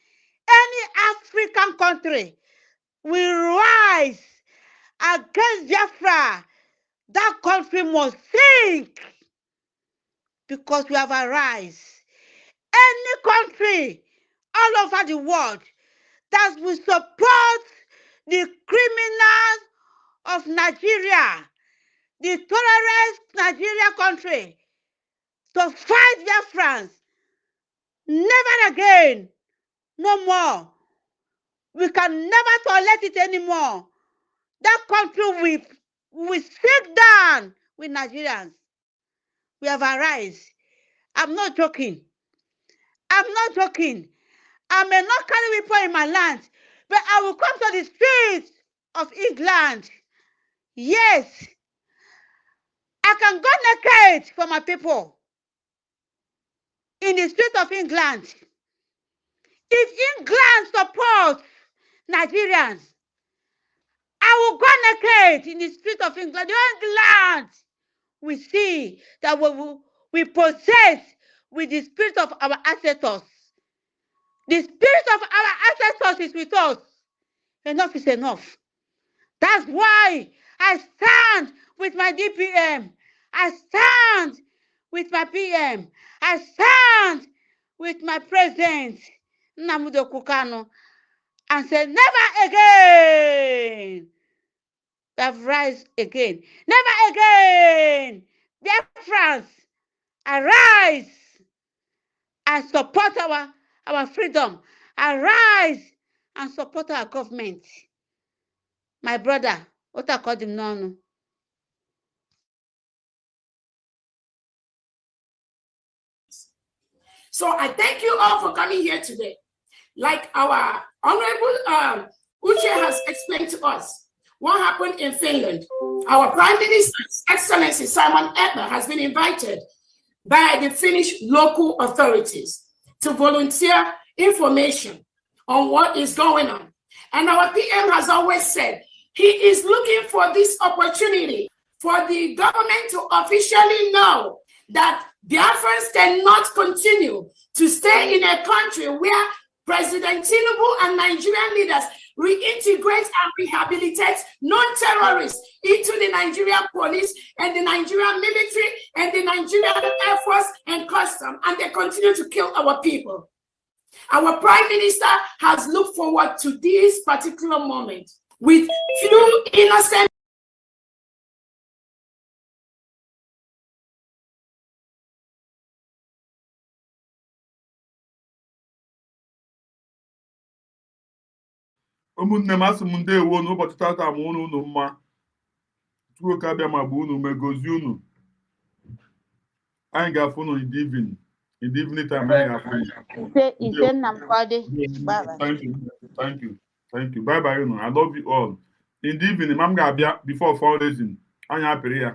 Any African country will rise against Biafra. That country must sink because we have arisen. Any country all over the world that will support the criminals of Nigeria, the terrorist Nigeria country, to fight Biafrans, never again, no more. We can never tolerate it anymore. That country will sit down with Nigerians. We have arisen. I'm not joking. I'm not joking. I may not carry weapons in my land, but I will come to the streets of England. Yes, I can go naked for my people in the streets of England. If England supports Nigerians, I will go naked in the streets of England. England, we see that we possess with the spirit of our ancestors. The spirit of our ancestors is with us. Enough is enough. That's why I stand with my DPM. I stand with my PM. I stand with my president, Nnamdi Kanu, and say, never again. We have rise again. Never again. Dear friends, arise and support our freedom. Arise and support our government. My brother, what I call him now. So I thank you all for coming here today. Like our Honorable Uche has explained to us what happened in Finland. Our Prime Minister's Excellency Simon Ekpa has been invited by the Finnish local authorities to volunteer information on what is going on. And our PM has always said he is looking for this opportunity for the government to officially know that Biafrans cannot continue to stay in a country where President Tinubu and Nigerian leaders reintegrate and rehabilitate non-terrorists into the Nigerian police and the Nigerian military and the Nigerian Air Force and custom, and they continue to kill our people. Our Prime Minister has looked forward to this particular moment with few innocent ụmụnne m asị m ndewo n'ụbọchị tata ma unu mma Chukwu ka bịa ma bụ unu megozi unu anyị ga-afụ unu in the evening time anyị ga-afụ thank you bye bye unu I love you all in the evening ma m ga-abịa before fundraising anyị apịrị ya